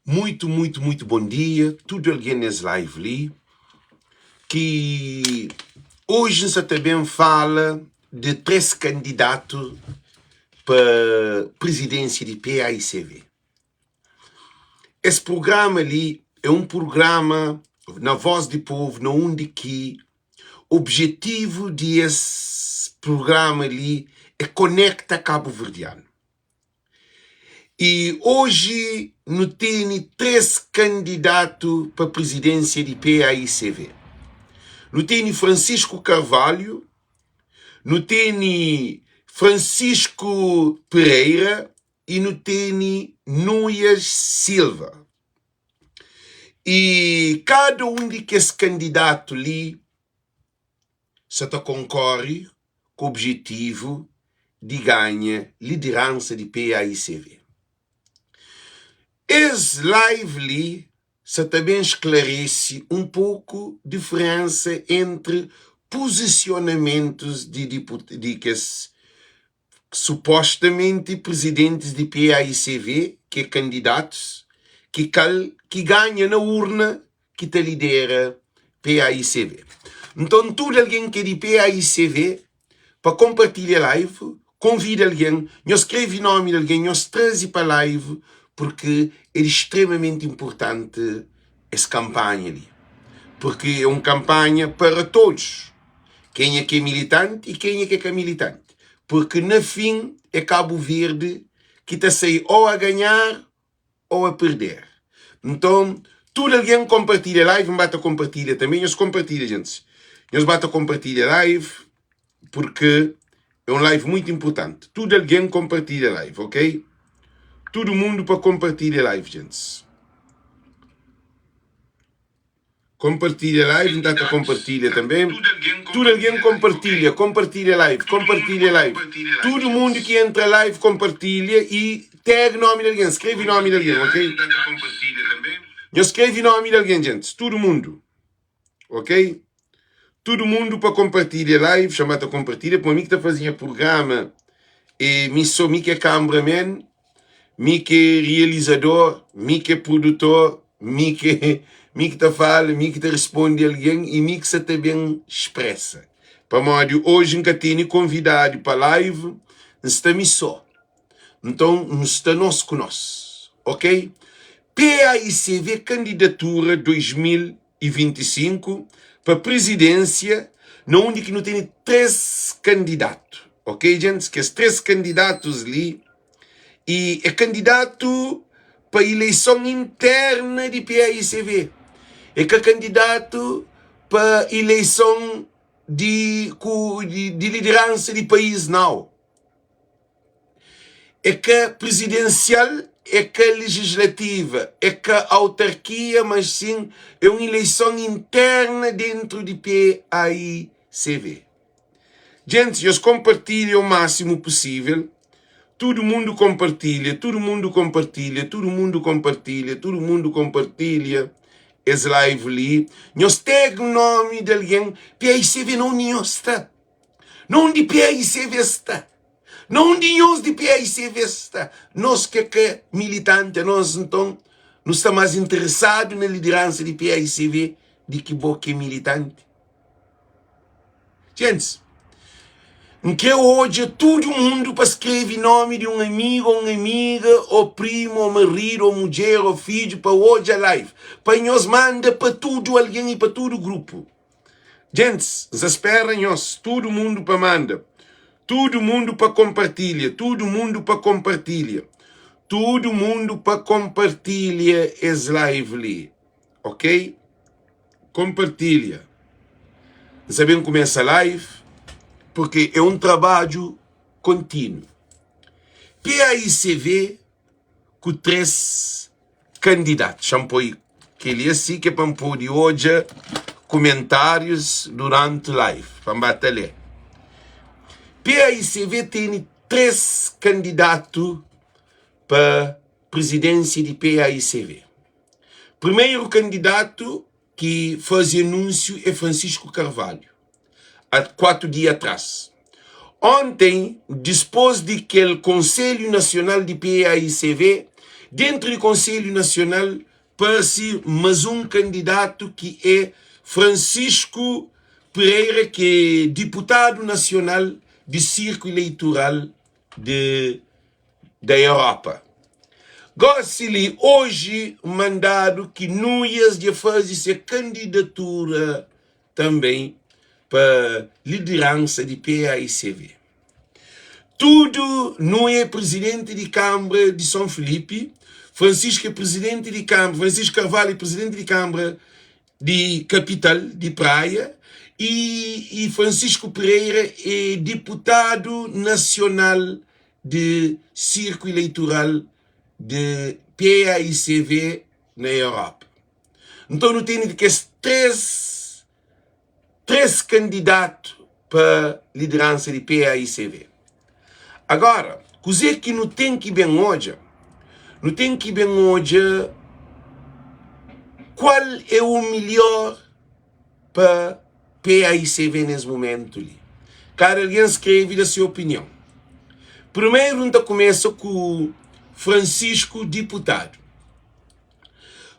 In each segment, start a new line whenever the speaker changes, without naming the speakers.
Muito bom dia. Tudo alguém nessa live ali. Que hoje você também fala de 3 candidatos para presidência de PAICV. Esse programa ali é um programa na voz do povo, na onde que o objetivo desse programa ali é conectar Cabo Verdeano. E hoje não tem 3 candidatos para a presidência de PAICV. Não tem Francisco Carvalho, não tem Francisco Pereira e não tem Núñez Silva. E cada um de que esse candidato ali se concorre com o objetivo de ganhar liderança de PAICV. Esse live ali se também esclarece um pouco a diferença entre posicionamentos de que supostamente presidentes de PAICV, que é candidatos, que ganha na urna, que te lidera PAICV. Então, todo alguém que é de PAICV, para compartilhar a live, convida alguém, eu escreve o nome de alguém, eu traz para a live, porque é extremamente importante essa campanha ali. Porque é uma campanha para todos. Quem é que é militante e quem é que é militante. Porque, no fim, é Cabo Verde que está a sair ou a ganhar ou a perder. Então, tudo alguém compartilha a live, me bata compartilha também. Eles compartilham, gente. Eles bata compartilha a live, porque é um live muito importante. Tudo alguém compartilha a live, ok? Todo mundo para compartilhar a live, gente. Compartilha a live, então compartilha também. Tudo alguém compartilha a live, compartilha a live. Todo mundo que entra a live compartilha e tag nome de alguém, escreve nome de alguém, ok? Eu escrevi nome de alguém, gente, todo mundo, ok? Todo mundo para compartilhar a live, chamada compartilha, para mim que está fazendo programa, e me sou me que é cameraman, me que é realizador, me que é produtor, me que te fala, me que te responde a alguém e me que se também expressa. Para modo hoje nunca tenho convidado para a live, não está me só. Então, não está nós com nós, ok? PAICV candidatura 2025 para presidência, onde que não tem 3 candidatos, ok, gente? Que esses 3 candidatos ali, e é candidato para eleição interna de PAICV. É que é candidato para eleição de liderança de país, não. É que é presidencial, é que é legislativa, é que é autarquia, mas sim é uma eleição interna dentro de PAICV. Gente, eu compartilho o máximo possível. Todo mundo compartilha, todo mundo compartilha, todo mundo compartilha, todo mundo compartilha esse live ali. Nós temos o nome de alguém, PAICV não está. Não de PAICV está. Não de nós de PAICV está. Nós que é militante, nós então não estamos mais interessados na liderança de PAICV de que boa que é militante. Gente, que hoje todo mundo para escrever nome de um amigo, ou uma amiga, ou primo, ou marido, ou mulher, ou filho, para hoje a live. Para nós manda para tudo alguém e para todo o grupo. Gente, espera nós, todo mundo para manda. Todo mundo para compartilha, todo mundo para compartilha. Todo mundo para compartilha esse live ali. Ok? Compartilha. Sabem como é essa live? Porque é um trabalho contínuo. PAICV com 3 candidatos. Champoi que ele assim que é para pôr de hoje comentários durante a live. Para bater. PAICV tem 3 candidatos para presidência de PAICV. Primeiro candidato que faz anúncio é Francisco Carvalho. Há 4 dias atrás. Ontem, depois de que o Conselho Nacional de PAICV Dentro do Conselho Nacional, parece mais um candidato que é Francisco Pereira, que é deputado nacional de círculo eleitoral da Europa. Gostaria hoje mandado que Núñez de fazer sua candidatura também para liderança de PAICV. Tudo não é presidente de Câmara de São Felipe, Francisco é presidente de Câmara, Francisco Carvalho é presidente de Câmara de Capital, de Praia, e Francisco Pereira é deputado nacional de círculo eleitoral de PAICV na Europa. Então, não tem que três candidatos para liderança de PAICV. Agora, coisa que não tem que bem hoje, qual é o melhor para PAICV nesse momento ali? Cada alguém escreve a sua opinião. Primeiro, então começa com Francisco, deputado.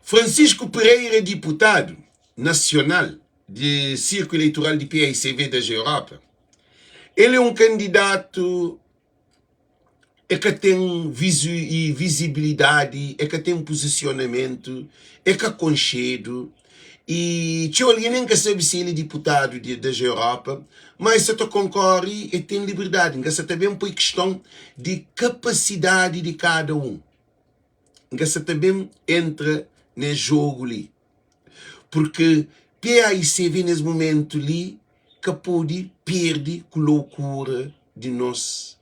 Francisco Pereira, deputado nacional de círculo eleitoral de PAICV da Europa. Ele é um candidato que tem visibilidade, que tem posicionamento, que aconchego. E alguém nem que sabe se ele é deputado da Europa, mas se tu concorre e tem liberdade. Essa também foi questão de capacidade de cada um. Essa também entra no jogo ali. Porque PAICV nesse momento ali que pode perder com loucura de nós.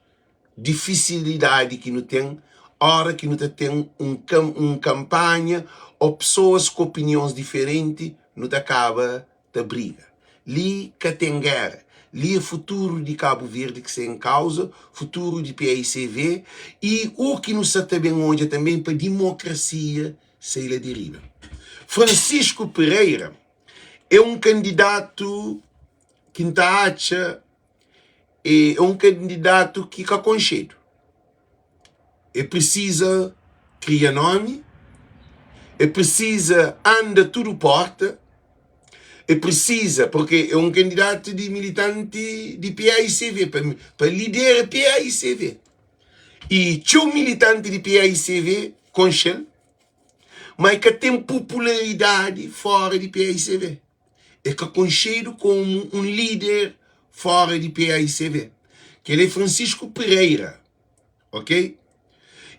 Dificilidade que não tem, hora que não tem uma campanha ou pessoas com opiniões diferentes, não acaba da briga. Ali que tem guerra, ali é futuro de Cabo Verde que está em causa, futuro de PAICV, e o que não está bem hoje também para a democracia sair a deriva. Francisco Pereira é um candidato que está acha é um candidato que aconchego. É precisa criar nome, é precisa anda tudo porta, é precisa, porque é um candidato de militante de PAICV, para liderar PAICV. E tinha um militante de PAICV, Conchel, mas que tem popularidade fora de PAICV. É que aconchego como um líder fora de PAICV, que ele é Francisco Pereira, ok?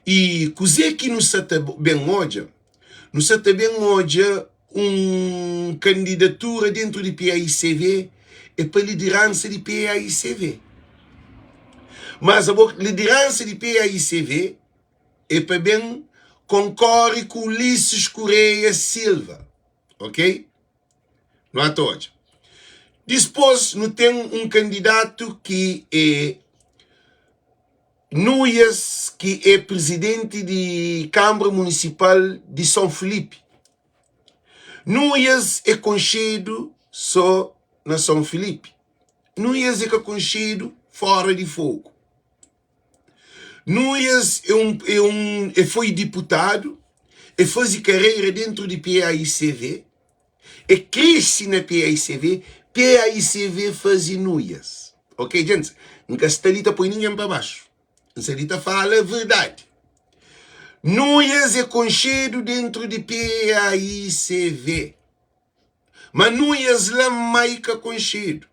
E coisa que não está bem hoje, uma candidatura dentro de PAICV é para liderança de PAICV. Mas a liderança de PAICV é para bem concorre com Ulisses Correia Silva, ok? Não há hoje. Depois, não tem um candidato que é Núñez, que é presidente de Câmara Municipal de São Felipe. Núñez é conhecido só na São Felipe. Núñez é conhecido fora de fogo. Núñez foi deputado, fez carreira dentro de PAICV, cresce na PAICV, PAICV faz Núñez. Ok, gente? Não está põe ninguém para baixo. Não fala a verdade. Núñez é conhecido dentro de PAICV. Mas Núñez lá mais que conhecido.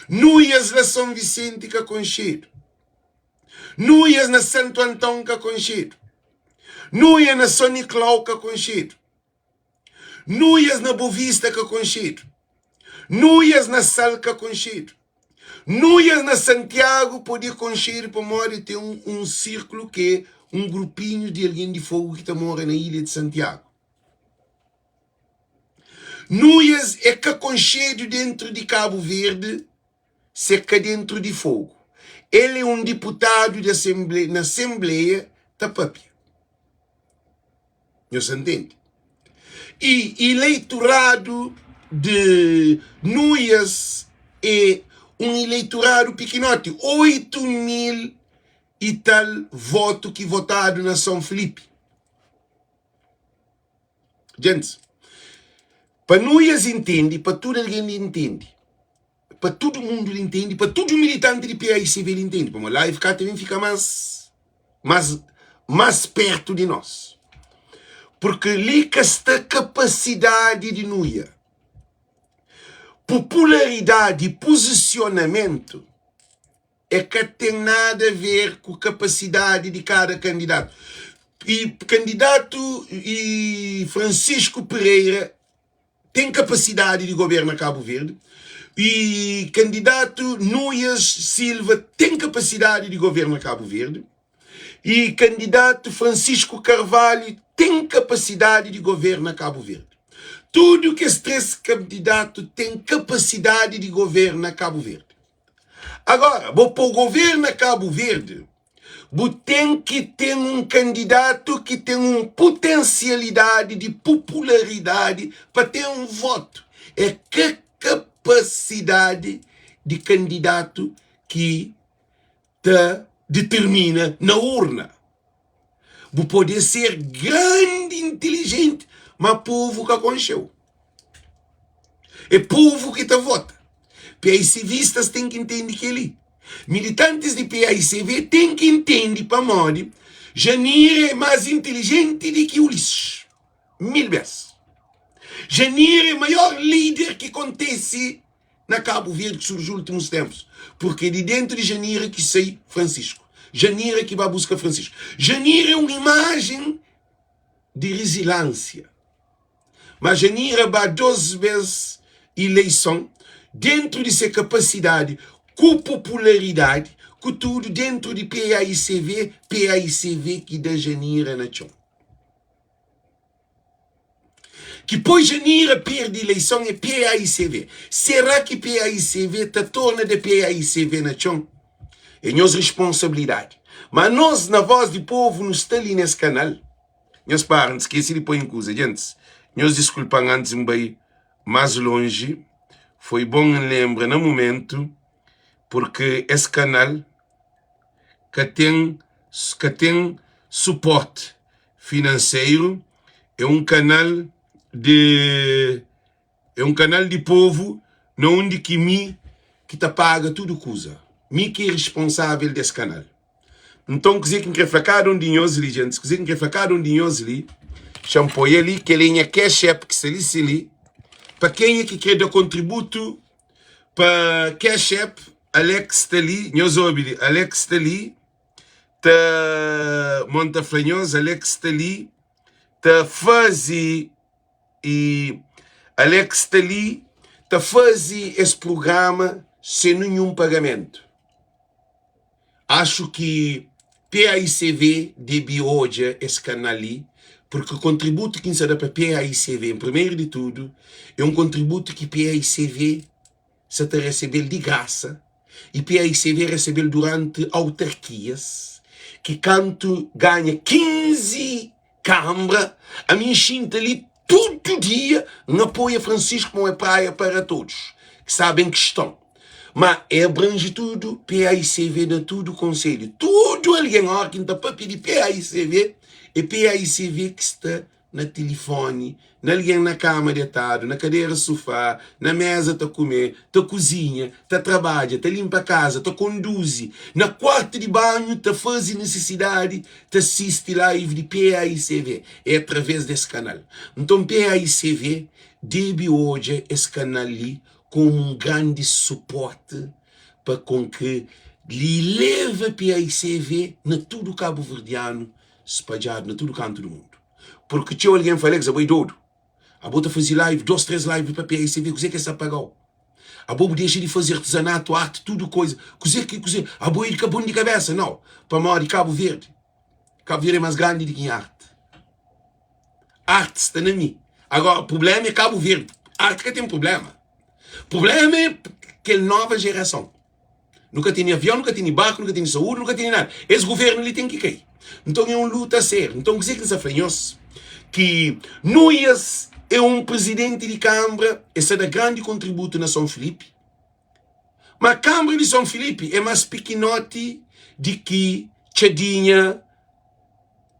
Núñez lá São Vicente que conhecido. Núñez na Santo Antão que conhecido. Núñez na São Nicolau que conhecido. Núñez na Bovista que conhecido. Núñez na Salca conhecido. Núñez na Santiago podia conhecer para morar ter um círculo que é um grupinho de alguém de fogo que mora na ilha de Santiago. Núñez é que conhecido dentro de Cabo Verde, seca dentro de fogo. Ele é um deputado de assembleia, na Assembleia da Papia. Você entende? E eleitorado de Núñez é um eleitorado pequenote, 8.000 e tal voto que votado na São Felipe. Gente, para nós entende, para todo alguém entende, para todo mundo entende, para todo militante de PAICV entende, para uma live cá também fica mais perto de nós. Porque ali que esta capacidade de nuia, popularidade e posicionamento é que tem nada a ver com a capacidade de cada candidato. E candidato e Francisco Pereira tem capacidade de governo a Cabo Verde. E candidato Núñez Silva tem capacidade de governo a Cabo Verde. E candidato Francisco Carvalho tem capacidade de governo a Cabo Verde. Tudo que esses três candidatos têm capacidade de governo a Cabo Verde. Agora, para o governo a Cabo Verde, tem que ter um candidato que tem uma potencialidade de popularidade para ter um voto. É que capacidade de candidato que te determina na urna. Pode ser grande e inteligente, mas povo que aconteceu. É povo que te vota. PAICVistas têm que entender que ali. Militantes de PAICV têm que entender para modo Janir é mais inteligente do que Ulisses. 1000 vezes. Janir é o maior líder que acontece na Cabo Verde nos últimos tempos. Porque de dentro de Janir é que sai Francisco. Janir é que vai buscar Francisco. Janir é uma imagem de resiliência. Mas Janir vai 12 vezes eleição dentro de sua capacidade, com popularidade, com tudo dentro de PAICV que dá Janira na chão. Que depois Janira perde a eleição é PAICV. Será que PAICV te torna de PAICV na chão? É nossa responsabilidade. Mas nós, na Voz do Povo, nos está ali nesse canal. Meus parentes, esqueci de pôr em coisa, gente. Nós desculpam antes um bem mais longe. Foi bom lembrar no momento, porque esse canal que tem suporte financeiro é um canal de povo, não onde que que te paga tudo coisa. Que é responsável desse canal. Então, quiser que reflectar um dinheiro ali, gente, quiser que reflectar um dinheiro ali, champoia ali, que ele é cash app, que se ali, para quem é que quer dar contributo para Cash App, Alex está ali, Alex está ali, tá Monta Franhoso, Alex está ali, tá Fazi e Alex está ali, tá Fazi esse programa sem nenhum pagamento. Acho que PAICV deve hoje esse canal ali, porque o contributo que se dá para PAICV, em primeiro de tudo, é um contributo que PAICV se te receber de graça, e PAICV receber durante autarquias, que canto ganha 15 câmara, a minha xinta ali todo dia, não apoia Francisco, não é praia para todos, que sabem que estão. Mas abrange tudo, PAICV dá tudo conselho. Tudo alguém que está para pedir PAICV, é PAICV que está no telefone, alguém na cama deitado, na cadeira sofá, na mesa tá comer, tá cozinha, tá trabalha, tá limpa a casa, tá conduz, na quarto de banho tá faz necessidade, tá assiste live de PAICV. É através desse canal. Então PAICV deve hoje esse canal ali como um grande suporte para com que lhe leve PAICV na tudo Cabo Verdeano, espalhado na todo canto do mundo. Porque tinha alguém falou que é doido. A boa fazer live, 2, 3 lives para PAICV, que você apagou. A boa deixa de fazer artesanato, arte, tudo coisa. Que a boa ir com de cabeça, não. Para maior de Cabo Verde. Cabo Verde é mais grande do que arte. Arte está na mim. Agora, o problema é Cabo Verde. Arte que tem problema. O problema é que a nova geração. Nunca tem avião, nunca tem barco, nunca tem saúde, nunca tem nada. Esse governo ali tem que cair. Então é uma luta a ser. Então, dizer que desafanhou-se que Núñez é um presidente de Câmara, esse é da grande contributo na São Felipe. Mas a Câmara de São Felipe é mais pequenote de que Tchadinha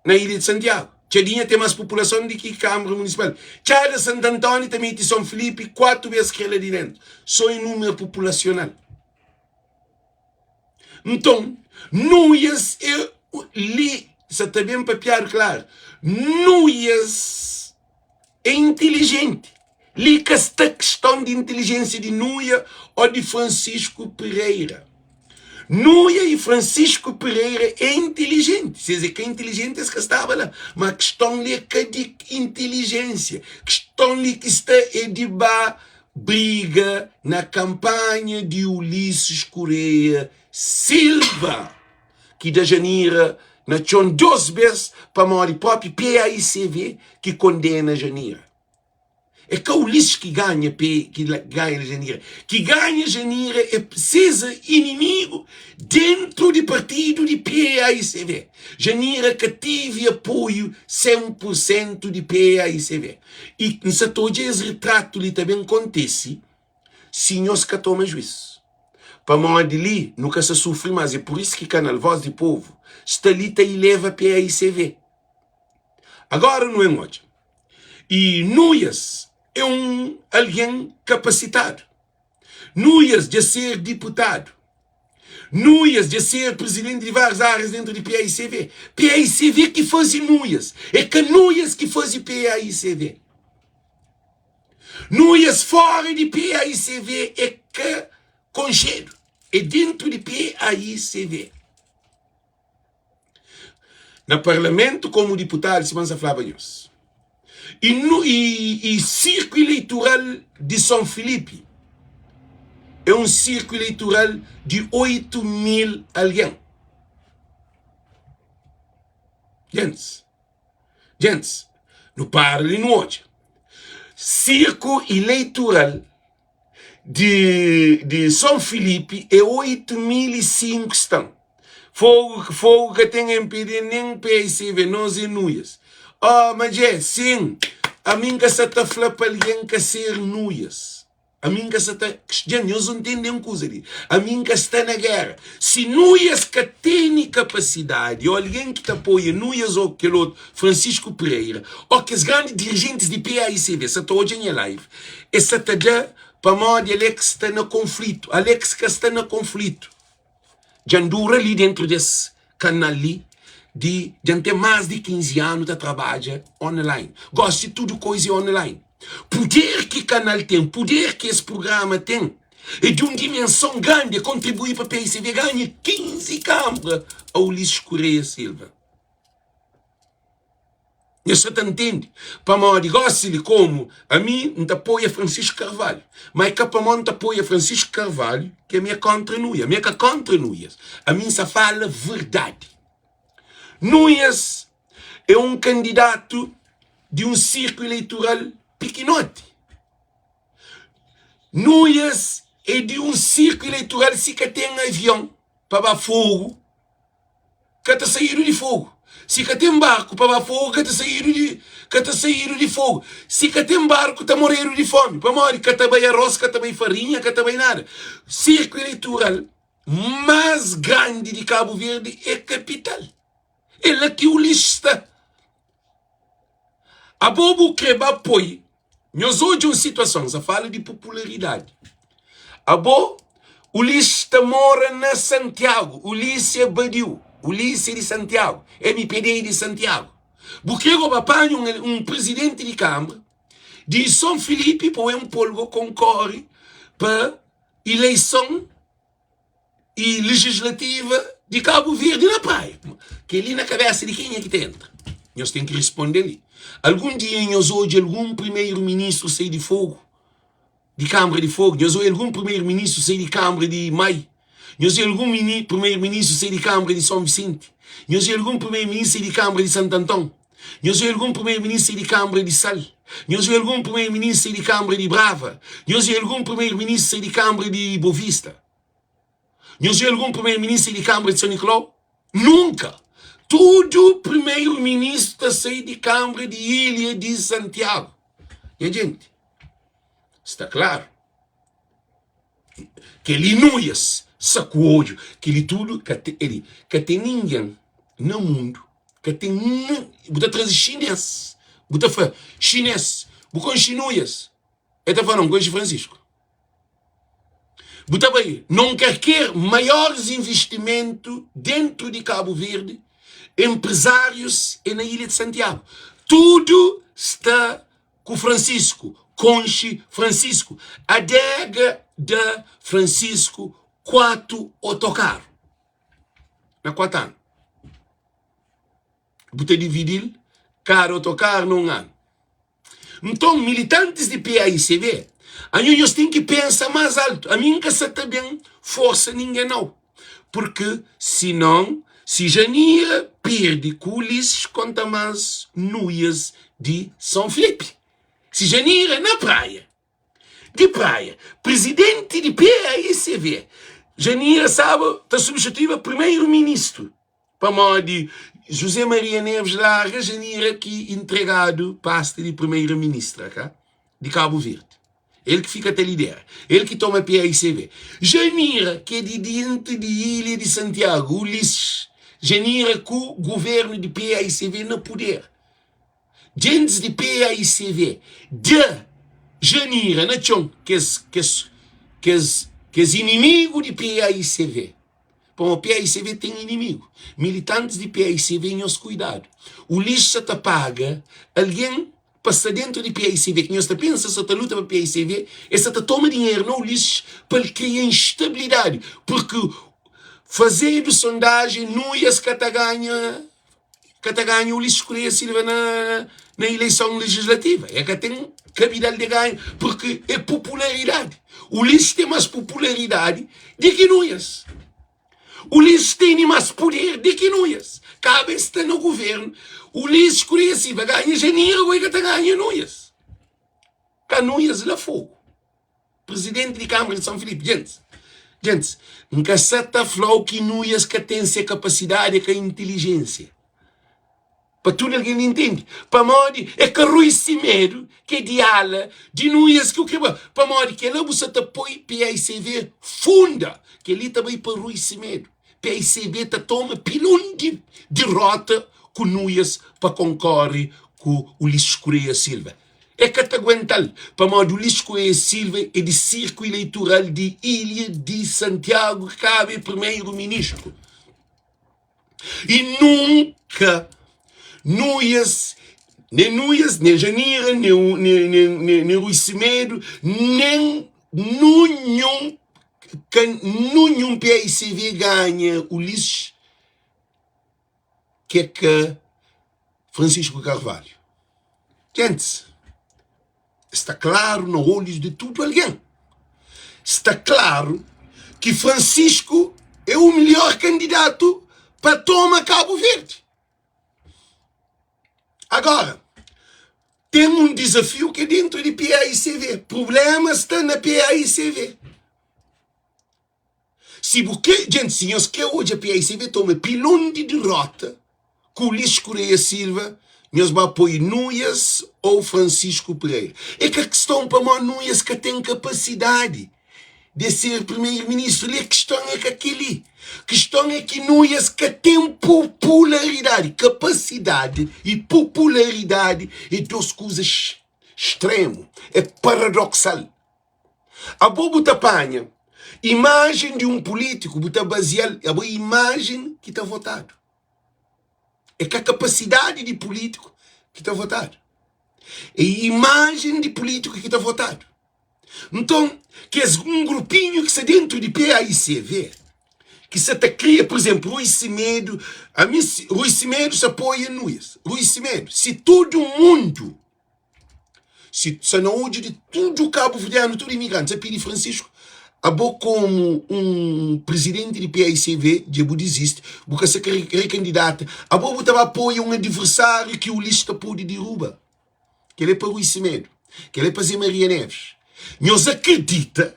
na Ilha de Santiago. Tchadinha tem mais população do que Câmara Municipal. Tchada Santo Antônio também tem São Felipe, 4 vezes que ela de dentro. Só em número populacional. Então, nós li, isso está bem para piar claro, nós é inteligente. Li que esta questão de inteligência de Nuia ou de Francisco Pereira. Nuia e Francisco Pereira é inteligente. Se dizer que é inteligente é que estava lá. Mas a questão ali é que de inteligência. A questão ali que está é de briga na campanha de Ulisses Correia Silva, que da Janira na John 2 vezes para morrer próprio PAICV que condena Janira. É que o Ulisses que ganha Janira. Que ganha Janira é precisa inimigo dentro do partido de PAICV. Janira que teve apoio 100% de PAICV. E no setor de retrato ali também acontece se nós que toma juízo. Para morrer ali, nunca se sofre mais. É por isso que Canal Voz do Povo está ali e leva PAICV. Agora não é hoje. E Nuias é alguém capacitado. Nuias de ser deputado. Nuias de ser presidente de várias áreas dentro de PAICV. PAICV que faz Nuias. É que Nuias que faz PAICV. Nuias fora de PAICV é que conselho. É dentro de PAICV. No parlamento, como deputado, se vamos falar nisso. E círculo eleitoral de São Felipe é um círculo eleitoral de 8.000 alguém. Gente, não para ali no hoje. Círculo eleitoral de São Felipe é 8.005 estão. Fogo que tem impedido nem PSV, nós e Nuias. Mas é, sim, a mim que se está falando para alguém que ser Nuias. A mim que se está, gente, nós não entendemos coisa ali. A mim que está na guerra. Se Nuias que tem capacidade, ou alguém que te apoia, Nuias ou aquele outro, Francisco Pereira, ou que os grandes dirigentes de PAICV, se está hoje em live, essa está já para modo Alex está no conflito. Alex que está no conflito. Já dura ali dentro desse canal ali. Já tem mais de 15 anos de trabalho online. Gosto de tudo coisa online. Poder que o canal tem, poder que esse programa tem, é de uma dimensão grande, contribuir para o PAICV, ganha 15 câmaras ao Ulisses Correia Silva. Você entende? Para mim, gosto de como a mim não apoia Francisco Carvalho, mas que para mim não apoia Francisco Carvalho, que é minha contra Nuias, minha contra Nuias. A mim só fala verdade. Nuias é um candidato de um círculo eleitoral pequenote. Nuias é de um círculo eleitoral que tem avião para fogo, que está saindo de fogo. Se que tem barco para fogo, que está saindo de fogo. Se que tem barco, está morrendo de fome. Para morrer, que está bem arroz, que está bem farinha, que está bem nada. Círculo eleitoral mais grande de Cabo Verde é capital. Ele que o lista. A bobo que apoio. Nós hoje uma situação, só fala de popularidade. A bo, o lista mora na Santiago. Ulisses Badiu. Ulisses de Santiago. MPD de Santiago. Porque eu apanho um presidente de Câmara de São Felipe, põe um polvo concorre para eleição e legislativa de Cabo Verde na praia. Que ali na cabeça de quem é que entra? Nós temos que responder ali. Algum dia nós hoje algum primeiro-ministro sai de fogo, de Câmara de Fogo. Nós hoje algum primeiro-ministro sai de Câmara de Maio. Nós hoje algum primeiro-ministro sai de Câmara de São Vicente. Nós hoje algum primeiro-ministro sai de Câmara de Santo Antão. Nós hoje algum primeiro-ministro sai de Câmara de Sal. Nós hoje algum primeiro-ministro sai de Câmara de Brava. Nós hoje algum primeiro-ministro sai de Câmara de Boa Vista. Nós hoje algum primeiro-ministro sai de Câmara de São Nicolau? Nunca! Todo primeiro-ministro sai de Câmara de Ilha de Santiago. E, gente, está claro que ele Nuias sacou olho, que ele tudo, que tem ninguém no mundo que tem buta trazer chinês, buta fa chinês, bucon chinês. Eta falando com Francisco. Buta bem, não quer maiores investimentos dentro de Cabo Verde, empresários e na Ilha de Santiago. Tudo está com Francisco, Conchi Francisco. A adega de Francisco, 4 autocarros. Na 4 anos. Buta dividir, cada autocarro num ano. Então, militantes de PAICV, a gente tem que pensar mais alto. A mim que se também força ninguém não. Porque, senão, se Janira perde com Ulisses, conta mais nuias de São Felipe. Se Janira na praia, presidente de PAICV, Janira sabe, está substituída primeiro-ministro. Para modo de José Maria Neves Larga, Janira que entregado pasta de primeiro-ministro de Cabo Verde. Ele que fica até lidera. Ele que toma PAICV. Janira, que é de dentro de Ilha de Santiago, Ulisses. Janira com o governo de PAICV no poder. Gente de PAICV, de Janira, na chão, que é inimigo de PAICV. Bom, o PAICV tem inimigo. Militantes de PAICV, nós cuidado. O lixo te paga, alguém passa dentro de PAICV, que nós pensa se te luta para PAICV, e se te toma dinheiro no lixo para criar instabilidade. Porque fazer do sondagem não ia se ganha o lixo que Silva na eleição legislativa. É que tem capital de ganho, porque é popularidade. O lixo tem mais popularidade do que nós. O Ulisses tem mais poder do que nós. Cabe está no governo. O Ulisses Silva ganha janeiro e que ganha nós. Que nós lá fogo. Presidente de Câmara de São Felipe. Gente, nunca se está falando que nós que tem essa capacidade e a inteligência. Para tudo alguém entende. Para modo é que Rui Cimeiro, que é de ala, de nós que o que para modo que ele você te põe PAICV funda, que ele também para Rui Cimeiro. PAICV te toma pilão de derrota com nós para concorrer com o Ulisses Correia Silva. É que te aguentar. Para modo Ulisses Correia Silva é de circo eleitoral de Ilha de Santiago, que cabe primeiro-ministro. E nunca nem Janira, nem Rui Cimeiro, nem nenhum PAICV ganha Ulisses que Francisco Carvalho. Gente, está claro nos olhos de todo alguém. Está claro que Francisco é o melhor candidato para tomar Cabo Verde. Agora, tem um desafio que é dentro de PAICV. Problema está na PAICV. Se porque, gente, se nós que hoje a PAICV toma pilão de derrota com o Ulisses Correia Silva, nós vamos apoiar Nunes ou Francisco Pereira. É que a questão para nós Nunes que tem capacidade de ser primeiro-ministro. A questão é que aquele. A questão é que Nunes que tem popularidade. Capacidade e popularidade é duas coisas extremas. É paradoxal. A bobo apanha imagem de um político, está baseado na imagem que está votado. É que a capacidade de político que está votado. É a imagem de político que está votado. Então, que é um grupinho que está dentro de PAICV, que se te cria, por exemplo, Rui Cimeiro se apoia no isso. Rui Cimeiro, se todo mundo, se não hoje de tudo Cabo Verdeano, tudo imigrante, se pede Francisco, como um presidente de PAICV, de desiste, porque se recandidata, estava apoia um adversário que o lista pode derrubar. Que ele é para Rui Cimeiro, que ele é para Zé Maria Neves. Nós acredita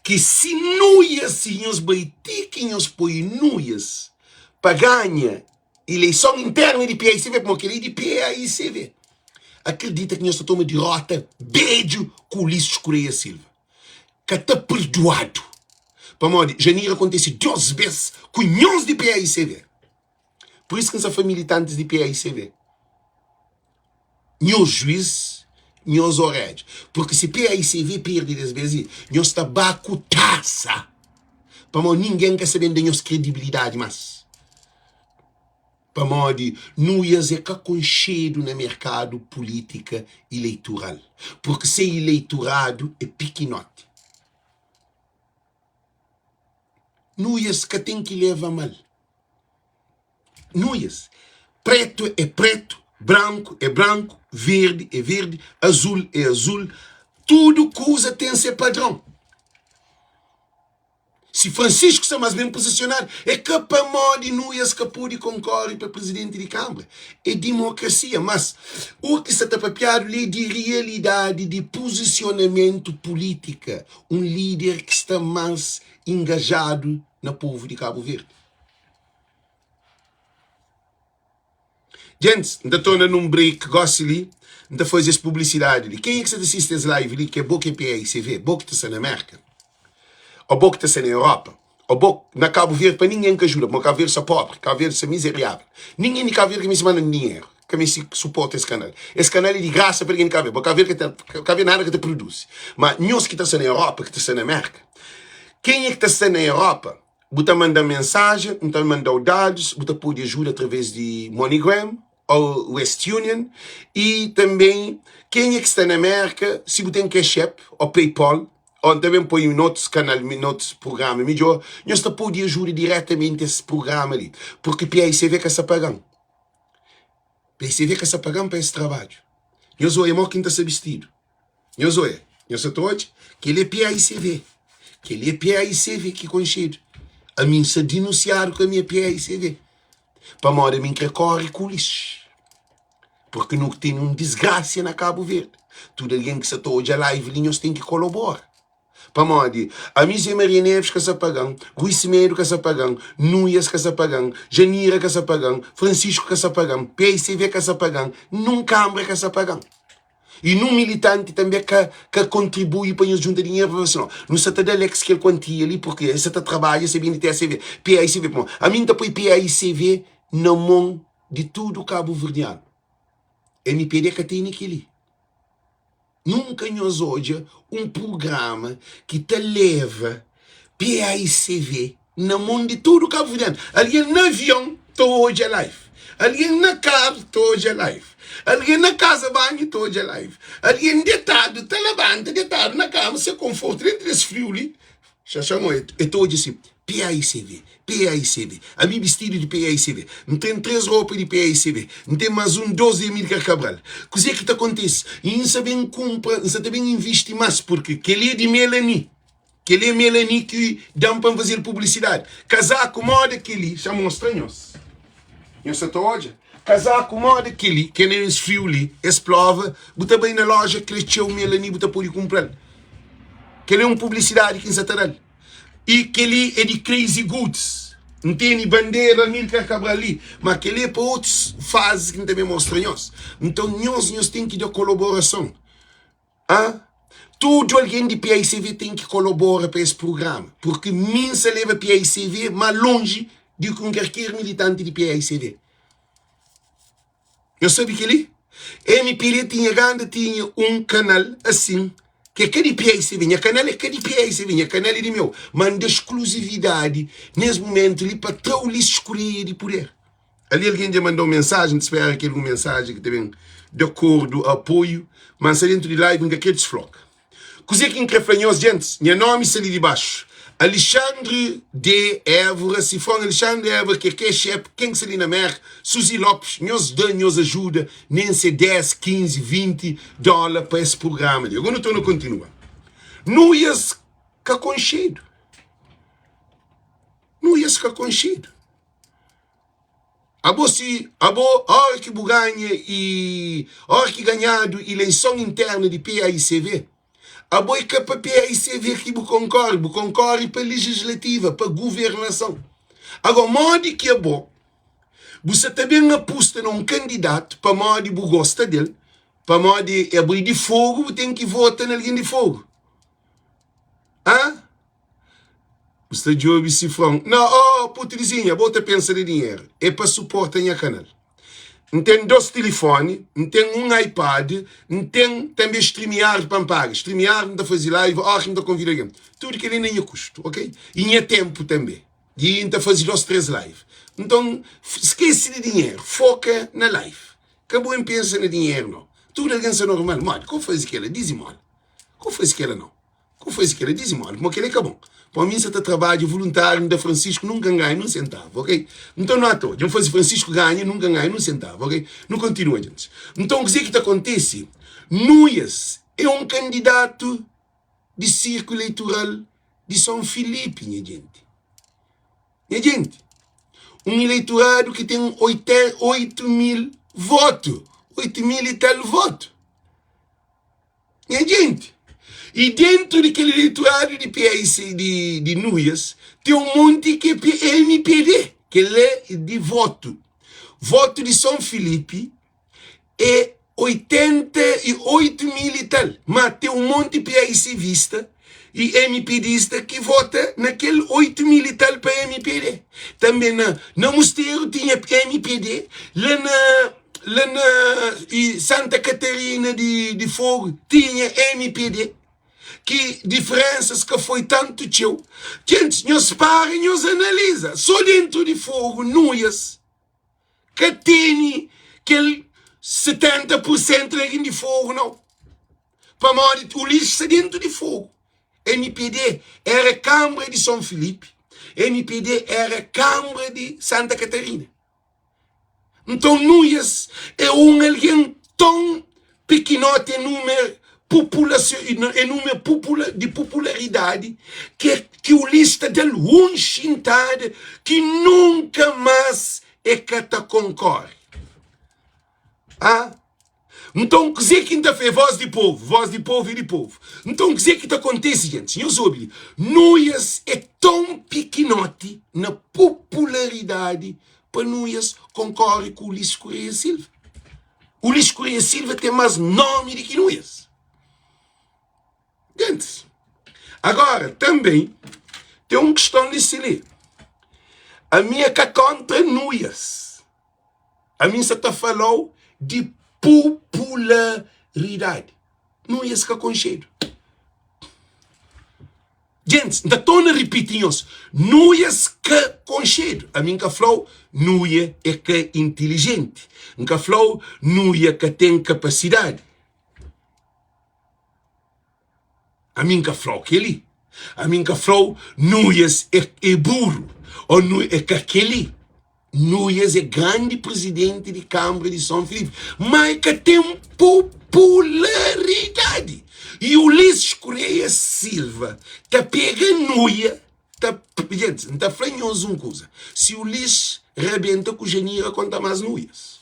que se nós baiti que nós põe nós para ganhar eleição interna de PAICV, como aquele de PAICV, acredita que nós tomamos derrota beijo com o Ulisses Correia Silva. Que está perdoado. Para modo, janeiro acontece 2 vezes com nós de PAICV. Por isso que nós somos militantes de PAICV. Nós juiz, nós orede. Porque se PAICV perde das vezes, nós está baco taça. Para ninguém quer saber de nossa credibilidade mais. Para modo, não ia ser aconchego no mercado política eleitoral. Porque ser eleitorado é pequenote. Não ia que tem que levar mal. Não ia. Preto é preto, branco é branco, verde é verde, azul é azul. Tudo coisa tem seu padrão. Se Francisco está mais bem posicionado, é capaz de não escapar de concorrer para presidente de Câmara. É democracia, mas o que está tapeado é de realidade, de posicionamento político. Um líder que está mais engajado no povo de Cabo Verde. Gente, ainda estou num break, gosto ali, ainda faz essa publicidade ali. Quem é que você assiste essa live ali, que é boa que é PAICV, boa que está na América? Ou boa que está na Europa? Ou boa na Cabo Verde, para ninguém que ajuda, porque Cabo Verde é pobre, Cabo Verde é miserável. Ninguém de Cabo Verde que me manda dinheiro, que me suporta esse canal. Esse canal é de graça para ninguém de Cabo Verde, porque Cabo Verde nada que te produz. Mas nós que estamos na Europa, que estamos na América, quem é que está na Europa? Você manda mensagem, você manda dados, você pode ajudar através de MoneyGram, ou West Union, e também quem é que está na América, se você tem Cash App ou PayPal, ou também põe em outros canais, em outros programas melhor, nós podemos ajudar diretamente esse programa ali, porque PAICV que está pagando. PAICV que está pagando para esse trabalho. Nós olhamos quem está vestido. Nós olhamos, nós todos, que ele é PAICV, que ele é PAICV que conhecido. A mim se denunciar com a minha PAICV. Para modo a mim que corre com lixo. Porque não tem uma desgraça na Cabo Verde. Tudo alguém que se está hoje a live, nós tem que colaborar. Para modo, a mim é Maria Neves que está pagando, Rui Semedo que está pagando, Núñez que está pagando, Janira que está pagando, Francisco que está pagando, PAICV que está pagando, num Câmara que está pagando. E num militante também que contribui para nos juntar dinheiro para você. Não se está dando aquela quantia ali, porque você está trabalhando, você vem de TACV, PAICV. A mim está põe PAICV na mão de tudo o Cabo Verdeano. MPD que tem aquilo. Nunca nos hoje programa que te leva PAICV na mão de tudo o Cabo Verdeano. Ali no avião, estou hoje a live. Ali na carro, estou hoje a live. Ali na casa banho, estou hoje a live. Ali deitado, te levanta, deitado na cama, você conforta, entre esse frio ali. Já chamou, estou hoje assim. PAICV, PAICV. A mim vestido de PAICV. Não tem 3 roupas de PAICV. Não tem mais 12 de Amílcar Cabral. O que é que acontece? E não sabem compra, não sabem investir mais, porque aquele é de Melanie. Aquele é Melanie que dá para fazer publicidade. Casaco, moda aquele, chamam estranhos. Eu só estou hoje. Casaco, moda aquele, que nem esse frio ali, explova, bota bem na loja, cresceu o Melanie, bota por comprar. Aquele é uma publicidade que não está. E aquele é de Crazy Goods. Não tem nem bandeira, nem que acabar ali. Mas aquele é para outras fases que também mostram nós. Então, nós temos que dar colaboração. Todo alguém de PAICV tem que colaborar para esse programa. Porque mim se leva PAICV mais longe de qualquer militante de PAICV. Eu sabe que ali? MPD tinha um canal assim. Que é de PAICV, minha canal é de PAICV, minha canal é de meu. Manda exclusividade, nesse momento, ali para tão escolher de poder. Ali alguém já mandou mensagem, espera que alguma mensagem que também de acordo, apoio, mas dentro de live, nunca quer desfloca. Coisa que increfanhos, gente, meu nome está ali de baixo. Alexandre de Évora, se for Alexandre de Évora, que é chefe, quem se ali na América, Suzy Lopes, nos ajuda, nem se 10, 15, 20 dólares para esse programa. Agora não continua. Não ia ficar conhecido. Não ia ficar conhecido. A hora que ganha e hora que ganhado eleição interna de PAICV, a boa que para PAICV que concorre para legislativa, para governação. Agora, modo que é bom, você também aposta num candidato para modo que gosta dele, para modo é de fogo, tem que votar em alguém de fogo. Você já ouve cifrão. Não, oh, putrezinha, bota pensa de dinheiro. É para suportar a canal. Não tem 2 telefones, não tem um iPad, não tem também streamear para pagar. Streamear, não está fazendo live, não está convidar alguém. Tudo que ele nem é custo, ok? E é tempo também. E não está fazendo 2, 3 lives. Então, esquece de dinheiro, foca na live. Acabou em pensar no dinheiro, não. Tudo é normal. Mano, como faz aquela? Diz mal. Como faz aquela, não? Como faz aquela? Diz mal. Como aquele acabou. Para mim, você está trabalho voluntário da Francisco, nunca ganha um centavo, ok? Então, não é à toa. Eu faço Francisco ganha, nunca ganha um centavo, ok? Não continua, gente. Então, o que acontece? Nuias é um candidato de círculo eleitoral de São Filipe, minha gente. Minha gente. Um eleitorado que tem 8 mil votos. 8 mil e tal votos. Minha gente. E dentro daquele eleitorado de PAIC de Nuias, tem um monte que é MPD, que ele é de voto. Voto de São Filipe é 88 mil e tal. Mas tem um monte de PAIC vista e MPDista que vota naquele 8 mil e tal para MPD. Também na Mosteiro tinha MPD, lá na Santa Catarina de Fogo tinha MPD. Que diferenças que foi tanto teu. Gente, nós parem, nós analisa. Só dentro de Fogo, Nuias, que tem aquele 70% de Fogo, não. Para morrer, o lixo dentro de Fogo. MPD era Câmara de São Filipe. MPD era Câmara de Santa Catarina. Então, Nuias é alguém tão pequenote em número população, em número de popularidade que o lista dele unchintado que nunca mais é que concorre. Ah? Então, que quinta-feira, voz de povo e de povo. Então, que acontece, gente? Eu soube, Nuias é tão pequenote na popularidade para Nuias concorre com o Ulisses Correia Silva. O Ulisses Correia Silva tem mais nome do que Nuias. Gente, agora, também, tem uma questão de se ler. A minha que contra Nuias. A minha só está falando de popularidade. Nuias que concheiro. Gente, ainda estou a repetir isso. Nuias que concheiro. A minha que falou, Nuia é que é inteligente. A minha falou, Nuia que tem capacidade. A minha falou que ele. A minha falou, Nuias é burro. Ou é que aquele. Nuias é grande presidente de Câmara de São Filipe. Mas que tem popularidade. E o Ulisses Correia Silva tá pegando Nuia. Gente, não está falando uma coisa. Se o Ulisses rebenta com o Janira, conta mais Nuias.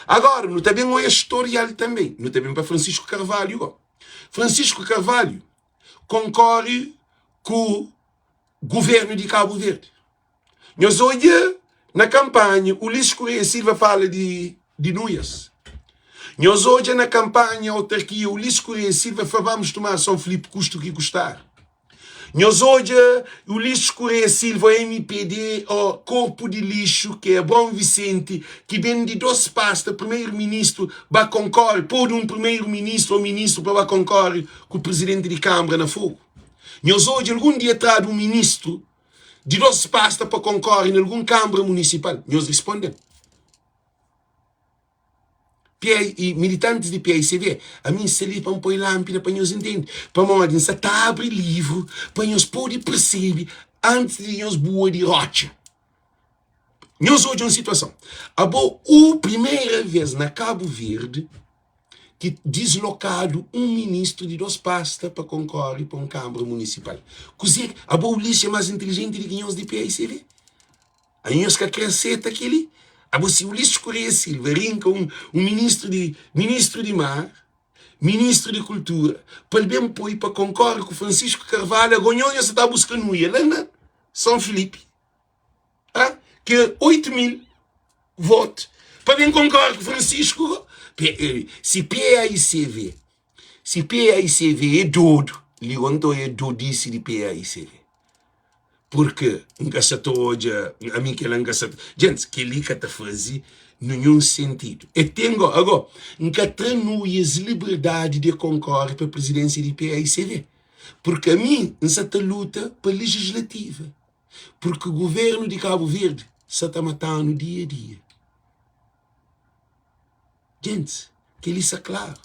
Agora, não também é historial também. Não também para Francisco Carvalho. Francisco Carvalho concorre com o governo de Cabo Verde. Nós hoje, na campanha, o Ulisses Correia Silva fala de Nuias. Nós hoje, na campanha, autarquia, o Ulisses Correia Silva fala vamos tomar São Filipe, custo o que custar. Nós hoje, o Ulisses Correia Silva, MPD, o Corpo de Lixo, que é Bom Vicente, que vem de 2 pastas, primeiro-ministro, vai concorrer, por um primeiro-ministro ou ministro para concorrer com o presidente de Câmara na Fogo. Nós hoje, algum dia, traz um ministro de 2 pastas para concorrer em alguma Câmara Municipal. Nós respondemos. E militantes de PAICV, a mim se ali para pôr lâmpada para nós entender, para nós se abre livro, para nós poder perceber antes de nós boa de rocha. Nós hoje uma situação. A primeira vez na Cabo Verde que deslocado um ministro de 2 pastas para concorrer para uma Câmara Municipal. Così, a Ulisses é mais inteligente do que nós de PAICV. A nós que acrescenta aquele. Se o Ulisses Correia Silva rinca um ministro de mar, ministro de cultura, para ele bem pôr para concorrer com Francisco Carvalho, agora você está buscando Nuia, lá na São Filipe, que é 8 mil votos, para bem concorrer com Francisco. Se PAICV é doido, ele contou é dodice de PAICV. porque engaçatoja, a mim que ela engaçata. Gente, que ali que está fazendo nenhum sentido. E tenho agora, nunca tenho liberdade de concorrer para a presidência do PAICV. Porque a mim, essa luta para a legislativa. Porque o governo de Cabo Verde está matando dia a dia. Gente, que ele está claro.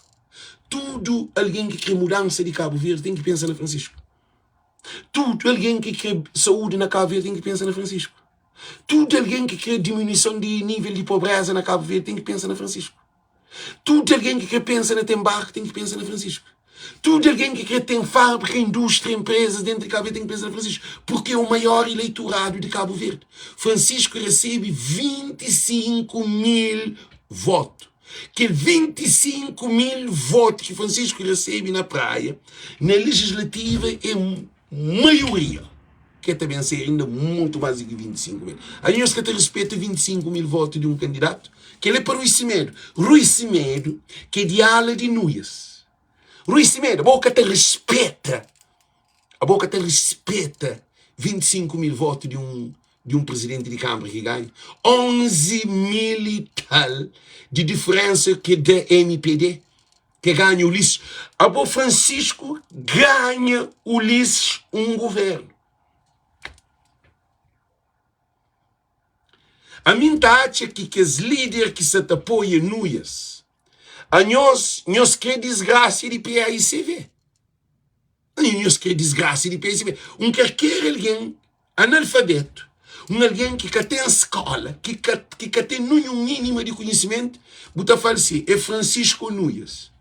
Tudo alguém que quer mudança de Cabo Verde tem que pensar na Francisco. Tudo alguém que quer saúde na Cabo Verde tem que pensar na Francisco. Tudo alguém que quer diminuição de nível de pobreza na Cabo Verde tem que pensar na Francisco. Tudo alguém que quer pensar na Tembarco tem que pensar na Francisco. Tudo alguém que quer ter fábrica, indústria, empresas dentro de Cabo Verde tem que pensar na Francisco. Porque é o maior eleitorado de Cabo Verde. Francisco recebe 25 mil votos. Que 25 mil votos que Francisco recebe na praia, na legislativa é maioria. Quer também ser ainda muito mais do que 25 mil. A gente que respeita 25 mil votos de um candidato, que ele é para Rui Semedo. Rui Semedo, que é de ala de Núñez. Rui Semedo, a boca te respeita. A boca te respeita 25 mil votos de um presidente de Câmara que ganha. 11 mil e tal de diferença que da MPD, que ganha Ulisses. A boa Francisco ganha Ulisses um governo. A mim acha que os líderes que se apoiam Núñez, a nós quer desgraça de PAICV. Nós quer desgraça de PAICV. Quer alguém analfabeto, alguém que tem escola, que tem nenhum mínimo de conhecimento, buta falecer, é Francisco Núñez.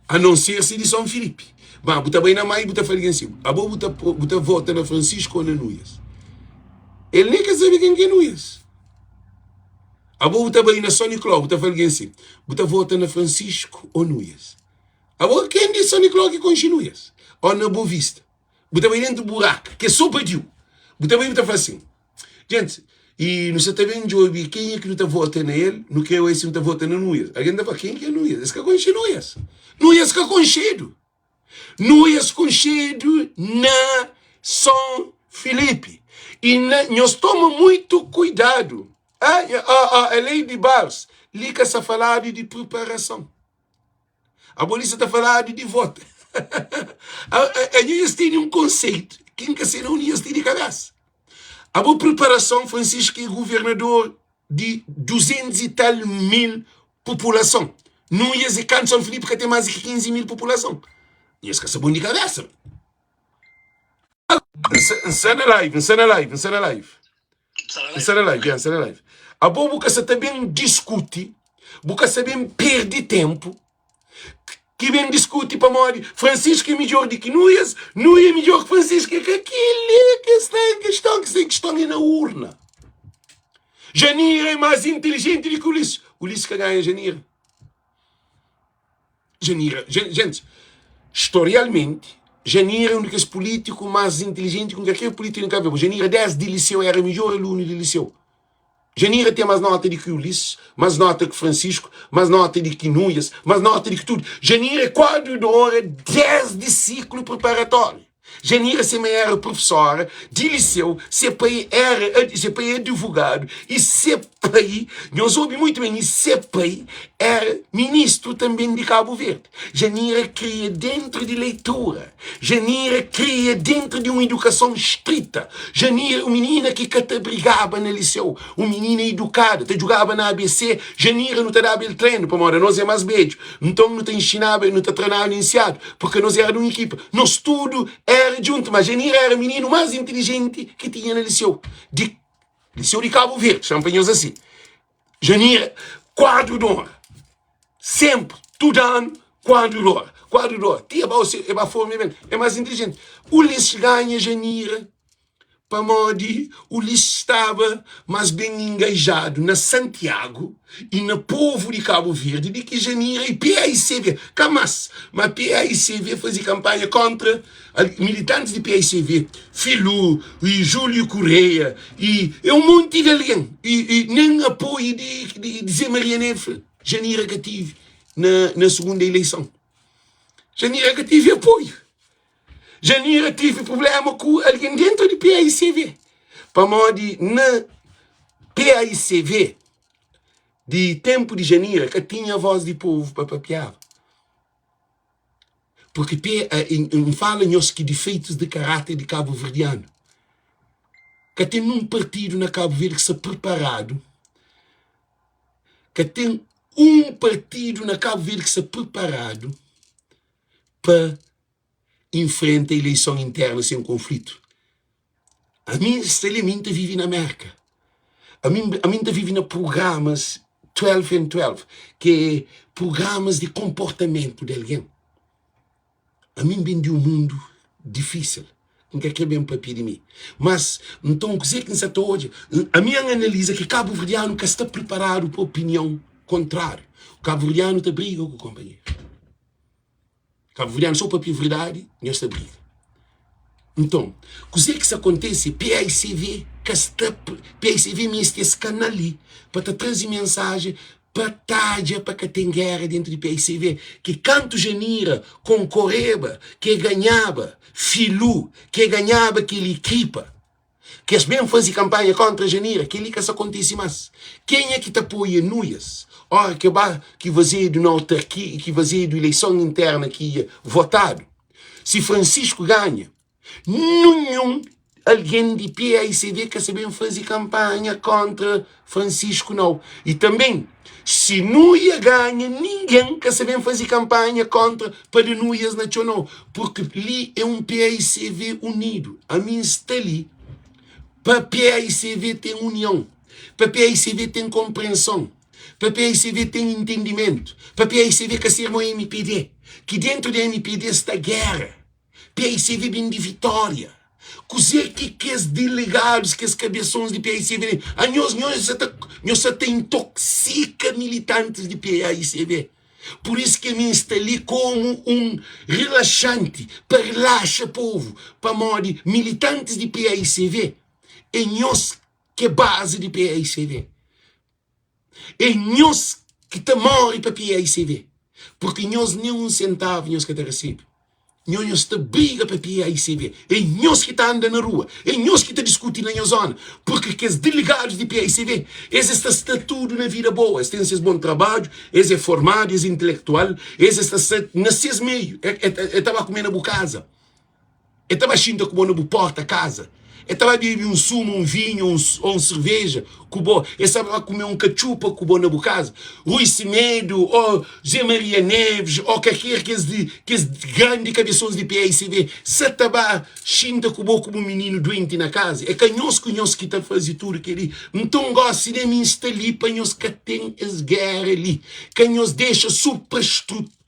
A não ser se de São Filipe. Mas buta bem na mãe, buta falar assim. A boa buta vota na Francisco ou na Núñez. Ele nem quer saber quem é Núñez. A boa buta bem na São Nicolau, buta falar assim. Buta vota na Francisco ou Núñez. A boa quem diz São Nicolau que continua Núñez? Ou na Boa Vista. Buta bem dentro do buraco, que é só pediu. Buta bem buta falar assim. Gente, e não sei também de ouvir quem é que não está votando nele, não quer esse não está votando na Núñez. Alguém está falando, quem é Núñez? Esse que conhece Núñez. Núñez que conhecido. Núñez conhecido na São Filipe. E nós tomamos muito cuidado. A lei de Barros, liga essa falar de preparação. A polícia está falando de voto. A Núñez tem um conceito. Quem quer ser a Núñez tem de cabeça. A boa preparação, Francisco é governador de 200 e tal mil população. Núñez e Canto São Filipe que tem mais de 15 mil população. Núñez que é bom de cabeça. Insana live. A boa boca se também discute, boca se bem perde tempo, que bem discute para morrer. Francisco é melhor do que Núñez, Núñez é melhor que Francisco, que aquele que está em questão é na urna. Janira é mais inteligente do que Ulisses. Ulisses que ganha Janira. Gente, historialmente, Janira é um dos políticos mais inteligentes que qualquer político em Cabo Verde. Janira, desde o liceu, era o melhor aluno do liceu. Janira tem mais nota do que Ulisses, mais nota que Francisco, mais nota do que Núñez, mais nota do que tudo. Janira é quadro de hora desde ciclo preparatório. Janira sempre era professora de liceu, sempre era advogado, e sempre, nós ouvimos muito bem, e sempre era ministro também de Cabo Verde. Janira cria dentro de leitura, Janira cria dentro de uma educação estrita. Janira, uma menina que te brigava no liceu, uma menina educada, te jogava na ABC, Janira não te dava o treino, para morar, nós é mais beijo, então não te ensinava, não te treinava iniciado, porque nós era de uma equipe, nós tudo era junto, mas Janira era o menino mais inteligente que tinha no liceu. Liceu de Cabo Verde, champanhos assim. Janira, quadro de honra. Sempre, todo ano, quadro de honra. Quadro de honra. Tia, é forma, é mais inteligente. Ulisses ganha Janira. Para Modi, Ulisses estava mais bem engajado na Santiago e no povo de Cabo Verde do que Janira e PAICV. Mas PAICV fazia campanha contra militantes de PAICV, Filu e Júlio Correia e um monte de alguém. E nem apoio de Zé Maria Neves, Janira que tive na segunda eleição. Janira que tive apoio. Janira tive problema com alguém dentro do PAICV. Para modo na PAICV, de tempo de Janira, que tinha voz de povo para papiar. Porque fala-nos que defeitos de caráter de cabo-verdiano. Que tem um partido na Cabo Verde que está preparado. Que tem um partido na Cabo Verde que está preparado para enfrentar a eleição interna sem conflito. A mim, sinceramente, vive na América. A mim vive em programas 12 and 12, que é programas de comportamento de alguém. A mim vem de um mundo difícil. Não quer bem papel de mim. Mas, então, o que está hoje? A minha análise é que Cabo Verdeano está preparado para a opinião contrária. O Cabo Verdeano está briga com o companheiro. Cabo Verdeano só para a verdade, não está briga. Então, o que isso acontece? PAICV, PAICV me está esse canal ali, para trazer mensagem, para que tem guerra dentro de PAICV, que canto Janira concorreba, que ganhava Filu, que ganhava aquele equipa, que as mesmo fazem campanha contra Janira, que ali que isso acontece mais. Quem é que te apoia Nuias? Ora, que vazia de uma autarquia, que vazia de eleição interna que votado. Se Francisco ganha, nenhum alguém de PAICV que sabem fazer campanha contra Francisco não. E também, se Nuia ganha, ninguém que sabem fazer campanha contra para Nuias Nacional. Porque ali é um PAICV unido. A mim está ali. Para PAICV tem união. Para PAICV tem compreensão. Para PAICV tem entendimento. Para PAICV que ser uma MPD. Que dentro da MPD está guerra. PAICV vem de vitória. Cozer que os delegados, que os cabeções de PAICV, nós até intoxica militantes de PAICV. Por isso que me está ali como um relaxante, para relaxar o povo, para modo militantes de PAICV, é nós que é base de PAICV. É nós que te morre para PAICV. Porque nós nem um centavo nós que te recebe. Nós te briga para PAICV. É nós que está andando na rua. É nós que está discutindo na zona. Porque que os delegados de PAICV, eles estão tudo na vida boa. Eles têm esse bom trabalho, eles é formado, eles é intelectual, eles estão nesses meios. Eu estava comendo na casa. Eu estava achando que eu porta casa. Eu estava bebendo um sumo, um vinho, ou uma cerveja, eu estava comer um cachupa com o na casa. Rui Semedo, ou Zé Maria Neves, ou qualquer que grande cabeções de PAICV, se estava achando que como um menino doente na casa. É que nós que está fazendo tudo aquilo. Então, gosto de mim estar ali para nós que tem as guerras ali. Que nós deixa superestrutura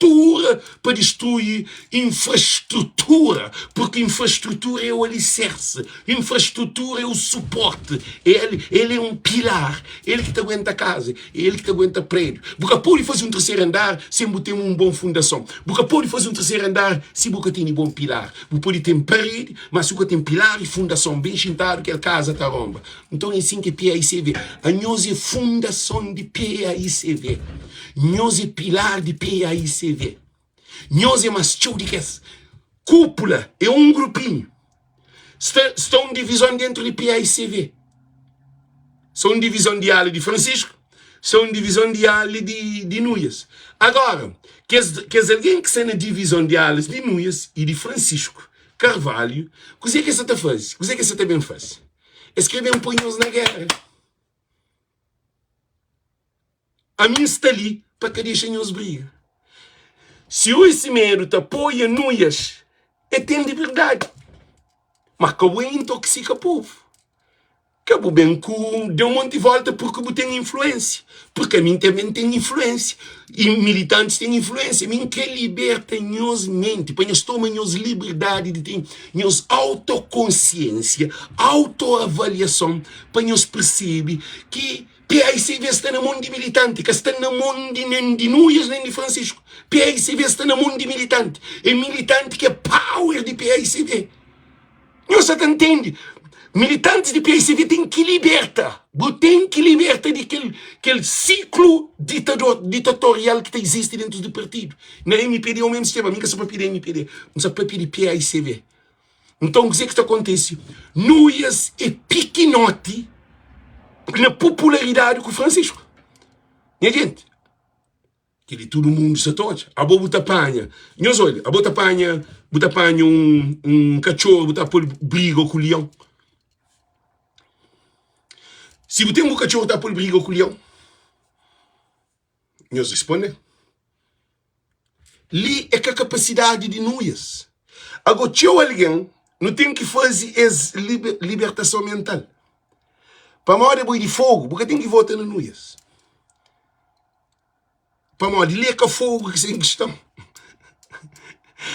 para destruir infraestrutura, porque infraestrutura é o alicerce, infraestrutura é o suporte, ele é um pilar, ele que te aguenta a casa, ele que te aguenta prédio. Porque pode fazer um terceiro andar sem ter uma boa fundação, porque pode fazer um terceiro andar se você tem um bom pilar, você pode ter parede, mas se você tem pilar e fundação bem chintado, que a casa está romba. Então é assim que PAICV, a nós é fundação de PAICV. Nós é pilar de PAICV. Nós é mais chúdicas. Cúpula é um grupinho. Estão divisão dentro de PAICV. São divisão de ala de Francisco. São divisão de ala de Nuias. Agora, que alguém que está na divisão de alas de Nuias e de Francisco Carvalho, o que é que você está fazendo? O que é que você também faz? Escrever punhos na guerra. A mim está ali para que deixem os brigas. Se o Semedo te apoia Nuias, tem liberdade. Mas que o intoxica o povo. Que o bem deu um monte de volta porque eu tenho influência. Porque a mim também tem influência. E militantes têm influência. A mim que liberta nos mente. Para nós tomar nos liberdade de ter nos autoconsciência, autoavaliação. Para nós perceber que PAICV está no mundo de militante, que está no mundo nem de Nuias nem de Francisco. PAICV está no mundo de militante. É militante que é power de PAICV. Não se entende. Militantes de PAICV têm que libertar. Tem que libertar daquele ciclo ditatorial que existe dentro do partido. Na MPD é o mesmo sistema. A minha só para pedir MPD. Não só para pedir PAICV. Então, o que está acontece? Nuias é pequenote na popularidade com o Francisco. Minha gente, que todo mundo se toca. A boa buta apanha. Nós olha, a boa apanha cachorro, buta por briga com o leão. Se você tem um cachorro tá por briga com o leão, nós responde. Ali é que a capacidade de nuias. Agora, se alguém não tem que fazer essa libertação mental. Para morrer boi de fogo, porque tem que votar no nuias. Para morrer, leca fogo que sem questão.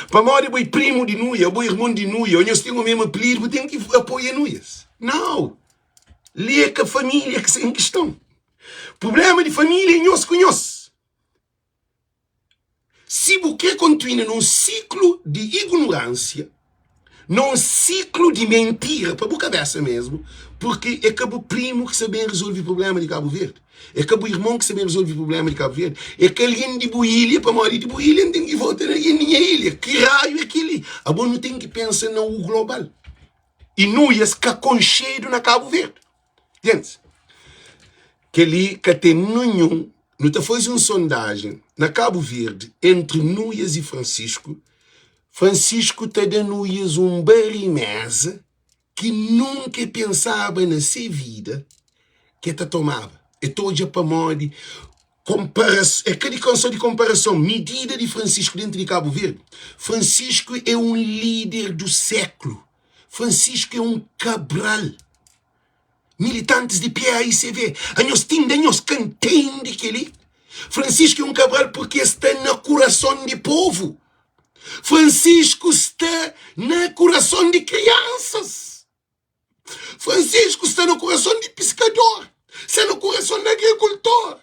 Para morrer boi primo de nuia, boi irmão de nuia, nós temos o mesmo apelido, tem que apoiar nuias. Não. Leca família que sem questão. Problema de família nós conhece. Se você continua num ciclo de ignorância, num ciclo de mentira, para a cabeça mesmo, porque é cabo primo que sabe resolver o problema de Cabo Verde. É cabo irmão que sabe resolver o problema de Cabo Verde. É que alguém de Boilha, para morrer de Boilha, tem que votar alguém na ilha. Que raio é aquele? A bom não tem que pensar no global. E não ia ficar concheiro na Cabo Verde. Gente, que ali que tem nenhum, não te faz uma sondagem na Cabo Verde entre Nuias e Francisco. Francisco te dá Nuias um barimesa que nunca pensava na sua vida que te tomava. E todo para morrer. É aquele canção de comparação, medida de Francisco dentro de Cabo Verde. Francisco é um líder do século. Francisco é um Cabral. Militantes de PAICV. Nós temos que entender que ele. Francisco é um Cabral porque está no coração do povo. Francisco está no coração de crianças. Francisco está no coração de pescador. Está no coração de agricultor.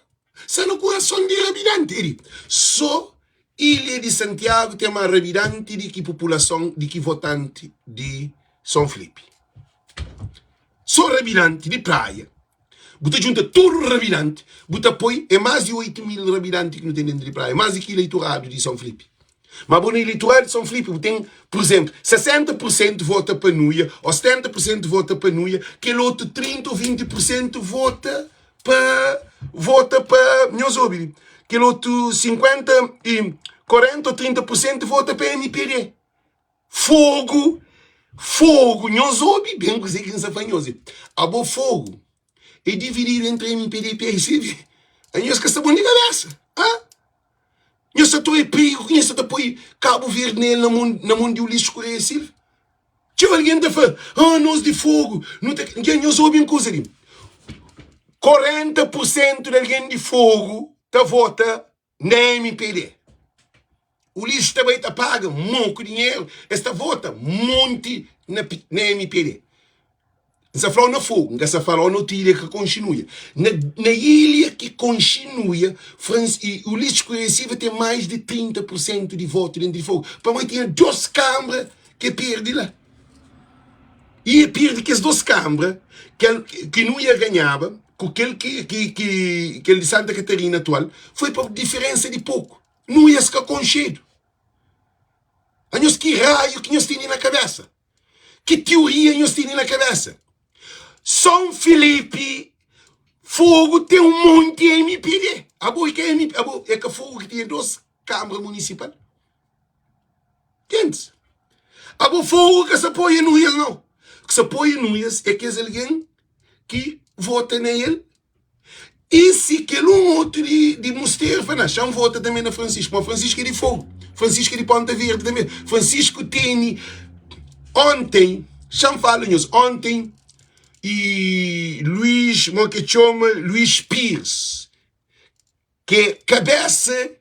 Está no coração de revidante. Só Ilha de Santiago tem mais revidante de que população, de que votante de São Felipe. Só revidante de praia. Você junta todo o revidante. Você põe, é mais de 8.000 revidantes que não tem dentro de praia. Mais de que eleitorado de São Felipe. Mas no eleitorado de São Felipe tem, por exemplo, 60% vota para Nuia, ou 70% vota para Nuia, que o outro 30% ou 20% vota para Nhosobi. Que o outro 40% ou 30% vota para MPD. Fogo, Nhosobi, bem que você que não sabe Nhosobi. A fogo é dividido entre MPD e PSV. A nós que está bom de cabeça. Eu só estou em perigo, eu só estou Cabo Verde nele na mão de Ulisses Correia Silva. Se alguém está falando, nós de fogo, não soube uma coisa ali. 40% de alguém de fogo está vota na MPD. O Ulisses também está paga muito dinheiro, esta vota monte na MPD. Não falou no fogo, não falou no ilha que continua. Na ilha que continua, o Ulisses Correia Silva tem mais de 30% de voto dentro de fogo. Para mim, tinha 2 câmaras que perde lá. E perde que as 2 câmaras que não ia ganhava, com aquele que de Santa Catarina atual, foi por diferença de pouco. Não ia ficar concheiro. Que raio que nós temos na cabeça? Que teoria nós temos na cabeça? São Felipe, fogo tem um monte de MPD. É que fogo que tem 2 câmaras municipais. Entende? Fogo que se apoia no IAS, não. O que se apoia no IAS é que é alguém que vota nele. E se aquele outro de Mosteiro, não vota também na Francisco. Mas Francisco é de fogo. Francisco é de Ponta Verde também. Francisco tem ontem, ontem, e Luís Pires, que é cabeça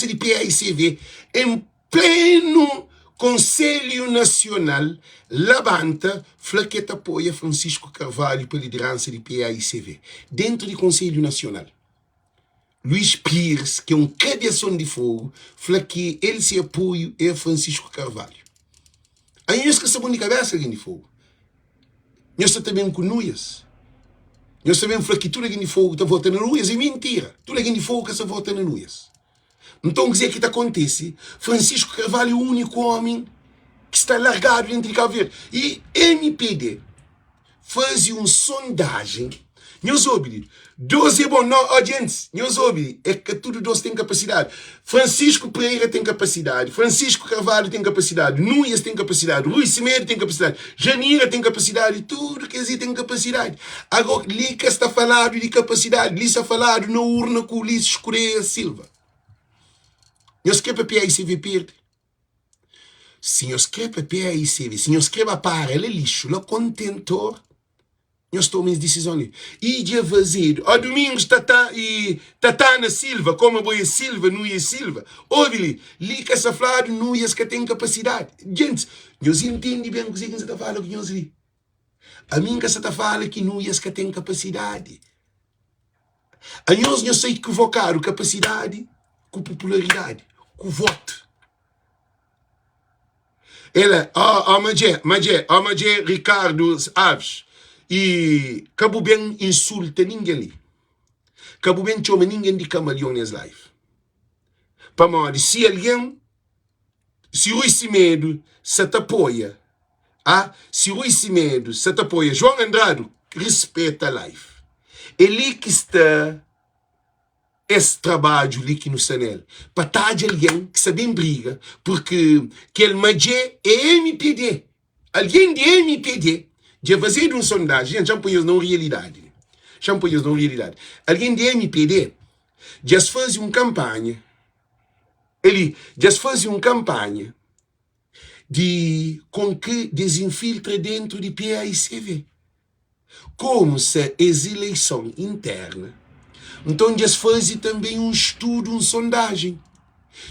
de PAICV, em pleno Conselho Nacional, levanta, flaqueta apoia Francisco Carvalho para a liderança de PAICV. Dentro do Conselho Nacional, Luís Pires, que é um cabeção de fogo, flaque ele se apoia a Francisco Carvalho. Aí nós que sabemos de cabeça alguém de fogo. Nós sabemos com Nuias. Nós sabemos que tudo alguém de fogo está votando na Nuias. É mentira. Tudo alguém de fogo que está votando na Nuias. Então, dizer que acontece, Francisco Carvalho é o único homem que está largado dentro de Cabo Verde. E MPD fazia uma sondagem. Nós ouvimos. 12 bom, não, audiência. Nós ouvimos. É que tudo dois tem capacidade. Francisco Pereira tem capacidade. Francisco Carvalho tem capacidade. Núñez tem capacidade. Rui Semedo tem capacidade. Janira tem capacidade. Tudo que existe tem capacidade. Agora, Lica está falando de capacidade. Lica está falando na urna com o Ulisses Correia Silva. Nós queremos a PAICV perde. Se nós queremos a PAICV, se nós queremos a para, lixo, o contentor, nós tomamos decisões. E de fazer, ó Domingos, Tatana Silva, como boia Silva, Núñez Silva, ouve-lhe, Lica está falando, Núñez que tem capacidade. Gente, nós entendemos bem o que você está falando, que nós li. A mim que você está falando que Núñez que tem capacidade. A nós não sei equivocar capacidade com popularidade, com voto. Ela, Magé, Ricardo Alves, e Cabo bem insulta ninguém ali. Cabo bem chama ninguém de camaleões live. Para morrer, se alguém, se o Semedo se te apoia, se o Semedo se te apoia, João Andrade, respeita a live. Ele que está esse trabalho ali que no Sanel, para estar de alguém que sabe briga, porque aquele Magé é MPD. Alguém de MPD, de fazer uma sondagem, já põe na realidade. Já põe na realidade. Alguém de MPD, já faz uma campanha, ele já faz uma campanha com que desinfiltra dentro de PAICV. Como se as eleições internas. Então, já faz também um estudo, uma sondagem.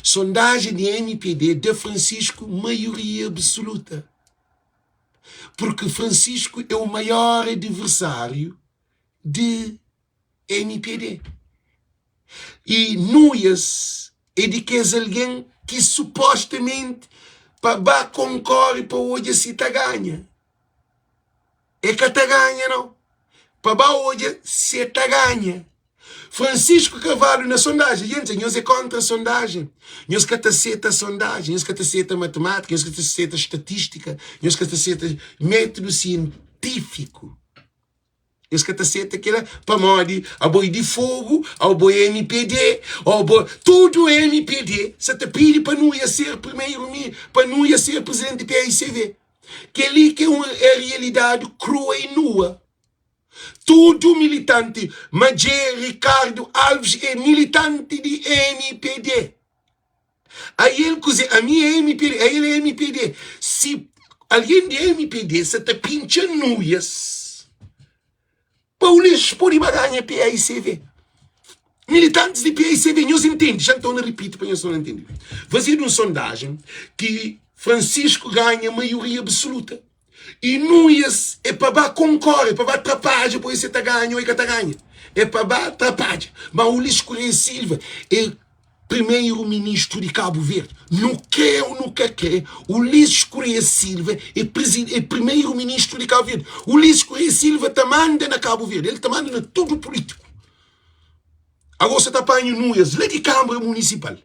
Sondagem de MPD de Francisco, maioria absoluta. Porque Francisco é o maior adversário de MPD. E Núñez é de que é alguém que supostamente para concorre para hoje se está ganha. É que está ganha, não? Para hoje se está ganha. Francisco Carvalho na sondagem. Gente, nós é contra a sondagem. Nós que aceita a sondagem. Nós que aceita a matemática. Nós que aceita a estatística. Nós que aceita método científico. Nós que aceita aquela para morrer a boi de fogo, ao boi MPD, ao boi... Tudo é MPD. Você te pede para não ia ser primeiro, para não ia ser presidente do PAICV. Que ali que é a realidade crua e nua. Tudo militante. Magé, Ricardo Alves é militante de MPD. Aí ele cozinha, a minha é MPD, aí ele é MPD. Se alguém de MPD se te pincha Núñez, Paulistas por ganhar PAICV. Militantes de PAICV, nós entendemos, já estou a repetir para nós não entender. Fazer uma sondagem que Francisco ganha maioria absoluta. E Núñez é para concorrer, é para atrapalhar, por isso está ganho e que está ganha. É para atrapalhar. Mas o Ulisses Correia Silva é primeiro-ministro de Cabo Verde. Não quer ou não quer, o Ulisses Correia Silva é primeiro-ministro de Cabo Verde. O Ulisses Correia Silva te manda na Cabo Verde, ele te manda na tudo político. Agora você está apanhando Núñez, lá de Câmara Municipal.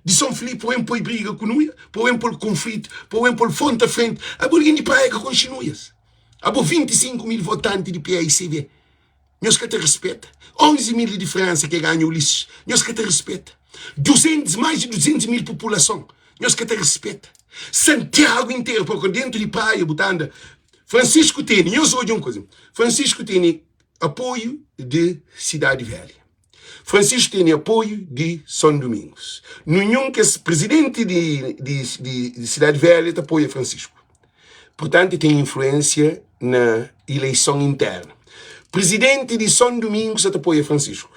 De São Filipe, põe por briga com Núñez, põe por conflito, põe por frente a frente. A Burguinha de praia com Núñez. Há 25 mil votantes de PAICV. Nós que te respeita. 11 mil de diferença que ganha o Ulisses. Nós que te respeita. Mais de 200 mil população. Nós que te respeita. Santiago inteiro, porque dentro de praia, botando. Francisco tem, eu sou de uma coisa. Francisco tem apoio de Cidade Velha. Francisco tem apoio de São Domingos. Nenhum que é presidente de Cidade Velha apoia Francisco. Portanto, tem influência na eleição interna. Presidente de São Domingos apoia Francisco.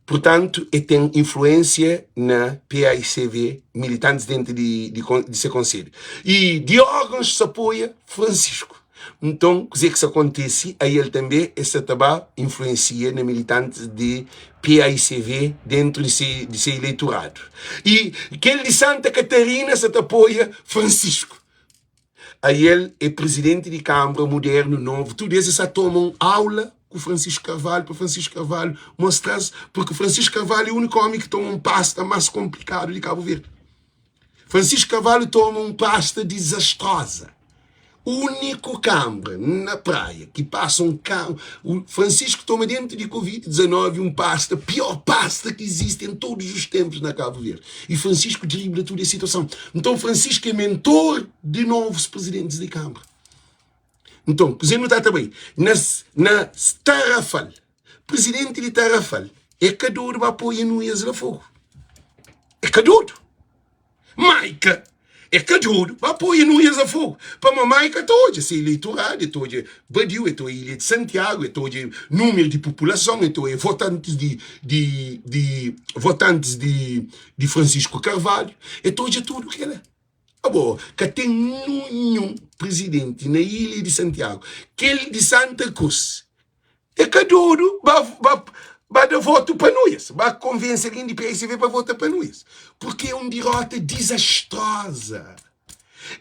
Portanto, tem influência na PAICV, militantes dentro de seu conselho. E de órgãos se apoia Francisco. Então, o que isso acontece, aí ele também, essa também influencia na militante de PAICV dentro de seu eleitorado. E aquele de Santa Catarina se apoia Francisco. Aí ele é presidente de Câmara Moderno Novo. Tudo isso já tomam aula com Francisco Carvalho, para Francisco Carvalho mostrar, porque Francisco Carvalho é o único homem que toma um passo mais complicado de Cabo Verde. Francisco Carvalho toma pasta desastrosa. O único Câmara na praia que passa carro. O Francisco toma dentro de Covid-19 pasta, pior pasta que existe em todos os tempos na Cabo Verde. E Francisco dribla toda a situação. Então Francisco mentor de novos presidentes de Câmara. Então, você não está também. Na Tarrafal, presidente de Tarrafal, é Cadoro para apoiar no Isla Fogo. É Cadoro. Maica. É Cadoro para apoiar no Isla Fogo. Para a Maica toda, se eleitoral, toda Badiu, toda Ilha de Santiago, toda número de população, toda votantes de Francisco Carvalho, toda tudo que ela. Agora, que tem nenhum presidente na Ilha de Santiago, que ele de Santa Cruz, é Cadoro vai dar voto para nós, vai convencer alguém de PSV para votar para nós, porque é uma derrota desastrosa.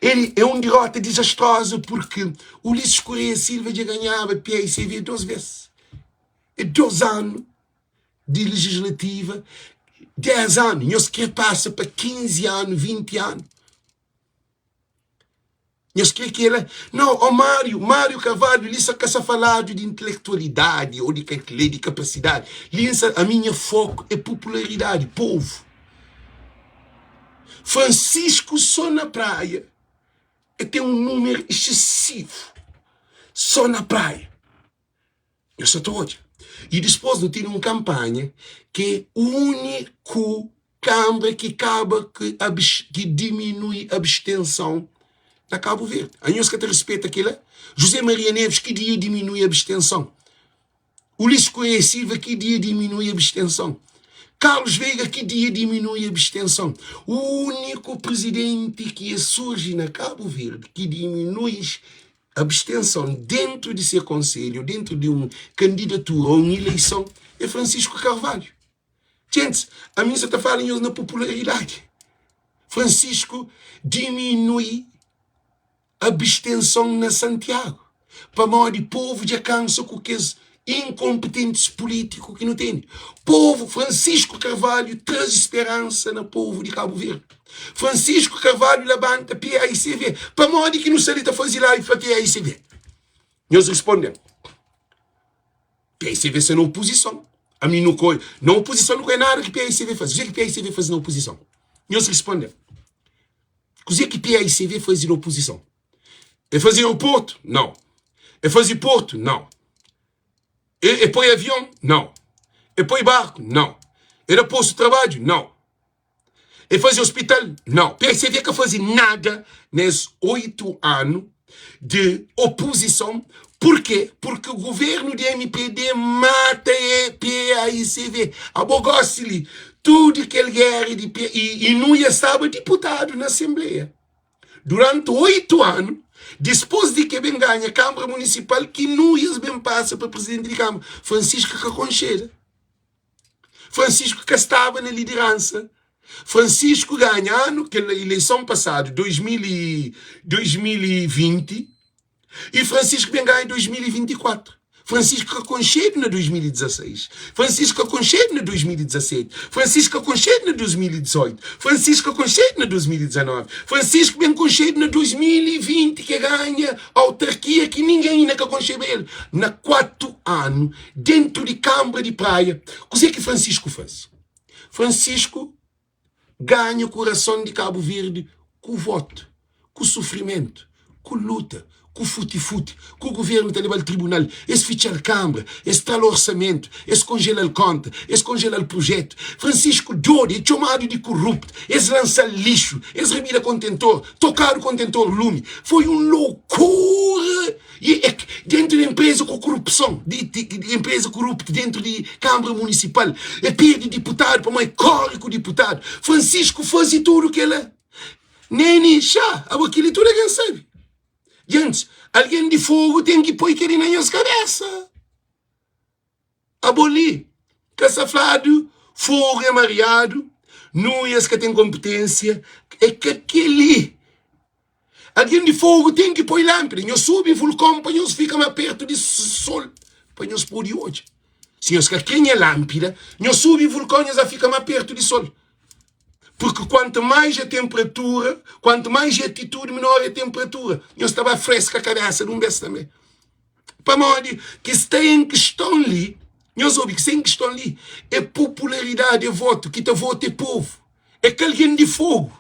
Ele é uma derrota desastrosa porque Ulisses Correia Silva já ganhava PSV 2 vezes. É 2 anos de legislativa, 10 anos, nós que passa para 15 anos, 20 anos. Nós queremos que ele... Não, o Mário Carvalho, ele só quer falar de intelectualidade ou de capacidade. A minha foco é popularidade, povo. Francisco só na praia tem um número excessivo. Só na praia. Eu só estou hoje. E depois não tem uma campanha que é o único Câmara que diminui a abstenção da Cabo Verde. A nós que te respeita aquilo. José Maria Neves, que dia diminui a abstenção. Ulisses Correia Silva, que dia diminui a abstenção. Carlos Veiga, que dia diminui a abstenção. O único presidente que surge na Cabo Verde que diminui a abstenção dentro de seu conselho, dentro de uma candidatura ou uma eleição, é Francisco Carvalho. Gente, a mim só está falando na popularidade. Francisco diminui abstenção na Santiago. Para modo de povo de cansa com aqueles incompetentes políticos que não tem. Povo, Francisco Carvalho traz esperança no povo de Cabo Verde. Francisco Carvalho levanta PAICV. Para modo que não se está fazendo lá e para PAICV. Nós respondemos. PAICV é na oposição. A mim não coi. Na oposição não é nada que PAICV faz. O que PAICV faz na oposição? Nós respondemos. O que PAICV faz na oposição? É fazer o porto? Não. É fazer porto? Não. É pôr avião? Não. É pôr barco? Não. É posto de trabalho? Não. É fazer hospital? Não. PSV que fazer nada nesses 8 anos de oposição. Por quê? Porque o governo de MPD mata a PAICV. Abogou-se-lhe tudo que ele quer e não estava deputado na Assembleia. Durante 8 anos, depois de que bem ganha a Câmara Municipal, que não ia bem passa para presidente de Câmara, Francisco que aconchega. Francisco que estava na liderança. Francisco ganha ano, que a eleição passada, 2020, e Francisco bem ganha em 2024. Francisco aconchego na 2016. Francisco aconchego na 2017. Francisco aconchego na 2018. Francisco aconchego na 2019. Francisco bem aconchego na 2020, que ganha a autarquia que ninguém ainda aconchega ele. Na 4 anos, dentro de Câmara de Praia, o que Francisco faz? Francisco ganha o coração de Cabo Verde com o voto, com o sofrimento, com luta, com o fute-fute, com o governo está levando ao tribunal, esse fichar a Câmara, esse tal orçamento, esse congela a conta, esse congela o projeto. Francisco Dori é chamado de corrupto, esse lança lixo, esse revira contentor, tocar o contentor lume. Foi uma loucura. E dentro da empresa com corrupção, de empresa corrupta dentro de Câmara Municipal, perde deputado para mais corre com o deputado. Francisco faz tudo o que ela. Nem chá, aquilo tudo quem sabe. Gente, alguém de fogo tem que pôr aquele na minha cabeça. Abolir. Caçaflado, fogo é mareado, nuias que tem competência, é que aquele. Alguém de fogo tem que pôr lâmpada. Nós subimos vulcão para nós ficar mais perto do sol. Para nós pôr de hoje. Se nós queremos lâmpada, nós subimos vulcão e nós ficamos mais perto do sol. Porque quanto mais a temperatura, quanto mais a altitude, menor a temperatura. Eu estava fresca a cabeça de vez também. Para modo que está em questão ali, eu soube que está em questão ali, é popularidade de voto, que está voto é povo. É que alguém de fogo.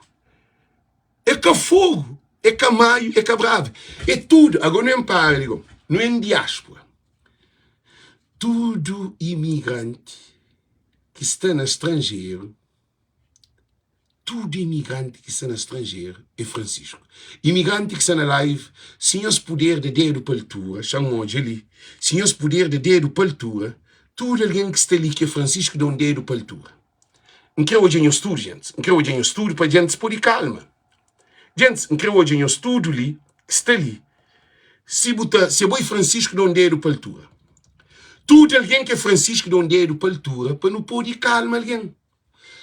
É que fogo. É que maio, é que bravo. É tudo. Agora não é para, digo, não é em diáspora. Tudo imigrante que está no estrangeiro, tudo imigrante que está no estrangeiro é Francisco. Imigrante que está na live, senhores poder de dedo para a altura, chamam de ali, senhores poder de dedo para a altura, tudo alguém que está ali que é Francisco dá um dedo para a altura. Não quero hoje em estudo, gente. Não quero hoje em estudo para a gente se pôr de calma. Gente, não quero hoje em estudo ali, que está ali. Se boi Francisco dá um dedo para a altura. Tudo alguém que é Francisco dá um dedo para a altura, para não pôr de calma alguém.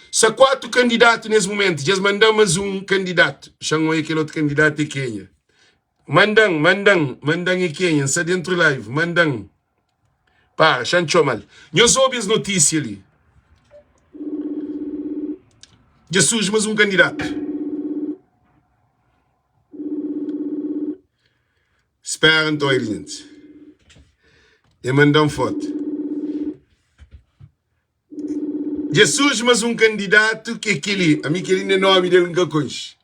Se há 4 candidatos nesse momento, já mandamos um candidato. Chamam aquele outro candidato em Quênia. Mandam em Quênia, está dentro do live, mandam. Pá, chancho mal. Nós soube as notícias ali. Já surge mais um candidato. Espera então, gente. E mandam foto. Jesus, mas um candidato que é aquele, a mim que ele não é nome dele nunca conhece.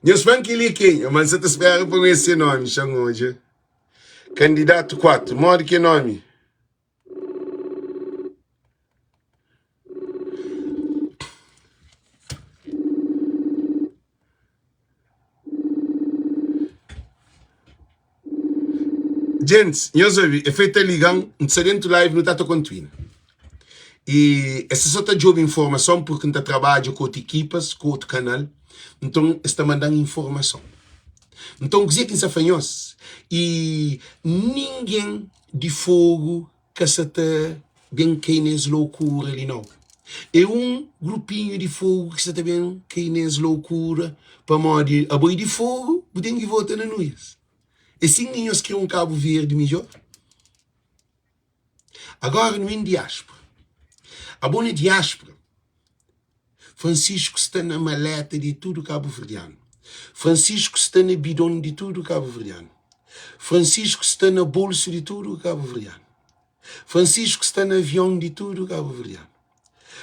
Nós vamos que ele é quem? Mas você espera para esse nome, chama hoje. Candidato 4, mora que nome? Gente, nós ouvi, é feita ligão, não sei dentro live, não está continuando. E essa só está de informação porque está trabalhando com outras equipas, com outro canal. Então, está mandando informação. Então, dizer que isso é fanhoso. E ninguém de fogo que está bem quem loucura ali, não. É um grupinho de fogo que está bem quem loucura para modo a boi de fogo, tem que votar na nuvens. E sim, nós queremos um Cabo Verde melhor. Agora, no diáspora. A boa diáspora, Francisco está na maleta de tudo cabo-verdiano. Francisco está na bidão de tudo cabo-verdiano. Francisco está na bolsa de tudo cabo-verdiano. Francisco está no avião de tudo cabo-verdiano.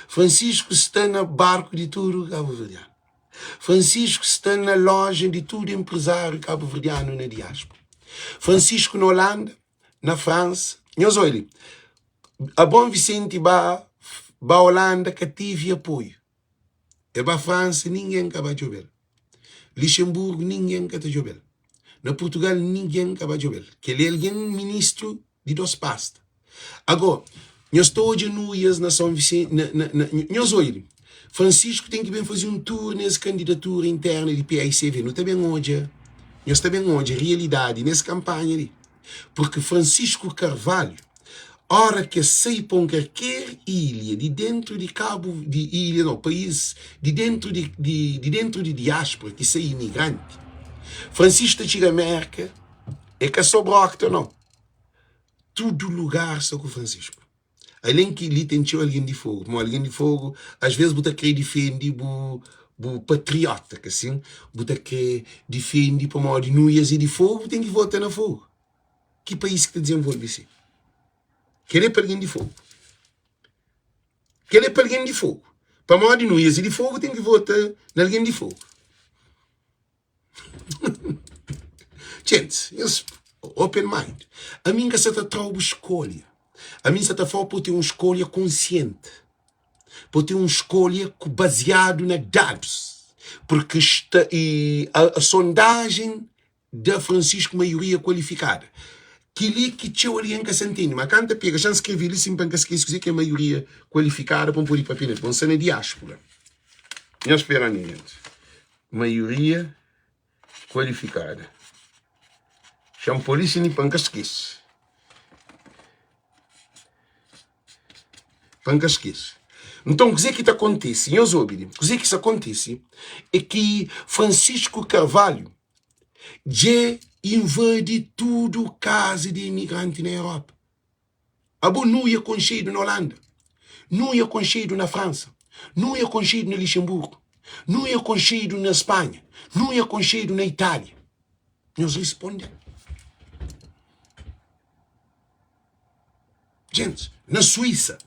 Francisco está no barco de tudo cabo-verdiano. Francisco está na loja de tudo empresário cabo-verdiano na diáspora. Francisco na Holanda, na França. Nós olha, a Bom Vicente ba Holanda que tive apoio. E ba França ninguém que vai jogar. Luxemburgo ninguém que vai jogar. Na Portugal ninguém que vai jogar. Que ele é alguém ministro de 2 pastas. Agora, nós todos nós na São Vicente, nós olha, Francisco tem que bem fazer um tour nessa candidatura interna de PAICV. Não está bem hoje. Nós está bem hoje, realidade, nessa campanha ali. Porque Francisco Carvalho, hora que sai para qualquer ilha de dentro de Cabo, de ilha, não, país, de dentro de diáspora, que sai imigrante, Francisco chega a América, é que só broca, não. Todo lugar só com Francisco. Além que ali tem alguém de fogo, mas alguém de fogo, às vezes, você quer defender o patriota, que assim, você quer defender para uma de nuias e de fogo, tem que votar na fogo. Que país que desenvolve assim? Querer para alguém de fogo. Querer para alguém de fogo. Para uma de nuias e de fogo, tem que votar na alguém de fogo. Gente, open mind. A mim que se trata escolha. A mim se trata por ter uma escolha consciente. Por ter uma escolha baseada em dados. Porque a sondagem da Francisco maioria qualificada. Que tinha alguém que sentiu, mas quando pega, já escrevi ali sim para que esqueci que é a maioria qualificada para pôr de papel, para ser na diáspora. Não espera ninguém. Maioria qualificada. Chama por isso nem para que esquece. Para que esquece. Então, o que acontece? Eu ouvi, o que isso acontece é que Francisco Carvalho já invade tudo casa de imigrante na Europa. A boa não ia concheiro na Holanda. Não ia concheiro na França. não é conhecido no Luxemburgo, não é conhecido na Espanha, não é conhecido na Itália. Nós respondemos. Gente, na Suíça,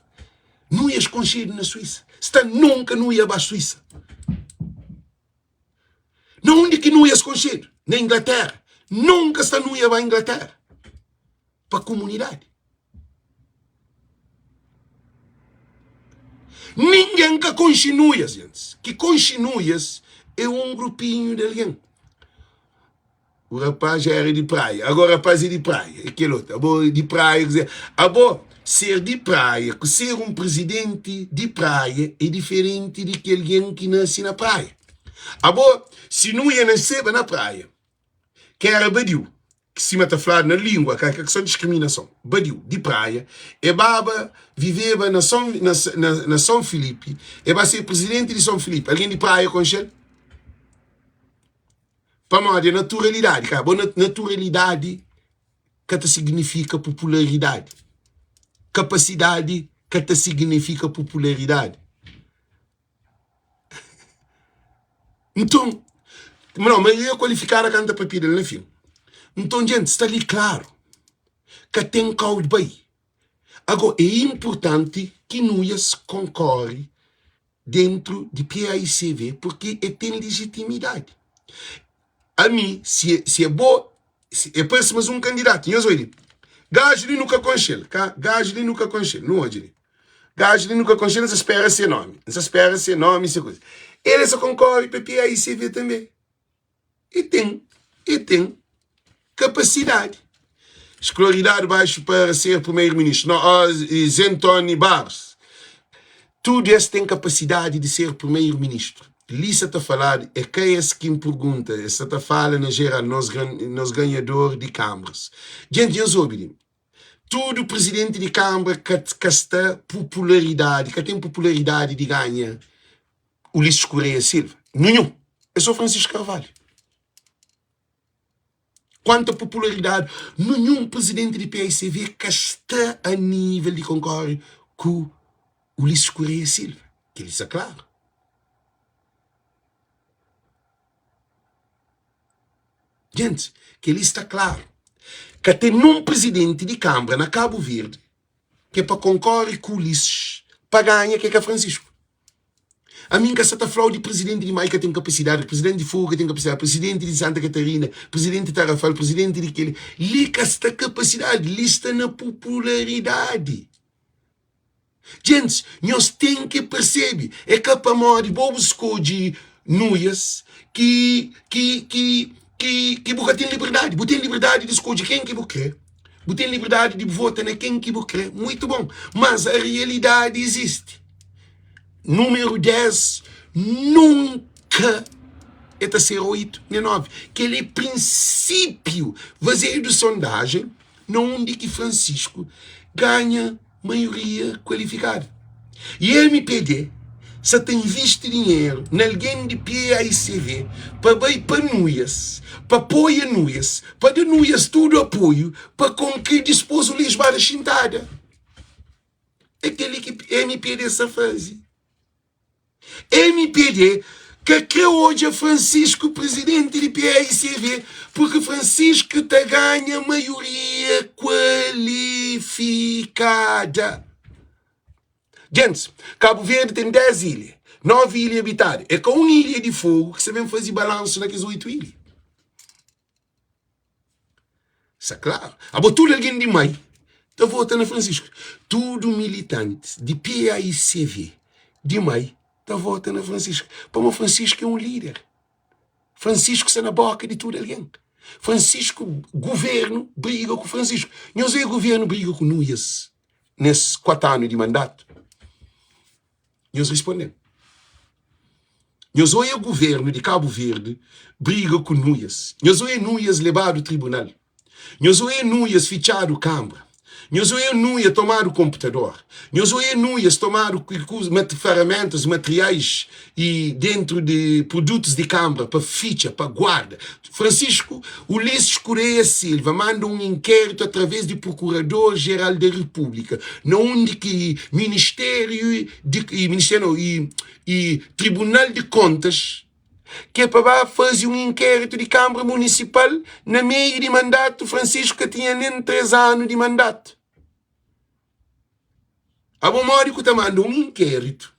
não é conhecido na Suíça. Está nunca não ia para a Suíça. Não onde que não é conhecido? Na Inglaterra. Nunca está não ia para a Inglaterra. Para a comunidade. Ninguém que continua, gente. Que continuas é um grupinho de alguém. O rapaz já era de praia. Agora o rapaz é de praia. Aquele outro. De praia. Quer dizer, ser de praia, ser um presidente de praia é diferente de que alguém que nasce na praia. Se não ia nascer na praia, que era badiu, que se mata falar na língua, que é só discriminação, badiu, de praia, e baba viveva na São Filipe, e vai ser presidente de São Filipe, alguém de praia com ele? Para nós, é naturalidade, cara. Naturalidade que significa popularidade. Capacidade que significa popularidade. Então, não, mas eu ia qualificar a canta papira no fim. Então, gente, está ali claro que tem caldo bem. Agora, é importante que nós concorre dentro de PAICV, porque tem legitimidade. A mim, se é bom, é parece mais um candidato. Eu sou ele. Gajo ali nunca conchele, cá? Gajo ali nunca conchele, não hoje. Gajo ali nunca conchele, não se espera ser nome. Não se espera ser nome, essa coisa. Ele só concorre para PAICV também. E tem capacidade. Escolaridade baixo para ser primeiro-ministro. Zentoni Barros. Tudo isso tem capacidade de ser primeiro-ministro. Lisa está a falar, é quem é que me pergunta, essa está a falar na geral, nós ganhador de câmaras. Gente, eu soube, todo presidente de câmara que está popularidade, que tem popularidade de ganhar Ulisses Correia Silva. Nenhum. É só Francisco Carvalho. Quanta popularidade, nenhum presidente de PAICV que está a nível de concorrer com Ulisses Correia Silva. Que ele está claro. Gente, que ele está claro. Que tem um presidente de Câmara na Cabo Verde que é para concorrer com Ulisses para ganhar, que é Francisco. A mim que está a falar de presidente de Maica tem capacidade, presidente de Fuga tem capacidade, presidente de Santa Catarina, presidente de Tarrafal, presidente de aquele. Ele que está capacidade, ele está na popularidade. Gente, nós temos que perceber, é que para nós, de bobo escolhe nuias, que você tem liberdade. Você tem liberdade de escolher quem que você quer. Você tem liberdade de votar em quem que você quer. Muito bom. Mas a realidade existe. Número 10 nunca é ser 8 nem 9. Aquele princípio vazio de sondagem, onde que Francisco ganha maioria qualificada. E a MPD, se tem visto dinheiro em alguém de PAICV para Nuias, para apoio a Nuias, para dar Nuias tudo apoio, para com que dispôs o Lisboa Chintada. Aquele que a MPD se faz. MPD que hoje é Francisco presidente de PAICV, porque Francisco te ganha maioria qualificada. Gente, Cabo Verde tem 10 ilhas, 9 ilhas habitadas. É com uma ilha de fogo que sabemos fazer balanço naquelas 8 ilhas. Isso é claro. Tudo alguém de mãe está votando a Francisco. Tudo militante de PAICV de mãe está votando a Francisco. Para o Francisco é um líder. Francisco está na boca de tudo alguém. Francisco, governo, briga com Francisco. Nós o governo briga com nós nesses 4 anos de mandato. Nós respondemos. Nós o governo de Cabo Verde briga com nós. Nós o nós levado ao tribunal. Nós o nós fichado Câmara. Nós não ia tomar o computador. Nós não ia tomar ferramentas, materiais e dentro de produtos de câmara para ficha, para guarda. Francisco Ulisses Correia Silva manda um inquérito através do Procurador-Geral da República, onde que Ministério e Tribunal de Contas que é para fazer um inquérito de Câmara Municipal na meio de mandato Francisco que tinha nem 3 anos de mandato. A bom modo que manda um inquérito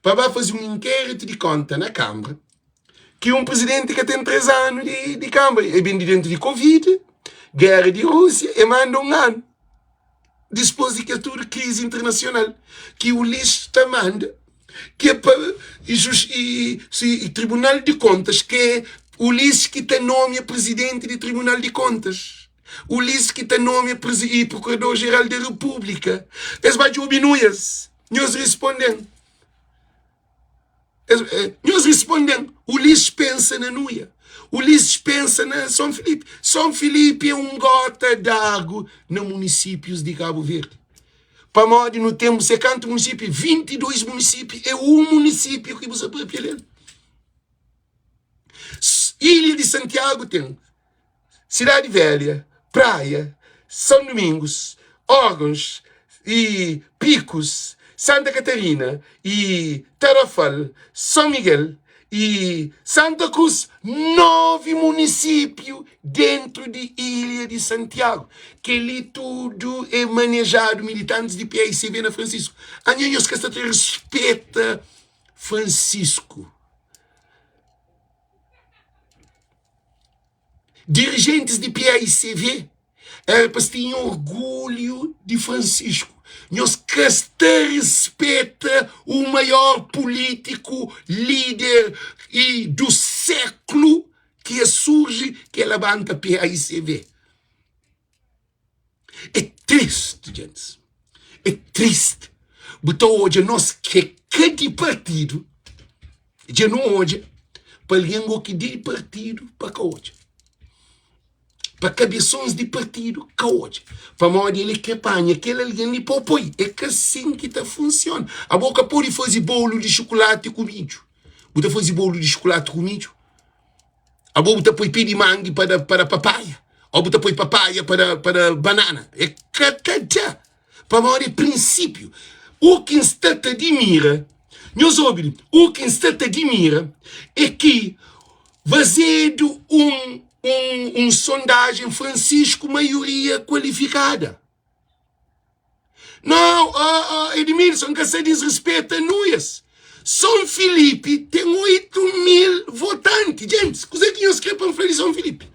para fazer um inquérito de conta na Câmara que um presidente que tem 3 anos de Câmara é bem dentro de Covid, guerra de Rússia, e manda um ano. Depois de que é tudo crise internacional, que o lixo manda que é para e Tribunal de Contas, que é o Ulisses que tem nome é presidente do Tribunal de Contas. O Ulisses que tem nome é Procurador-Geral da República. Eles vão ouvir nós respondendo. Nós respondendo. O Ulisses pensa na Nuia. O Ulisses pensa na São Filipe. São Filipe é um gota d'água nos municípios de Cabo Verde. Para modo no tempo, 50 municípios, 22 municípios, é um município que você pode pegar. Ilha de Santiago tem Cidade Velha, Praia, São Domingos, Órgãos e Picos, Santa Catarina e Tarrafal, São Miguel e Santa Cruz, 9 municípios dentro de Ilha de Santiago, que ali tudo é manejado, militantes de PAICV na Francisco. A nós que está respeita Francisco. Dirigentes de PAICV eles têm orgulho de Francisco. Nós que respeita o maior político, líder e do século que surge, que levanta PAICV. É triste, gente. É triste. Então hoje nós que cada partido, já não hoje, para alguém que de partido para cá hoje. Para cabeções de partido, que hoje. Para modo ele que apanha, aquele alguém lhe propõe. É que assim que está funciona. A boca pode fazer bolo de chocolate comigo. Você fazer bolo de chocolate comigo. A boca põe pé de mangue para papaya. A boca põe papaya para banana. É cada. Para modo princípio. O que está te admira, meus ouvintes, o que está te admira é que fazendo sondagem Francisco maioria qualificada. Não, Edmilson, que se desrespeita nós. São Filipe tem 8.000 votantes, gente. Coisa que eu escrevo para falar de São Filipe.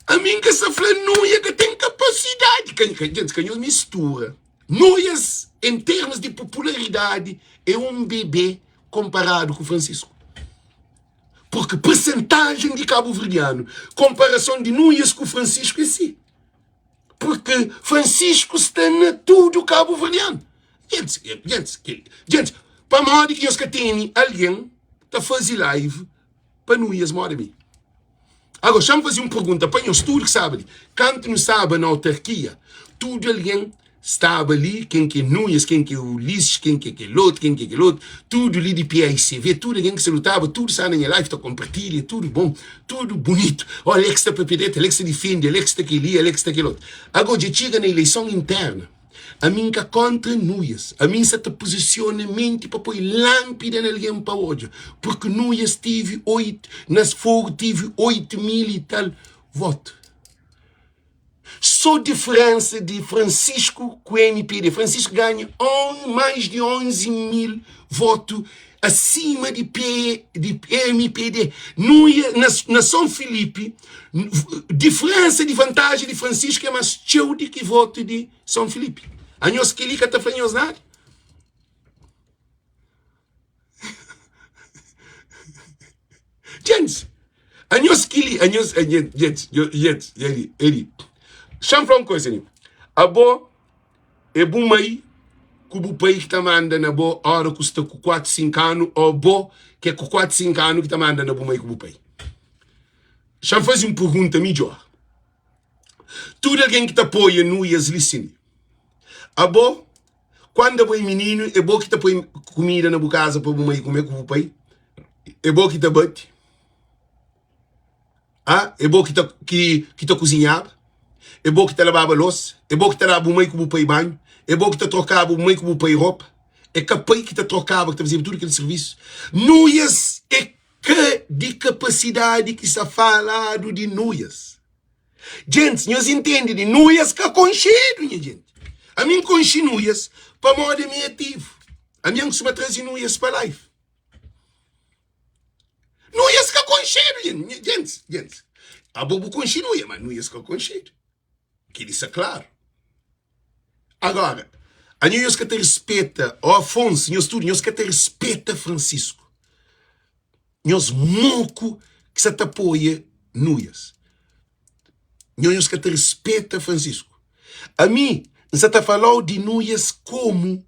A mim que essa flanúia que tem capacidade. Gente, que nós mistura. Nós, em termos de popularidade, é um bebê comparado com Francisco. Porque percentagem de cabo-verdiano, comparação de nós com Francisco é assim. Porque Francisco está na tudo cabo-verdiano. Gente, para modo que nós que tem alguém que fazer live para nós, mora bem. Agora, deixa-me fazer uma pergunta para nós, tudo que sabe. Quando não sabe na autarquia, tudo alguém estava ali, quem que é Nunes, quem que é Ulisses, quem que é aquele outro, quem que é aquele outro, tudo ali de PAICV, tudo alguém que se lutava, tudo está na minha live, está compartilha, tudo bom, tudo bonito. Olha, Alex está para perder, Alex está defende, Alex está aquele, Alex está aquele outro. Agora, já chega na eleição interna, a mim que contra Nunes, a mim se te posiciona mente para pôr lâmpada em alguém para hoje, porque Nunes tive 8, nas fogo tive 8.000 e tal votos. Só diferença de Francisco com o MPD. Francisco ganha mais de 11.000 votos acima de MPD. Na São Filipe, diferença de vantagem de Francisco é mais cheio do que voto de São Filipe. A nós que liga está falando nada. Gente, a nós que liga, gente, chama para uma coisa, né? A boa é bom aí, que o país que está mandando na boa hora custa com 4, 5 anos, ou boa que é com 4, 5 anos que está mandando na boa aí com o país. Chama fazer uma pergunta melhor. Tudo alguém que te apoia no ias listen. Abo, quando é menino, é bom que te põe comida na casa para o mãe comer com o pai. É bom que te bate. É bom que te cozinhava. É bom que te lavava louça. É bom que te lavava o mãe com o pai banho. É bom que te trocava o mãe com o pai roupa. É capaz que te trocava, que te fazia tudo aquele serviço. Nuias é que de capacidade que está falado de nuias. Gente, nós entendemos de nuias que é conchedo, minha gente. A mim conche nuias para modo de meu ativo. A minha costuma trazer nuias para live. Nuias que é conchedo, gente. A bobo conche nuia, mas nuias que é conchedo. Que isso é claro. Agora, a nós que te respeita, o Afonso, nós que te respeita Francisco. Nós moco que se te apoia nuias. Nós que te respeita Francisco. A mim, você está falando de nuias como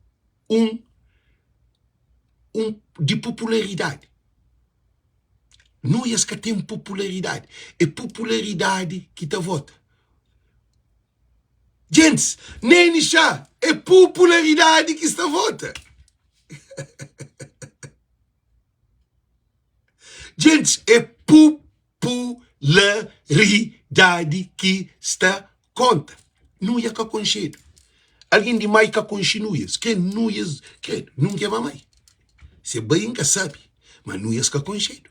de popularidade. Nuias que tem popularidade. É popularidade que te vota. Gente, nem já é popularidade que está vota. Gente, é popularidade que está conta. Não ia com conchedo. Alguém de mais que conchinuias. Que nuias, que nunca vai mais. Você bem que sabe, mas nuias que conchedo.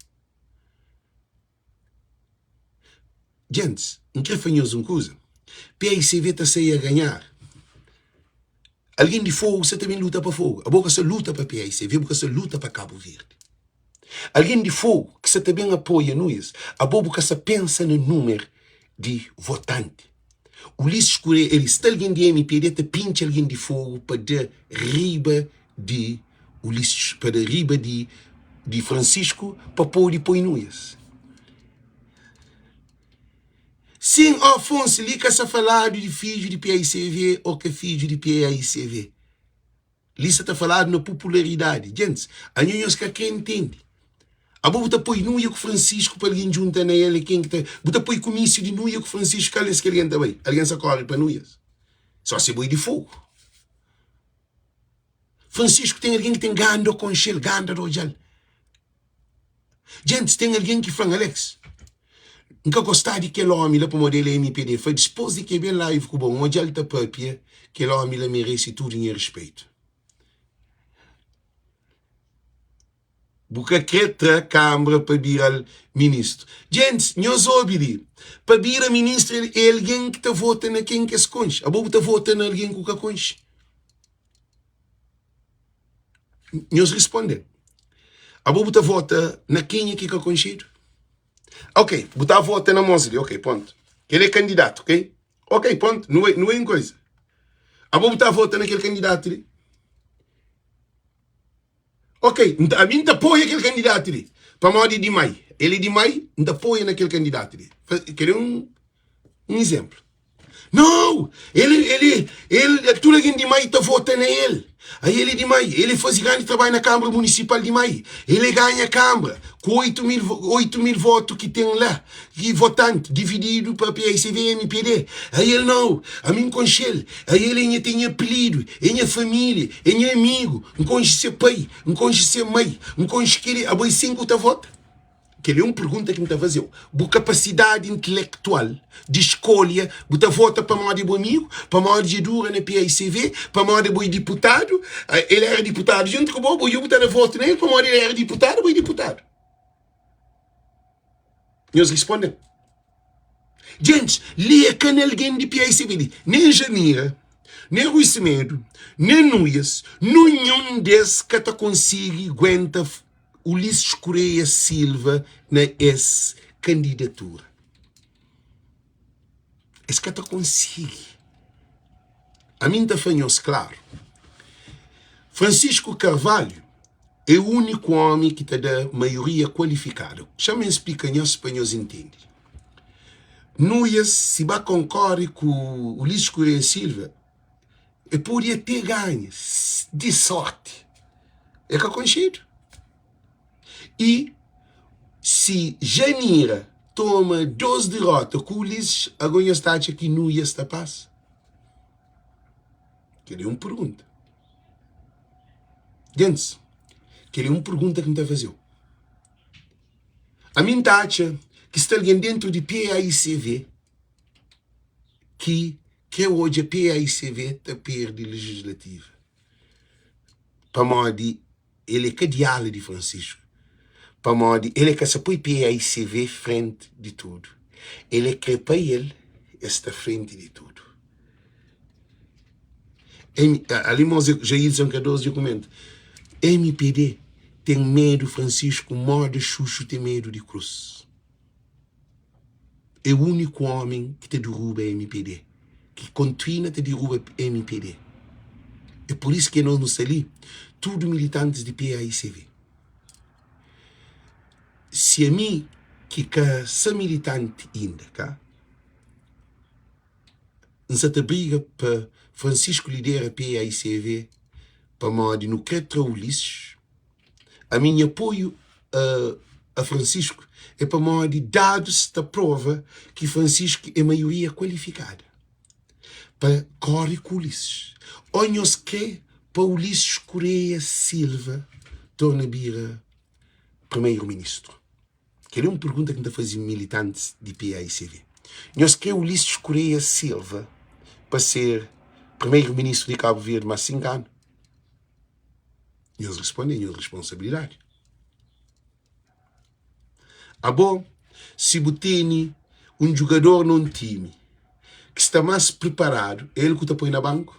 Gente, não quer fazer uma coisa. PICV está sem a ganhar. Alguém de fogo, você também luta para fogo. A boca você luta para PICV, a boca você luta para Cabo Verde. Alguém de fogo, que você também apoia nós, a boca você pensa no número de votantes. Ulisses Correia, ele está alguém de MPD, te pincha alguém de fogo para de riba de Ulisses, para de riba de Francisco, para pôr e põe nós. Sim, Afonso, ali que está falando de filho de PICV ou que filho de PICV. Ali está falando na popularidade. Gente, a nós que quem entende. A boa põe nuia com Francisco para alguém junta na ele, quem que tá. Bota põe comício de nuia com Francisco, que alguém também. Alguém se corre para nuias. Só se boi de fogo. Francisco tem alguém que tem ganda com shell, ganda rojal. Gente, tem alguém que fala, Alex. Nunca gostar de aquele homem lá para o modelo MPD. Foi depois de que bem live com o bom modelo da papia, aquele homem lá merece tudo em respeito. Porque quer Câmara para vir ao ministro. Gente, nós ouvimos. Para vir ao ministro é alguém que está votando na quem que se conche. A boa está votando na alguém que se conche. Nós respondemos. A boa está votando na quem é que é conhecido. Ok, botar voto na mão dele. Ok, ponto. Ele é candidato, ok? Ok, ponto. Não é uma coisa. A boa botar voto naquele candidato ali. Ok, a mim apoia aquele candidato ali. Para modo de mai. Ele de mai, apoia naquele candidato ali. Queria um exemplo. Não! Ele tudo alguém de mai está votando nele. Aí ele de mai, ele faz grande trabalho na Câmara Municipal de Mai. Ele ganha a Câmara com 8 mil votos que tem lá, que votante, dividido para PICV e MPD. Aí ele não, a mim conche ele. Aí ele ainda tem apelido, ainda família, ainda amigo, não conche ser pai, não conche ser mãe, não conche que ele, a boi 5 está vota. Que ele é uma pergunta que me está fazendo. Boa capacidade intelectual de escolha, boa vota para modo de bom amigo, para modo de dura na PICV, para modo de bom deputado. Ele era deputado junto com o bom, eu botar a voto nele, para modo de ele era deputado, bom deputado. Nós respondemos. Gente, lê que alguém de PICV, nem Janira, nem Rui Semedo, nem Nuias, nenhum desses que te consiga aguenta Ulisses Correia Silva na candidatura. Esse que te consegue. A mim está fanhoso, claro. Francisco Carvalho é o único homem que te dá maioria qualificada. Chama-me explica em espanhol, entende. Nuias, se vai concorrer com Ulisses Correia Silva, eu poderia ter ganho de sorte. É que é conhecido. E se Janira toma 2 derrotas com o Ulisses, agora está aqui no e esta paz. Queria uma pergunta. Gente, queria uma pergunta que me está a fazer. A mim acha que está alguém dentro de PAICV que hoje a PAICV está perde legislativa. Para modo ele é cadiala de Francisco. Para modo ele é que se põe PAICV frente de tudo. Ele é que para ele está frente de tudo. Ali Jair São Cardoso comenta. MPD tem medo Francisco, modo Xuxo tem medo de cruz. É o único homem que te derruba MPD, que continua te derruba MPD. É por isso que nós nos ali, tudo militantes de PAICV. Se a mim, que sou militante ainda, cá, não se briga para Francisco lidera PAICV, para modo no cretra Ulisses, a minha apoio a Francisco é para modo dados da prova que Francisco é maioria qualificada. Para corre com Ulisses. Onhos que para Ulisses Correia Silva torna bira primeiro-ministro. Que é uma pergunta que me fazem militantes de PAICV. Nós que Ulisses Correia Silva para ser primeiro-ministro de Cabo Verde mais 5 anos. E eles respondem a responsabilidade. Bom, se botene um jogador num time que está mais preparado, ele que está põe na banco.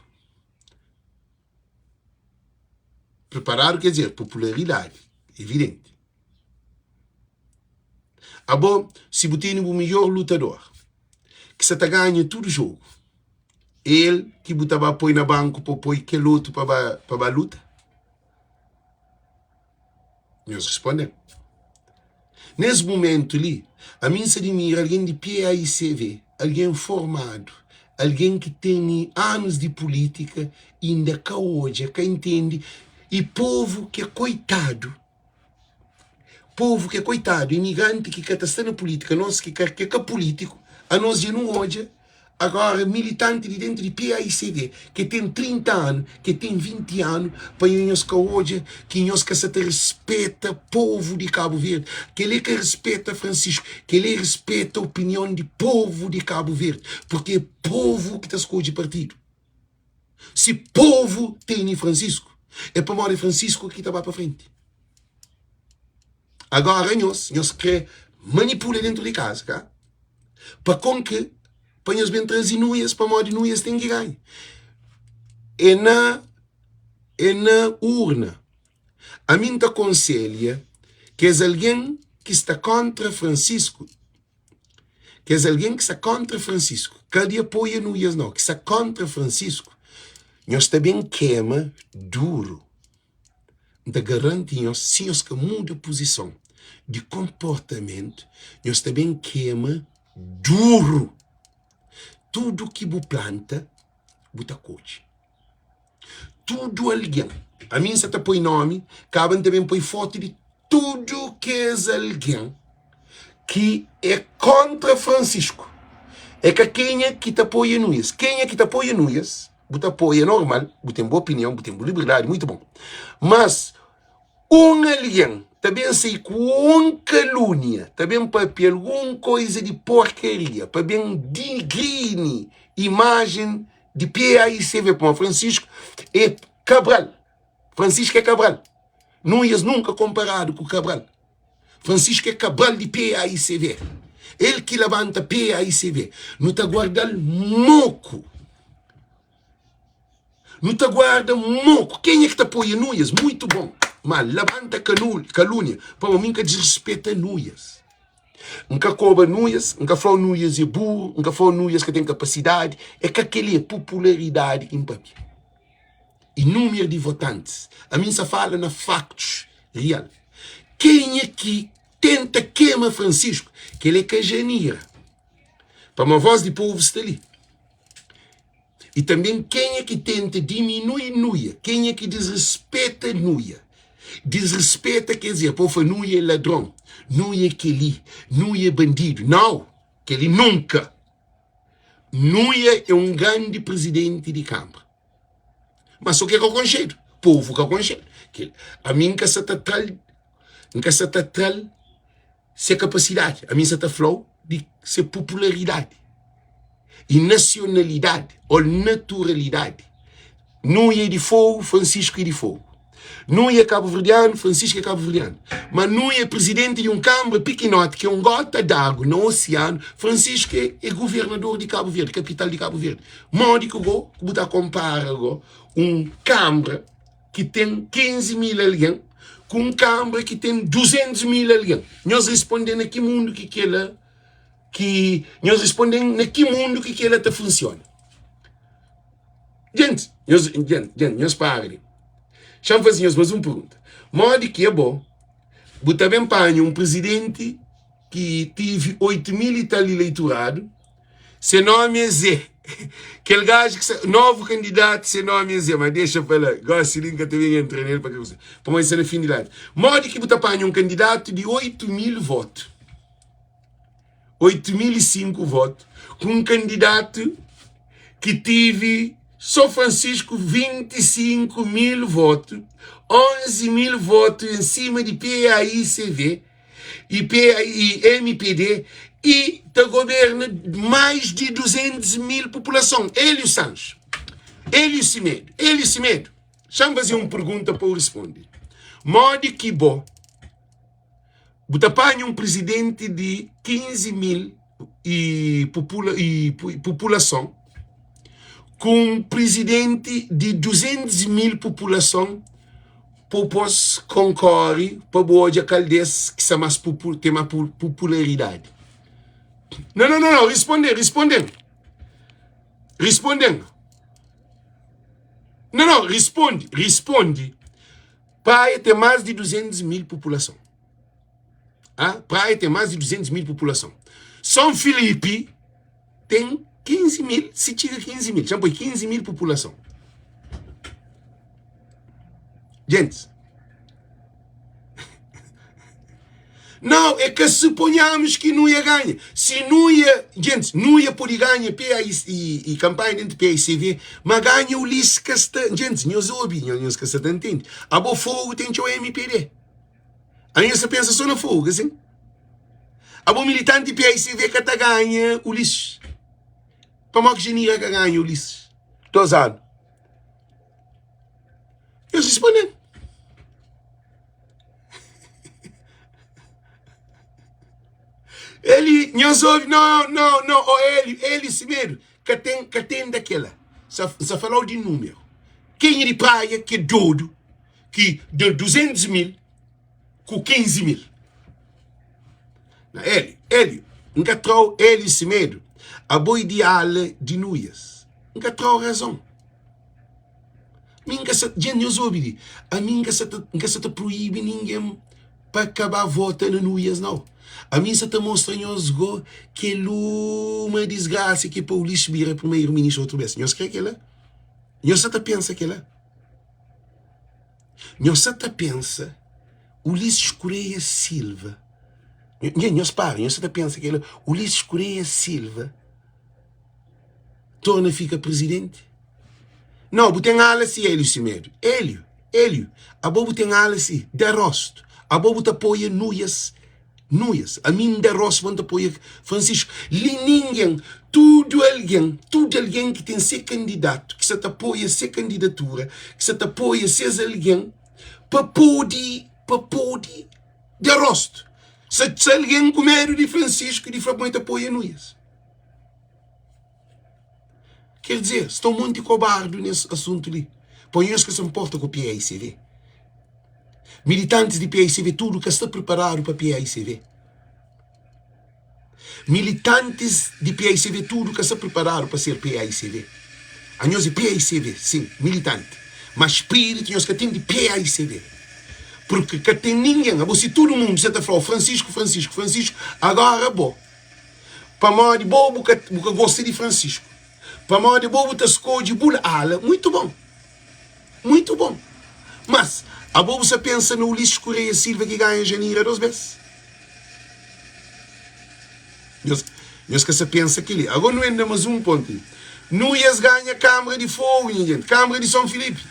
Preparado quer dizer popularidade, evidente. Bom, se botene o melhor lutador, que se está ganha todo o jogo, ele que botava põe na banco para pôr que luta para a luta. Eles respondem. Nesse momento ali, a mim se admira alguém de PAICV, alguém formado, alguém que tem anos de política, ainda cá hoje, que entende, e povo que é coitado, imigrante que está na política, nós que é político, a nós já não hoje, agora militante de dentro de PAICV, que tem 30 anos, que tem 20 anos, para nós que hoje, que nós que se respeita o povo de Cabo Verde, que ele que respeita Francisco, que ele respeita a opinião do povo de Cabo Verde, porque é povo que está escolhendo partido. Se povo tem Francisco, é para morrer Francisco que está para frente. Agora nós que manipula dentro de casa, cá, para com que põe bem trazer nuias para modo nuias tem que ganhar. É na urna. A mim te aconselha que é alguém que está contra Francisco. Que é alguém que está contra Francisco. Cadê apoia nuias não? Que está contra Francisco. Nós também queima duro. Da garantimos, se nós que muda posição de comportamento, nós também queima duro. Tudo que você planta, você colhe. Tudo alguém. A mim você põe nome, cabem também põe foto de tudo que é alguém que é contra Francisco. É que quem é que te apoia no isso? Quem é que te apoia no isso? Você apoia normal, você tem boa opinião, você tem boa liberdade, muito bom. Mas, alguém também sei com calúnia, também para alguma coisa de porcaria, para bem digrine imagem de PAICV para Francisco é Cabral. Francisco é Cabral. Não ias nunca comparado com Cabral. Francisco é Cabral de PAICV. Ele que levanta PAICV. Não está guardando moco. Não te guarda moco. Quem é que te apoia nuias? Muito bom. Mas levanta calúnia. Para mim que desrespeita nuias. Nunca cobra nuias. Nunca fala nuias é burro. Nunca fala nuias que tem capacidade. É que aquele é popularidade em papel. E número de votantes. A mim se fala na factos real. Quem é que tenta queimar Francisco? Que ele é cajaneira. Para uma voz de povo está ali. E também quem é que tenta diminuir nuia, quem é que desrespeita nuia. desrespeita, quer dizer, povo, não é ladrão, não é aquele, não é bandido, não, aquele nunca. Não é um grande presidente de Câmara. Mas o que é que eu concheiro? Povo que eu concheiro. A mim que se está se capacidade, a mim se está flow de ser popularidade e nacionalidade ou naturalidade. Não é de fogo, Francisco é de fogo. Não é cabo-verdiano, Francisco é cabo-verdiano. Mas não é presidente de um Câmara pequenote, que é um gota d'água no oceano. Francisco é governador de Cabo Verde, capital de Cabo Verde. Morde que eu vou comparar um Câmara que tem 15 mil alguém com um Câmara que tem 200 mil alguém. Nós respondemos naquele mundo nós respondemos naquele mundo que ela tá funciona. Gente, nós parem. Deixa eu fazer mais uma pergunta. Morde que é bom. Você bem panha um presidente que teve 8 mil e tal eleitorado. Seu nome é Zé. Aquele gajo que novo candidato, seu nome é Zé. Mas deixa para lá. Gosto de que também entra nele para que você. Para mais ser fim de lado. Morde que você panha um candidato de 8 mil votos. 8.005 votos. Com um candidato que teve São Francisco 25 mil votos, 11 mil votos em cima de PAICV e MPD e do governo mais de 200 mil população. Hélio Sanches, Hélio Cimedo. Deixa eu fazer uma pergunta para eu responder. Mode que bom. Você apanha um presidente de 15 mil e população com um presidente de 200 mil população para concorrer para boa de Caldes que tem mais popularidade. Não, respondendo. Não, responde. Praia tem mais de 200 mil população. Praia tem mais de 200 mil população. São Felipe tem 15 mil, se tira 15 mil, já põe 15 mil população. Gente, não, é que suponhamos que não ia ganhar. Se não ia, gente, não ia poder ganhar e campanha dentro do PAICV, mas ganha o Ulisses Castanho. Gente, nós ouvimos, nós Castanho entende. A boa fogo tem o MPD. Aí você pensa só na fogo, assim? A boa militante de PAICV que está ganha o Ulisses. Como é que genera que ganha o Ulisses? 2 anos. Eu respondendo. Ele, nós ouvimos, não, ele Cimedo, que tem daquela. Só falou de número. Quem é de praia que é doido, que de 200 mil, com 15 mil. Ele, nunca trou ele Cimedo, a boi de ala de nuias. Nunca trou razão. Gente, eu ouvi, a mim nunca se proíbe ninguém para acabar votando nuias, não. A mim se te mostra que é uma desgraça que o Ulisses vira primeiro-ministro outra vez. Nós crê que ela? Nós se te pensa que ela? Nós se te pensa Ulisses Correia Silva. Nós para, nós se te pensa que ela? Ulisses Correia Silva fica presidente? Não, tem ala-se Hélio Cimedo. Hélio. A bobo tem ala-se de rosto. A bobo te apoia nuias. A mim de rosto vão te apoia Francisco. Ninguém, tudo alguém que tem ser candidato, que se te apoia ser candidatura, que se te apoia ser alguém, para poder de rosto. Se alguém com medo de Francisco, de Fabão te apoia nuias. Quer dizer, estão muito cobarde nesse assunto ali. Põe-os que se importa com o PAICV. Militantes de PAICV, tudo que está preparado para PAICV. Militantes de PAICV, tudo que está preparado para ser PAICV. A nós é PAICV, sim, militante. Mas espírito, nós que tem de PAICV. Porque que tem ninguém, se todo mundo se falou Francisco, agora bom. Para mim, bobo que gosta de Francisco. Para mim, bobo te escolhe bula ala, muito bom. Mas A boa você pensa no Ulisses Correia Silva que ganha janeiro 2 vezes. Nós que você pensa que ali. Agora não é mais um ponto. Não ias ganhar Câmara de Fogo, gente. Câmara de São Filipe.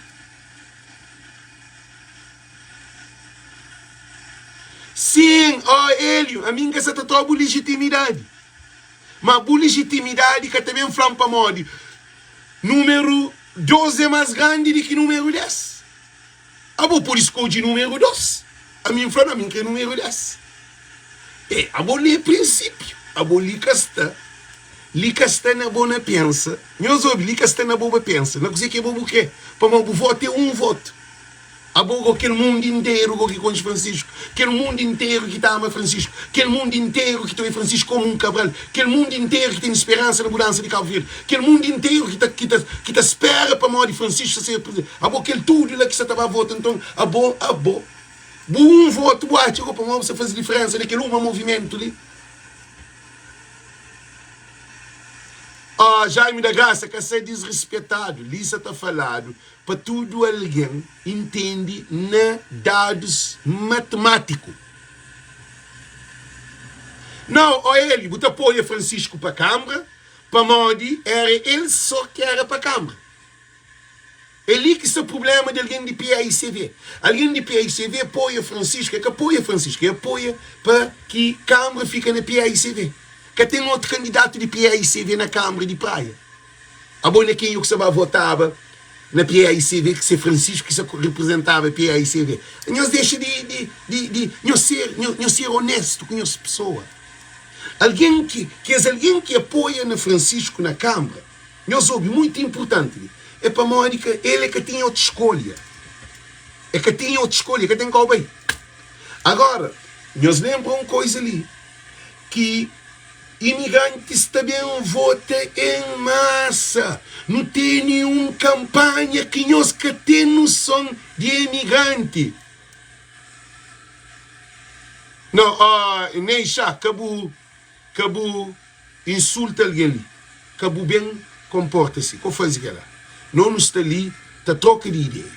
Sim, Hélio, a mim que você está a legitimidade. Mas a legitimidade que também flampa mode. Número 12 é mais grande do que número 10. A boa por isso que eu digo número 2. A mim fala a mim que é número 10. A boa lê princípio. A boa lica está na boa pensa. Meus ouvintes, lica está na boa pensa. Não sei que é boa o quê? Para o voto é um voto. A boa aquele mundo inteiro que conhece Francisco. Aquele mundo inteiro que ama Francisco. Aquele mundo inteiro que tem Francisco como um Cabral. Aquele mundo inteiro que tem esperança na mudança de Cabo Verde. Aquele mundo inteiro que tá espera para morrer Francisco ser presidente. A boa aquele tudo lá que você estava a votar. Então, a boa. Um voto, chegou para você fazer diferença naquele movimento ali. Jaime da Graça, que é desrespeitado. Lisa está falando para tudo alguém entende na dados matemáticos. Não, ele, você apoia Francisco para a Câmara, para Modi, era ele só que era para a Câmara. Ele que é o problema de alguém de PAICV. Alguém de PAICV apoia Francisco, é que apoia Francisco, é apoia para que a Câmara fique na PAICV. Que tem outro candidato de PAICV na Câmara de Praia. A boa quem eu que se votava na PAICV, que se Francisco que se representava a PAICV. Nós deixa de ser honesto com as pessoas. Alguém que apoia na Francisco na Câmara, nós ouve muito importante. É para a Mónica, ele é que tem outra escolha. É que tem outra escolha, que tem que ir bem. Agora, nós lembramos uma coisa ali, que imigrantes também votam em massa. Não tem nenhuma campanha que nós que tem noção de imigrante. Não, nem já, acabou insulta alguém ali. Acabou bem, comporta-se. O que faz aquela? Não está ali, está troca de ideia.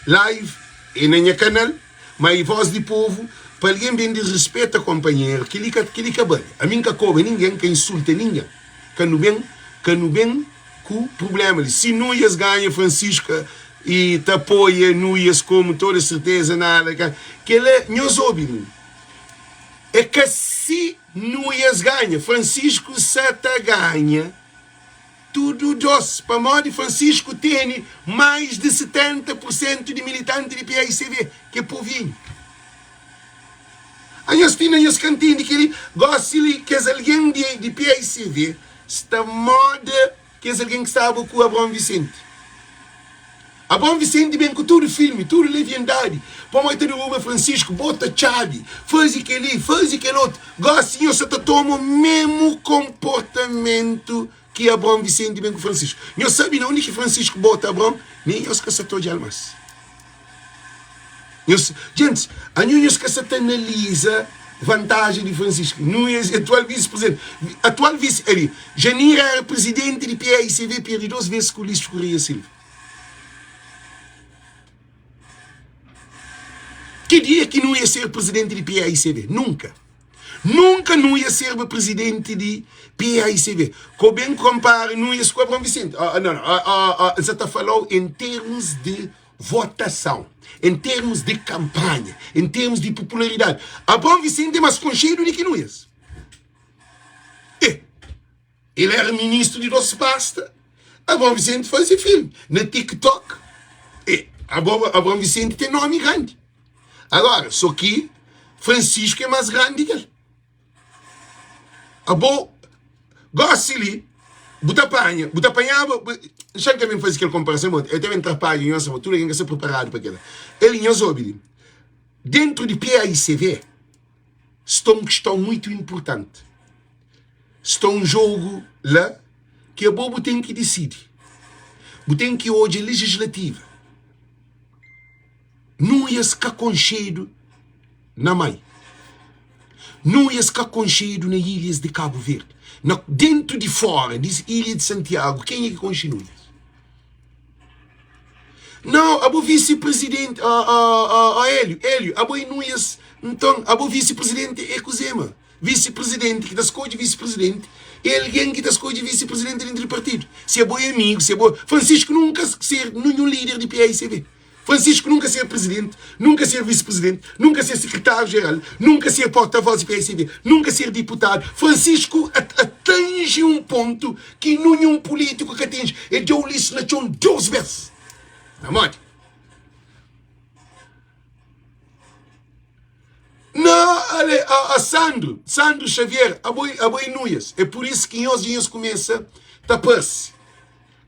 Live, é na minha canal, mas voz de povo, para alguém bem desrespeita companheiro, que ele acaba. A mim que acaba ninguém, que insulta ninguém. Que não bem com problema. Se não ias ganhar Francisco e te apoia, não ias como toda certeza nada. Que ele nos ouve. É que se não ias ganhar, Francisco se te ganha, tudo doce. Para modo Francisco tem mais de 70% de militante de PAICV, que é povinho. A nós temos cantinho que ele gosta de que é alguém de PAICV, está moda que é alguém que estava com o Abrão Vicente. Abrão Vicente vem com tudo filme, tudo leviandade. Para mais ter o Francisco, bota chave, faz aquele outro. Gosta de você toma o mesmo comportamento que Abrão Vicente vem com Francisco. Nós sabemos onde que Francisco bota Abrão, nem nós que se de almas. Gente, a nós que se analisa vantagem de Francisco. Não é atual vice-presidente. Atual vice, ele, Janira era presidente de PAICV, perdeu 2 vezes com o Ulisses Correia Silva. Que dia que não ia ser presidente de PAICV? Nunca. Nunca não ia ser presidente de PAICV. Como bem compara, não ia ser com o Abrão Vicente. Você está falando em termos de votação, em termos de campanha, em termos de popularidade. Abrão Vicente é mais conhecido do que não é. Ele era ministro de Doce Pasta. Abrão Vicente fazia filme na TikTok. Abrão Vicente tem nome grande. Agora, só que Francisco é mais grande que ele. Gosta-lhe, apanhava, deixa eu também fazer aquela comparação, eu também atrapalho, eu tudo tem que ser preparado para aquilo. Ele, dentro de PAICV, está uma questão muito importante. Está um jogo lá que a bobo tem que decidir. Tem que hoje é legislativa. Não ia ficar conchedo na mãe. Não ia ficar conchedo nas ilhas de Cabo Verde. Dentro de fora, diz Ilha de Santiago, quem é que continua? Não, abo vice-presidente, Hélio, abo inuias, então, abo vice-presidente é Cozema. Vice-presidente, que das coisas de vice-presidente, é alguém que das coisas de vice-presidente dentro do partido. Se é bom amigo, se é bom... Francisco nunca ser nenhum líder de PAICV. Francisco nunca ser presidente, nunca ser vice-presidente, nunca ser secretário-geral, nunca ser porta-voz de PAICV, nunca ser deputado. Francisco atinge um ponto que nenhum político que atinge. E eu lhe nação 2 vezes. Amor. Não, a Sandro Xavier, a boi nuias. É por isso que hoje dias começa a tapar-se.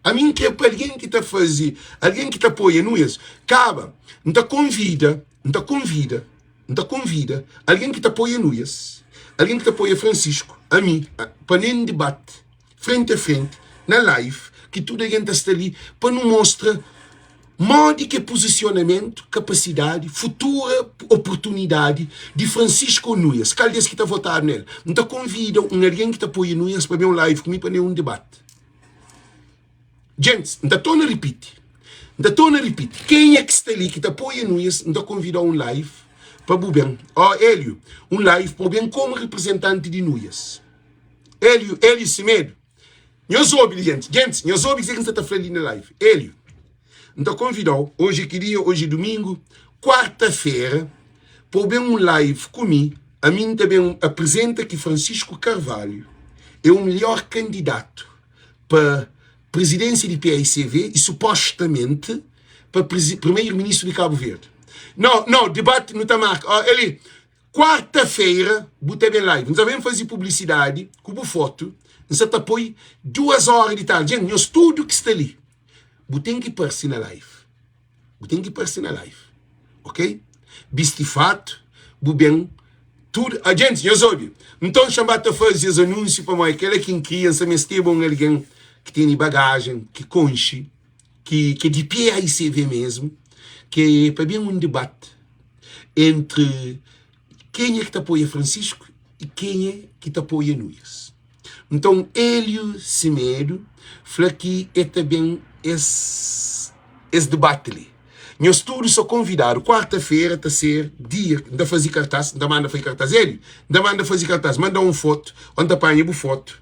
A mim que é para alguém que está fazendo, alguém que está apoia nuias, acaba, não te convida, alguém que te apoia nuias, alguém que te apoia Francisco, a mim, para nem debate, frente a frente, na live, que toda a gente está ali, para não mostrar modo que posicionamento, capacidade, futura oportunidade de Francisco Nuias. Cada vez que está a votar nele, não te convida alguém que te apoia Nuias para ver um live comigo, para nenhum debate. Gente, não estou a repetir. Quem é que está ali que te apoia Nuias, não te convida a um live para bem. Hélio, um live para bem como representante de Nuias. Hélio Semedo. Eu soube, gente, eu soube que você está falando na live. Hélio. Então convidou, hoje domingo, quarta-feira, para ver um live comigo. A mim também apresenta que Francisco Carvalho é o melhor candidato para presidência de PAICV e supostamente para primeiro-ministro de Cabo Verde. Não, debate não está marcado. Ele, quarta-feira, botei bem live. Nós vamos fazer publicidade, com foto, nós apoio 2 horas de tarde. Gente, nós tudo que está ali. Tem que aparecer na live. Ok? Viste fato, bem, tudo. A gente, eu soube. Então, chamar-te a fazer os anúncios para mim, aquela que criança, mas tem alguém que tem bagagem, que conche, que de PAICV mesmo, que é para bem um debate entre quem é que te apoia Francisco e quem é que te apoia Nuias. Então, Hélio Semedo, fala que é também esse debate ali. Nós todos só convidaram, quarta-feira, está ser dia de fazer cartaz, da manda fazer cartaz, ele, da manda fazer cartaz, manda uma foto, onde apanha uma foto.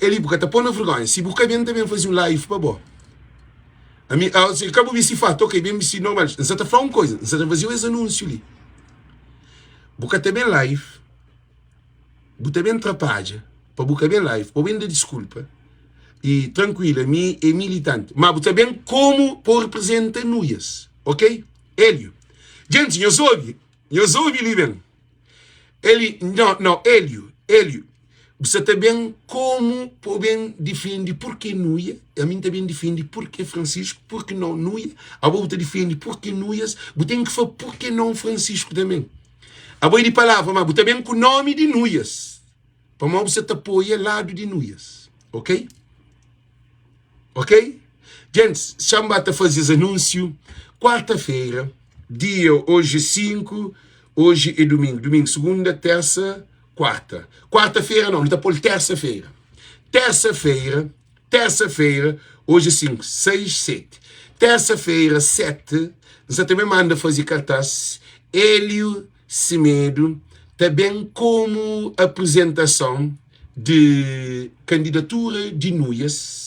Ele, porque está pondo vergonha, se busca bem também fazer um live, para bom. Se acabou de se fato, ok, bem, se normal, não está a falar uma coisa, não está a fazer esse anúncio ali. Busca também live, busca bem atrapalha, para buscar bem live, para bem de desculpa. E tranquila, me é militante. Mas também como por representar Nuias. Ok? Hélio. Gente, eu soube ali bem. Hélio. Você também como por bem defende porque Nuia. A mim também defende porque Francisco, porque não Nuia. A outra defende porque Nuias. Você tem que falar porque não Francisco também. A boa de palavra, mas também com o nome de Nuias. Para mim você te apoia lado de Nuias. Ok? Ok? Gente, chama-te a fazer esse anúncio. Quarta-feira, dia hoje 5, hoje é domingo. Domingo, segunda, terça, quarta. Quarta-feira não está por terça-feira. Terça-feira, hoje 5, 6, 7. Terça-feira, 7, você também manda fazer cartaz. Hélio Semedo, também como apresentação de candidatura de Nuias,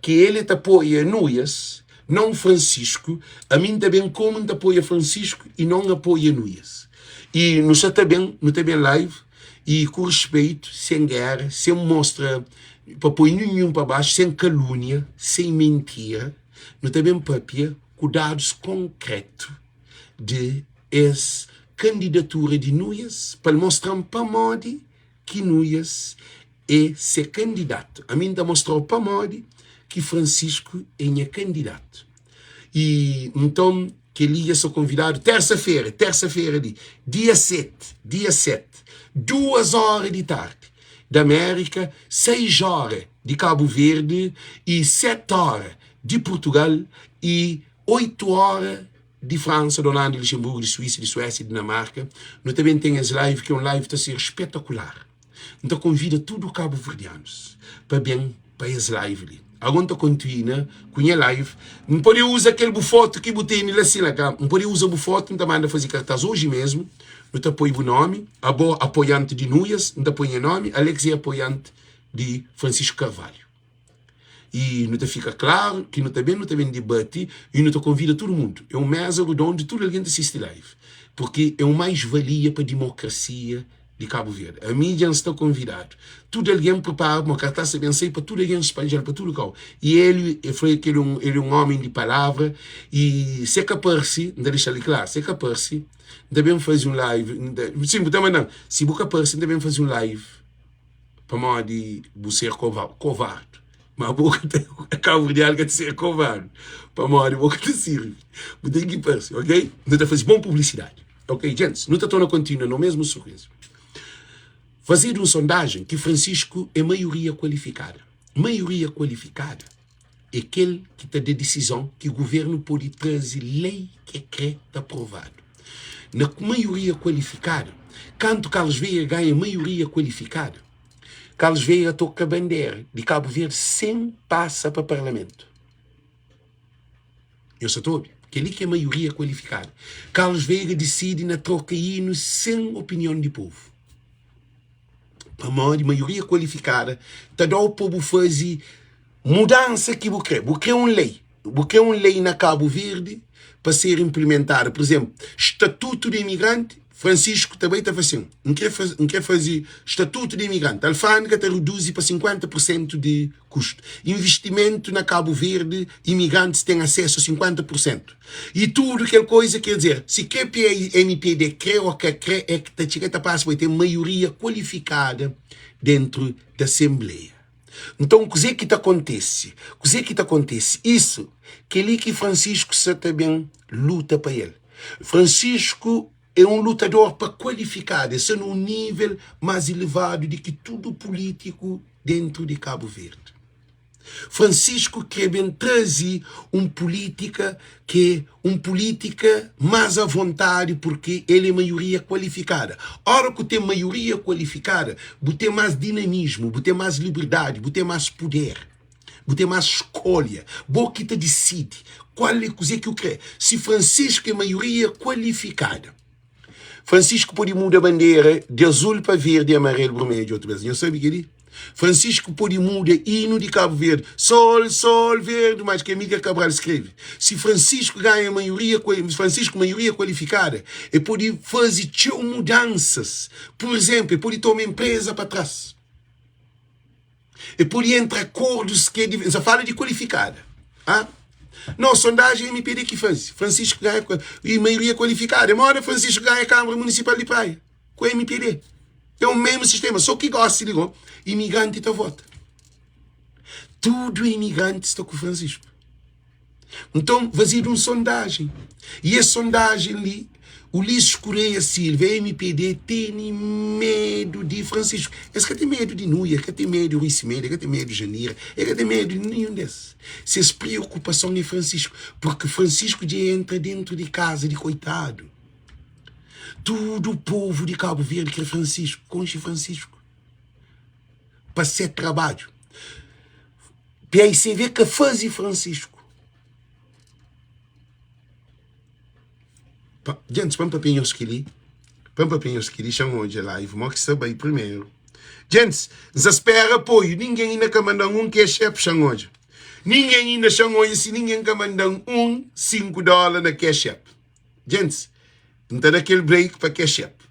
que ele te apoia Nuias, não Francisco. A mim também como te apoia Francisco e não apoia Nuias. E nós também live e com respeito, sem guerra, sem mostrar para pôr nenhum para baixo, sem calúnia, sem mentira. Nós também papia com dados concretos de essa candidatura de Nuias para mostrar para Modi que Nuias é ser candidato. A mim te mostrou para Modi que Francisco é candidato. E então, que ele ia ser convidado terça-feira ali, dia 7, 2 horas de tarde, da América, 6 horas de Cabo Verde e 7 horas de Portugal e 8 horas de França, de Holanda, de Luxemburgo, de Suíça, de Suécia, de Dinamarca. Nós também temos esse live, que é um live que está a ser espetacular. Então convida tudo os cabo-verdianos para esse live ali. Agora continua com a live. Não pode usar aquele foto que botei nele assim lá. Não pode usar o foto, não manda fazer cartaz hoje mesmo. Não te apoio o nome. A boa apoiante de Núñez, não te apoio o nome. Alex é apoiante de Francisco Carvalho. E não te fica claro que não também debate e não te convida todo mundo. É um mesa onde todo alguém assiste live. Porque é uma mais-valia para a democracia de Cabo Verde. A mídia está convidado. Tudo alguém prepara uma cartaz bem sei para tudo alguém espalhar para tudo o e ele foi que ele é um homem de palavra e se é capaz, não deixa ele claro, se é capaz, devem fazer um live. Sim, também não. Se é capaz, devem fazer um live para mal de você covarde. Mas a boca é Cabo Verde de ser covarde. Para mal de boca de sirve. Mas tem que pensar, ok? Não está fazendo boa publicidade. Ok, gente, não está tornando contínua no mesmo sorriso. Fazer uma sondagem que Francisco é maioria qualificada. Maioria qualificada é aquele que está de decisão que o governo pode trazer lei que é aprovado. Na maioria qualificada, quando Carlos Veiga ganha maioria qualificada, Carlos Veiga toca a bandeira de Cabo Verde sem passa para o Parlamento. Eu só estou aquele que é maioria qualificada. Carlos Veiga decide na troca hino sem opinião de povo. A maioria qualificada está dando ao povo fazer mudança que você quer. Você é uma lei. Você é uma lei na Cabo Verde para ser implementada. Por exemplo, Estatuto de Imigrante, Francisco também está fazendo. Não quer fazer Estatuto de Imigrante. A alfândega está reduzir para 50% de custo. Investimento na Cabo Verde, imigrantes têm acesso a 50%. E tudo aquela coisa quer dizer, se quer MPD quer ou quer é que a Chiqueta Passa vai ter maioria qualificada dentro da Assembleia. Então, o que acontece? O que acontece? Isso, que ali que Francisco também luta para ele. Francisco é um lutador para qualificar, é num nível mais elevado do que tudo político dentro de Cabo Verde. Francisco quer bem trazer uma política mais à vontade, porque ele é maioria qualificada. Ora que tem maioria qualificada, tem mais dinamismo, tem mais liberdade, tem mais poder, tem mais escolha. Boa que te decide qual é a coisa que eu quero. Se Francisco é maioria qualificada, Francisco pode mudar a bandeira de azul para verde e amarelo para vermelho outra vez. Eu sabe que ele? Francisco pode mudar hino de Cabo Verde. Sol, sol, verde, mas que Emília Cabral escreve. Se Francisco ganha maioria qualificada, ele pode fazer mudanças. Por exemplo, ele pode tomar empresa para trás. Ele pode entrar acordos que só fala de qualificada. Ah? Não, sondagem MPD que faz. Francisco ganha e maioria qualificada. Uma hora Francisco ganha a Câmara Municipal de Praia. Com a MPD. É o mesmo sistema. Só que gosta, ligou. Imigrante está vota. Tudo imigrante está com Francisco. Então, fazer uma sondagem. E a sondagem ali, o Ulisses Correia Silva, a MPD, tem medo de Francisco. Esse que tem medo de Núñez, que tem medo de Rui Cimeda, que tem medo de Janira, que tem medo de nenhum desses. Se essa preocupação de Francisco, porque Francisco já entra dentro de casa de coitado. Todo o povo de Cabo Verde quer Francisco, conche Francisco. Para ser trabalho. PICV que faz Francisco. Gente, vamos para pinhos que li. Vamos para pinhos que li, chamou de live, mas que sabe aí primeiro. Gente, nos espera apoio. Ninguém ainda quer mandar que é chefe, chamou de. Ninguém ainda chamou se ninguém quer mandar $5 na Cash App. Gente, não está daquele break para Cash App.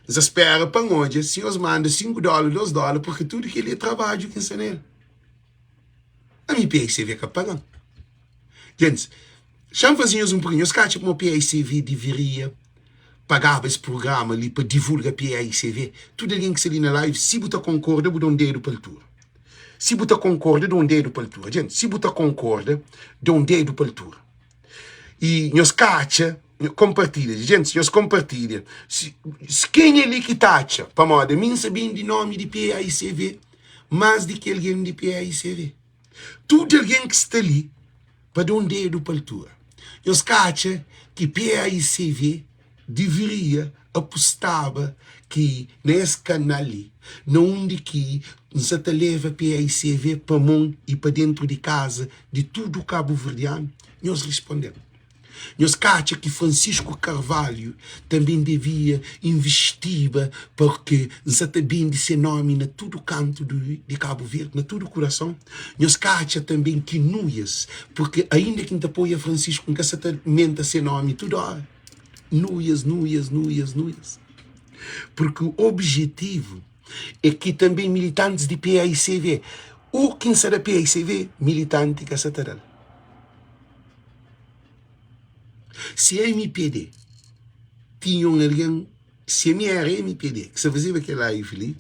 Nos espera para onde, se os manda $5, $2, porque tudo que ele é trabalho que ensina ele. A minha PICV que pagando. Gente, chama fazinhos pouquinho, os caras como a PICV deveria pagar esse programa ali para divulgar a PICV. Tudo alguém que se ali na live, se você concorda, você dá dedo para a altura. Se você concorda, dá dedo para a altura. Gente, se você concorda, dá dedo para a altura. E nós cacha, compartilha. Gente, nós compartilha. Se quem é ali que tacha, para moda, mim sabendo de nome de PICV, mais do que alguém de PICV. Tudo alguém que está ali, para dar dedo para a altura. Nós cacha que PICV deveria apostava que nesse canal onde que nos leva PAICV para mão e para dentro de casa de tudo o Cabo Verdeano, nós respondemos. Nós acha que Francisco Carvalho também devia investir porque nos bem de ser nome na todo canto de Cabo Verde, na todo o coração. Nós acha também que Nuias, porque ainda que apoia Francisco, nunca se menta ser nome toda hora. Nuias. Porque o objetivo é que também militantes de PAICV, ou quem será PAICV, militante que se terá. Se a MPD tinha alguém, se a minha era MPD, que se fazia aquele live ali,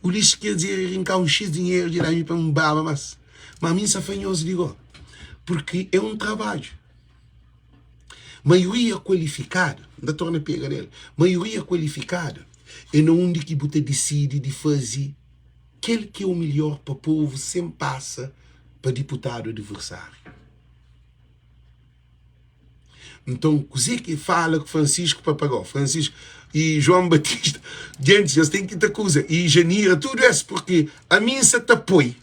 o lixo quer dizer rincar um X dinheiro de lá para um baba, mas a mim se fanhoso ligou, porque é um trabalho. Maioria qualificada, ainda torna a pegar nele, maioria qualificada é não onde que você decide de fazer aquele que é o melhor para o povo, sem passa para deputado adversário. Então, coisa que fala com Francisco Papagó, Francisco e João Batista, gente, eles têm que ter coisa, e Janira, tudo isso, porque a mim se te apoia,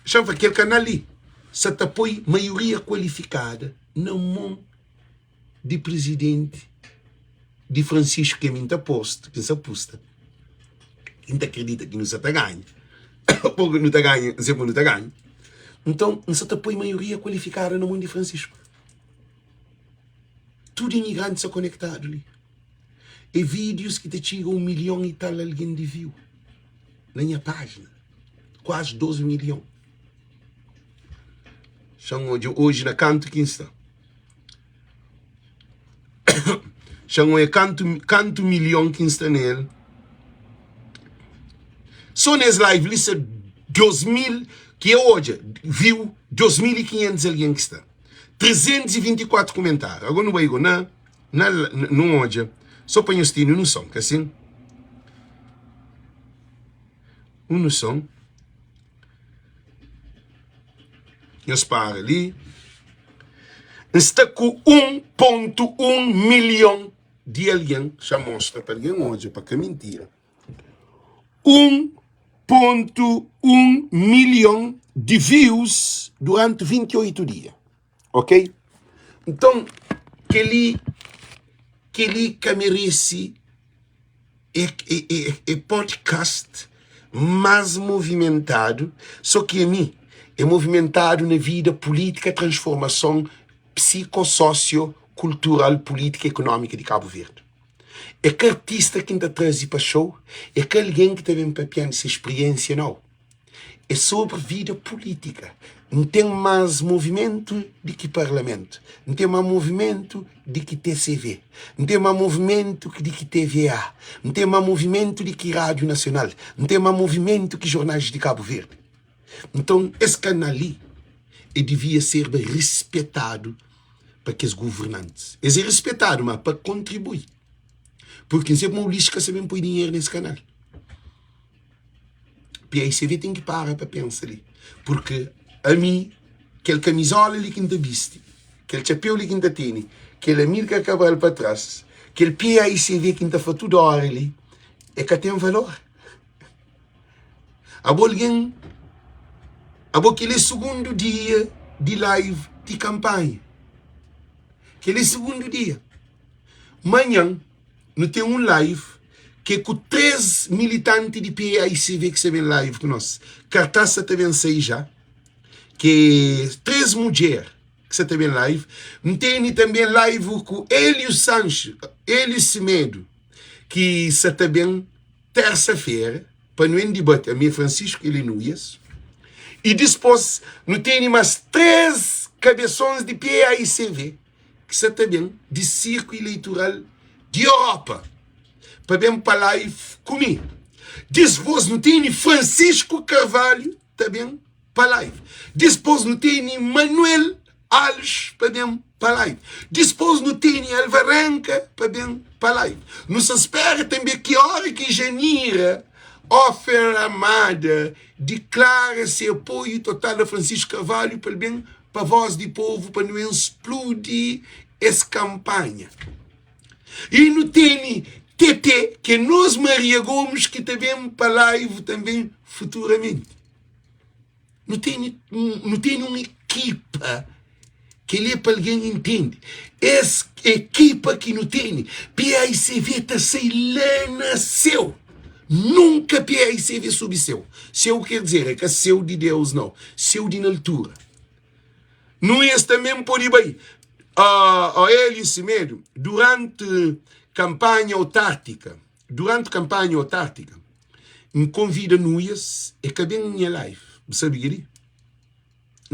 chama aquele canal ali, se te apoia maioria qualificada, na mão de presidente de Francisco, que é muito aposto, que se aposta, quem acredita que não se te ganha, porque não te ganha, sempre não te ganha, então, não se te apoia maioria qualificada na mão de Francisco. Tudo imigrante se conectado ali. E vídeos que te chegam 1 milhão e tal alguém de viu. Na minha página. Quase 12 milhões. Hoje na canto que está. Chamam canto milhão que está nele. Só nesse live, lista 2.000, que é hoje, viu 2.500 alguém que está. 324 comentários. Agora não vai não hoje. Só para nós termos noção, que assim. Uma noção. Nós para ali. Está com 1.1 milhão de alguém. Já mostra para alguém hoje, para que é mentira. 1.1 milhão de views durante 28 dias. Ok? Então, aquele que merece é podcast mais movimentado, só que a mim é movimentado na vida política, transformação psicossócio-cultural, política e econômica de Cabo Verde. É que artista que ainda traz para show, é que alguém que teve para piano essa experiência, não. É sobre vida política. Não tem mais movimento de que parlamento. Não tem mais movimento de que TCV. Não tem mais movimento de que TVA. Não tem mais movimento de que Rádio Nacional. Não tem mais movimento que jornais de Cabo Verde. Então, esse canal ali devia ser respeitado para que os governantes. Eles é respeitado, mas para contribuir. Porque sempre uma lixo que sabem pôr dinheiro nesse canal. PAICV tem que parar para pensar ali. Porque a mim, aquele camisola ali que ainda viste, aquele chapéu ali que ainda tem, aquele Amílcar Cabral para trás, aquele PAICV que ainda faz toda hora ali, é que tem valor. Alguém, aquele segundo dia de live de campanha. Aquele segundo dia. Manhã, não tem um live que é com 3 militantes de PAICV que se vê live com nós. Cartaça também sei já. Que 3 mulheres que se vê live. Tem também live com Hélio Sancho, Hélio Semedo, que se também terça-feira, para não em debate, a minha Francisco Nuias. E depois, não tem mais 3 cabeções de PAICV, que se também de círculo eleitoral de Europa. Para bem para live comigo. Depois não tem Francisco Carvalho também para live. Depois não tem Manuel Alves para bem para live. Depois não tem Alvarenga para bem para live. Não se espera também que hora que Janira Offer Amada declara seu apoio total a Francisco Carvalho para bem para a voz do povo, para não explodir essa campanha. E não tem TT, que nós Maria Gomes, que também para live também futuramente. Não tem uma equipa que ele para alguém entende. Essa equipa que não tem, PAICV está sem lá nasceu. Nunca PAICV subseu. Seu quer dizer é que é seu de Deus não, seu de na altura. Não é também por aí bem. Ele se medo durante campanha autártica, convida nós e que bem minha live, sabe que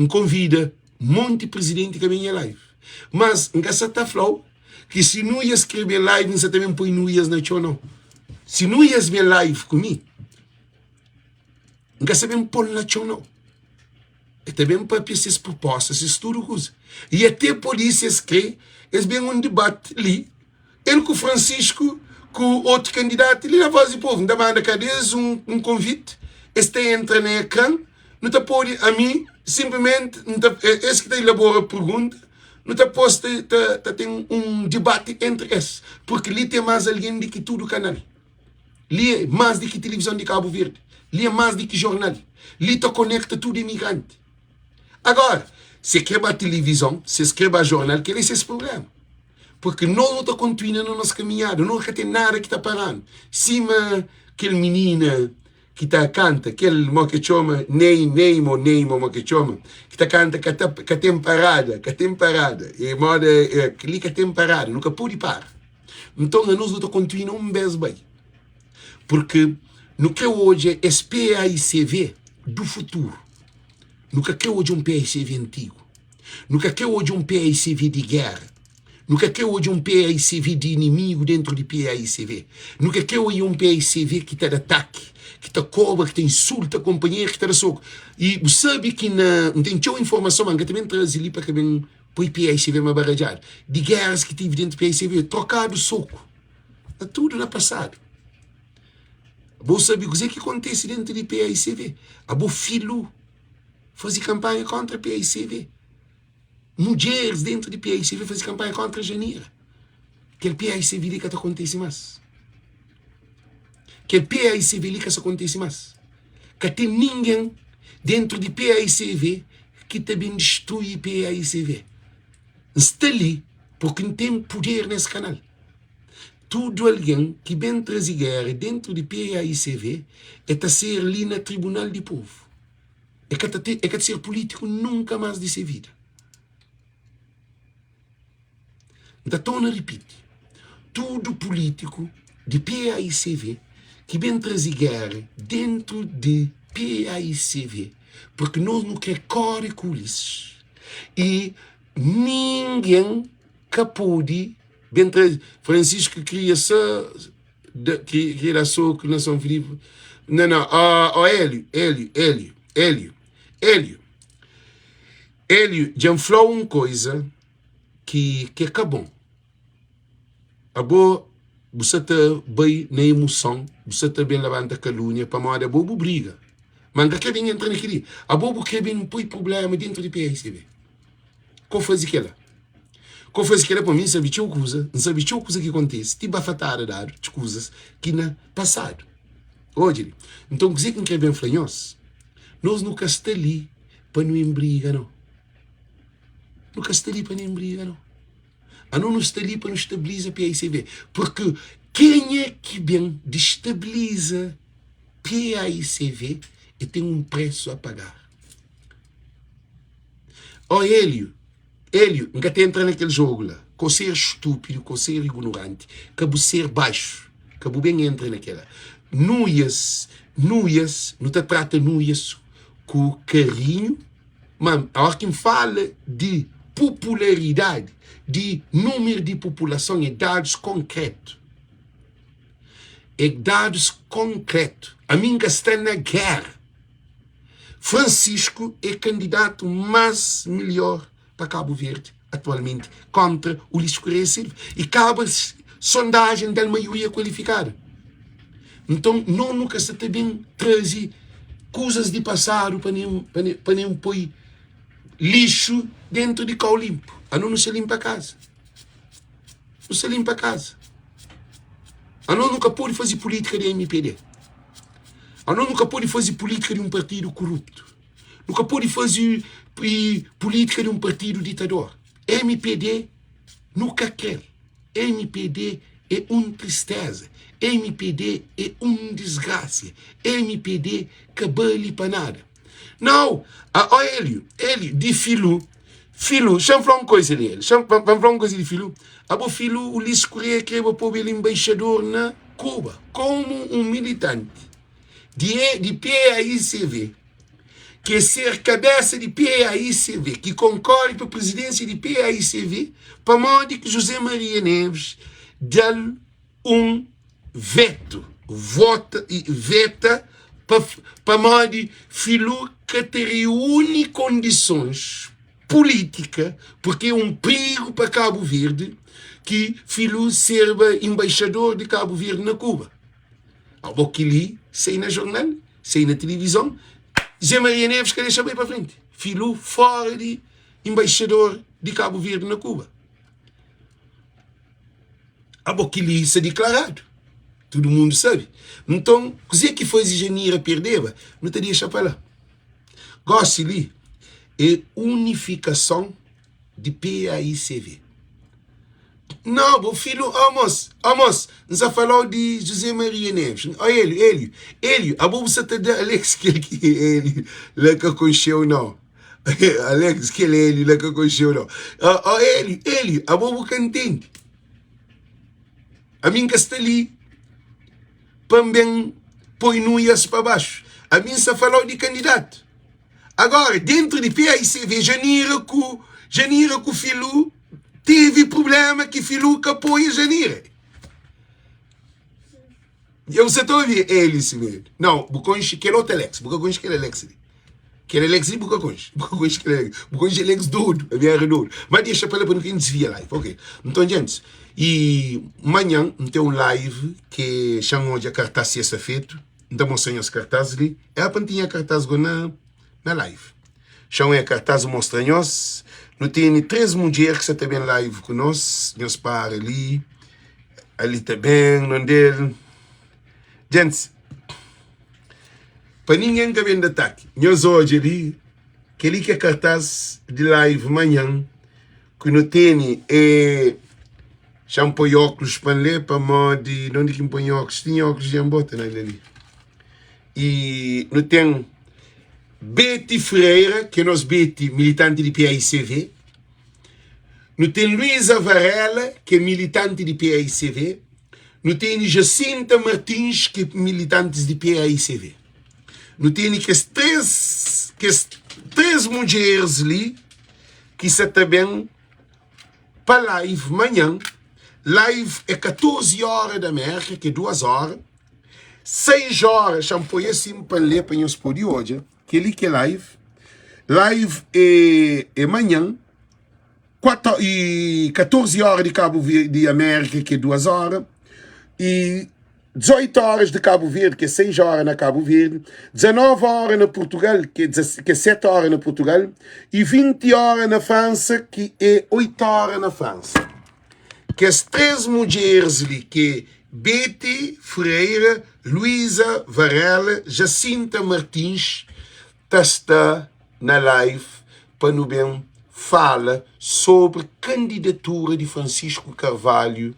convida monte presidente que bem live, mas nessa tá flow que se não ia escrever live você também põe nós na show não, se não ia ver live comigo, nessa bem pôr na show não, e também para essas propostas, esse tudo coisa, e até polícias que eles bem um debate ali. Ele com o Francisco, com outro candidato, ele na voz do povo, ainda manda cadê um convite, este entra no ecrã, não está pode a mim, simplesmente, esse que está elaborando a pergunta, não está posto, tem um debate entre esses, porque ali tem mais alguém do que tudo o canal, ali é mais do que televisão de Cabo Verde, ali é mais do que jornal, ali está conecta tudo imigrante. Agora, se escreve a televisão, se escreve a jornal, que é esse problema. Porque nós não estamos continuando a nossa caminhada, não tem nada que está parando. Cima, aquele menina que está canta, aquele que chama, Neimo, que chama, que está canta, que tem parada, e moda, aquele que tem parada, nunca pode parar. Então, nós não estamos continuando um bem bem. Porque, no que hoje é PAICV do futuro, no que hoje é um PAICV antigo, no que hoje é um PAICV de guerra, nunca que hoje um PAICV de inimigo dentro de PAICV. Nunca que hoje um PAICV que está de ataque, que está cobra, que está insulta companheiro, que está de soco. E sabe que não tem tanta informação, mas também traz ali para que bem põe PAICV uma barrajada. De guerras que tive dentro do PAICV, trocado soco. É tudo no passado. Você sabe o que acontece dentro de PAICV? A bo filho fazer campanha contra PAICV. Mulheres dentro de PAICV fazem campanha contra a Janeiro. Aquele PAICV que acontece mais. Aquele PAICV que acontece mais. Que tem ninguém dentro de PAICV que também destrui PAICV. Está ali porque não tem poder nesse canal. Tudo alguém que vem trazer guerra dentro de PAICV é ser ali no Tribunal de Povo. É que ser político nunca mais de ser vida. Então, eu repito, tudo político de PAICV que vem trazer guerra dentro de PAICV, porque nós não queremos correr culices e ninguém pode vem trazer. Francisco queria só que era só que nós somos Filipe. Não, Hélio, já falou uma coisa que é bom. Abo, você está bem na emoção, você está bem levanta a calúnia, para moda, bobo briga. Mas não quer bem entrar naquele. A bobo quer bem não põe problema dentro de PAICV. Qual faz aquela? Qual faz aquela para mim, sabe que coisa, não sabe que coisa que acontece, tipo a fatar dar de coisas que na passado. Hoje, então, dizer que não quer bem flanhos, nós nunca estamos ali para não embrigar, não. Nunca estamos ali para não embrigar, não. A não está ali para não estabilizar a PAICV. Porque quem é que bem destabiliza PAICV e tem um preço a pagar? Hélio, nunca te entra naquele jogo lá. Com ser estúpido, com ser ignorante, com ser baixo, com bem entra naquela. Nuias, não te trata nuias com carinho, mas a hora que me fala de popularidade, de número de população e dados concretos. É dados concretos. A mim que está na guerra. Francisco é candidato mais melhor para Cabo Verde, atualmente, contra o Luís Correia Silva. E cabe sondagem da maioria qualificada. Então, não nunca se também trazer coisas de passado para nem pôr lixo dentro de cal limpo. A não se limpa a casa. Não se limpa a casa. A nós nunca pode fazer política de MPD. A nós nunca pode fazer política de um partido corrupto. Nunca pode fazer política de um partido ditador. MPD nunca quer. MPD é uma tristeza. MPD é uma desgraça. MPD que bale para nada. Não, Hélio, de Filho, chama falar uma coisa dele. Vamos falar uma coisa de Filho. O Filho, o Ulisses Correia, que é o povo embaixador na Cuba, como um militante de PAICV, que ser cabeça de PAICV, que concorre para a presidência de PAICV, para modo que José Maria Neves dá um veta para modo Filho que reúne condições políticas, porque é um perigo para Cabo Verde que Filho serva embaixador de Cabo Verde na Cuba. Algo que li, sei na jornal, sei na televisão, Zé Maria Neves quer deixar bem para frente. Filho fora de embaixador de Cabo Verde na Cuba. Algo que li, isso é declarado. Todo mundo sabe. Então, o que faz engenheiro perdeva, não te deixa para lá. Gosto ali, é unificação de PAICV. Não, meu filho, Amos, não falou de José Maria Neves. Ele, a boa você está de Alex, que ele, lá que aconteceu, não. Alex, que ele, lá que aconteceu, não. Ele, a boa que entende. A mim que está ali, também põe nuias para baixo. A mim só falou de candidato. Agora, dentro de PAICV, janeiro com o filho, teve problema que Filho que apoia Janira. Eu você está a ouvir ele, senhor. Não, Buconche, que é outro Alex. Buconche que é Alex. Que é Alex e Buconche. Buconche que é Alex. Buconche é Alex doido. É bem redondo. Mas deixa para ele para não desvia live. Ok. Então, gente, e amanhã tem um live que chamam de cartaz sexta-feira. Então, mostrando os cartazes ali. É a pantinha cartaz na live. Chamam a cartaz mostrando-nos. Não tem 3 mulheres que estão também live conosco, meus pais ali também, não dele. Gente, para ninguém que vem de ataque, nós hoje ali, que ele quer cartaz de live amanhã, que não tem shampoo óculos para ler, para modo, não tem que põe óculos, tinha óculos de embota ali. E não tem Betty Freire, que é nosso Betty, militante de PAICV. Não tem Luísa Varela, que é militante de PAICV. Não tem Jacinta Martins, que é militante de PAICV. Não tem que as três mulheres ali, que está também para live amanhã. Live é 14 horas da América, que é 2 horas. 6 horas, champanhe assim para ler para nós por hoje. Que ele que é live. Live é amanhã. 14 horas de Cabo Verde de América, que é 2 horas. E 18 horas de Cabo Verde, que é 6 horas na Cabo Verde. 19 horas na Portugal, que é 7 horas na Portugal. E 20 horas na França, que é 8 horas na França. Que as 3 mulheres ali, que é Betty Freire, Luísa Varela, Jacinta Martins, está na live para nos bem fala sobre candidatura de Francisco Carvalho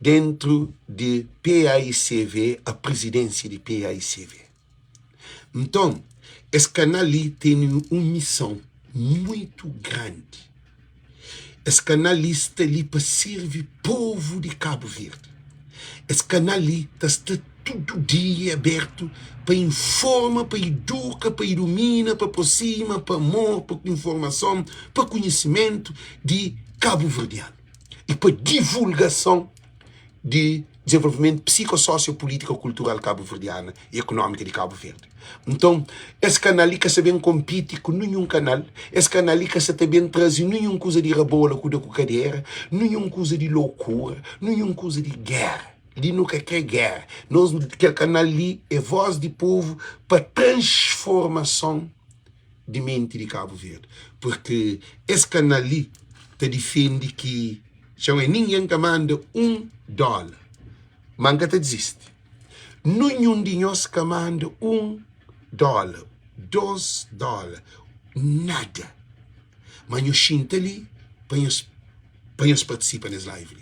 dentro de PAICV, a presidência de PAICV. Então, esse canal ali tem uma missão muito grande. Esse canal ali está ali para servir o povo de Cabo Verde. Esse canal ali está todo dia aberto para informar, para educar, para ilumina, para aproxima, para amor, para informação, para conhecimento de Cabo Verdeano. E para divulgação de desenvolvimento psicossócio-político, cultural cabo-verdiano e econômico de Cabo Verde. Então, esse canal que se bem compete com nenhum canal, esse canal que se também traz nenhuma coisa de rabola com a cadeira, nenhuma coisa de loucura, nenhuma coisa de guerra. Ele nunca quer guerra. Nós, aquele canal ali, é voz de povo para transformação de mente de Cabo Verde. Porque esse canal ali te defende que ninguém que manda $1. manga te desiste. Nenhum de nós que manda $1, $2, nada. Mas eu sinto ali para nós participar nessa live.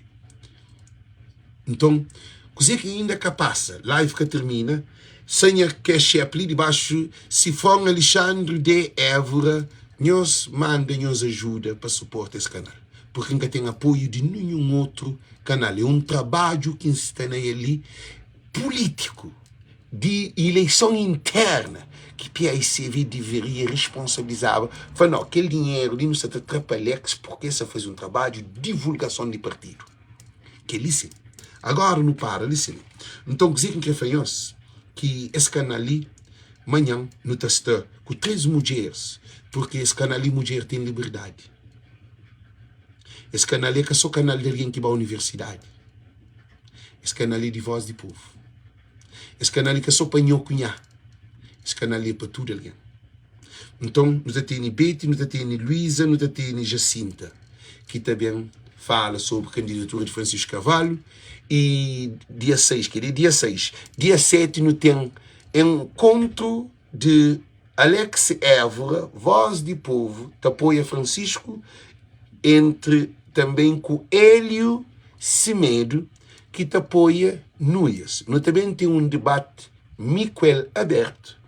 Então, coisa que ainda que passa, live que termina, sem a cash ali debaixo, se for Alexandre de Évora, nós manda, nos ajuda para suportar esse canal. Porque nunca tem apoio de nenhum outro canal. É um trabalho que está ali, político, de eleição interna, que PAICV deveria responsabilizar. Falando, não, aquele dinheiro ali não se atrapalha, porque você faz um trabalho de divulgação de partido. Que ali sim. Agora não para, ali sim. Então, dizem que faz que esse canal ali, amanhã, não está com 3 mulheres, porque esse canal ali, mulher tem liberdade. Esse canal é só canal de alguém que vai à universidade. Esse canal é de voz de povo. Esse canal é só para cunhar. Esse canal é para tudo alguém. Então, nós temos Betty, nós temos Luísa, nós temos Jacinta, que também fala sobre a candidatura de Francisco Carvalho. E dia 6, que é dia 6. Dia 7, nós temos encontro de Alex Évora, voz de povo, que apoia Francisco, entre também com Hélio Semedo, que te apoia Núñez. Nós também temos um debate Miquel aberto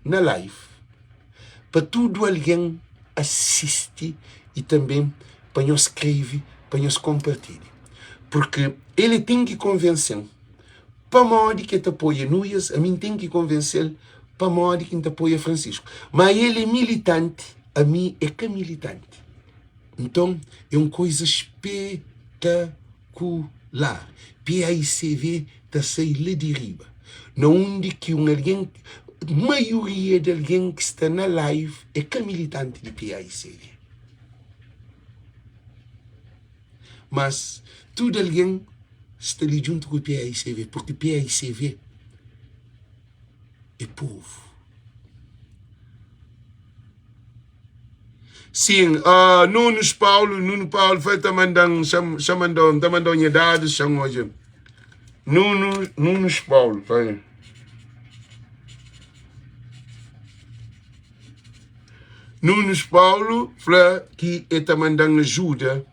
na live, para tudo alguém assiste e também para nós escrever, para nós compartilhar. Porque ele tem que convencer para modo que te apoia Núñez, a mim tem que convencer para modo que te apoia Francisco. Mas ele é militante, a mim é que é militante. Então, é uma coisa espetacular. PAICV está a sair lá de riba. Não onde que alguém, a maioria de alguém que está na live é que é militante de PAICV. Mas tudo alguém está ali junto com o PAICV, porque PAICV é povo. Sim, Nuno Paulo foi chamando dados, chamou hoje. Nuno Paulo, vai. Nuno Paulo falou que está mandando ajuda.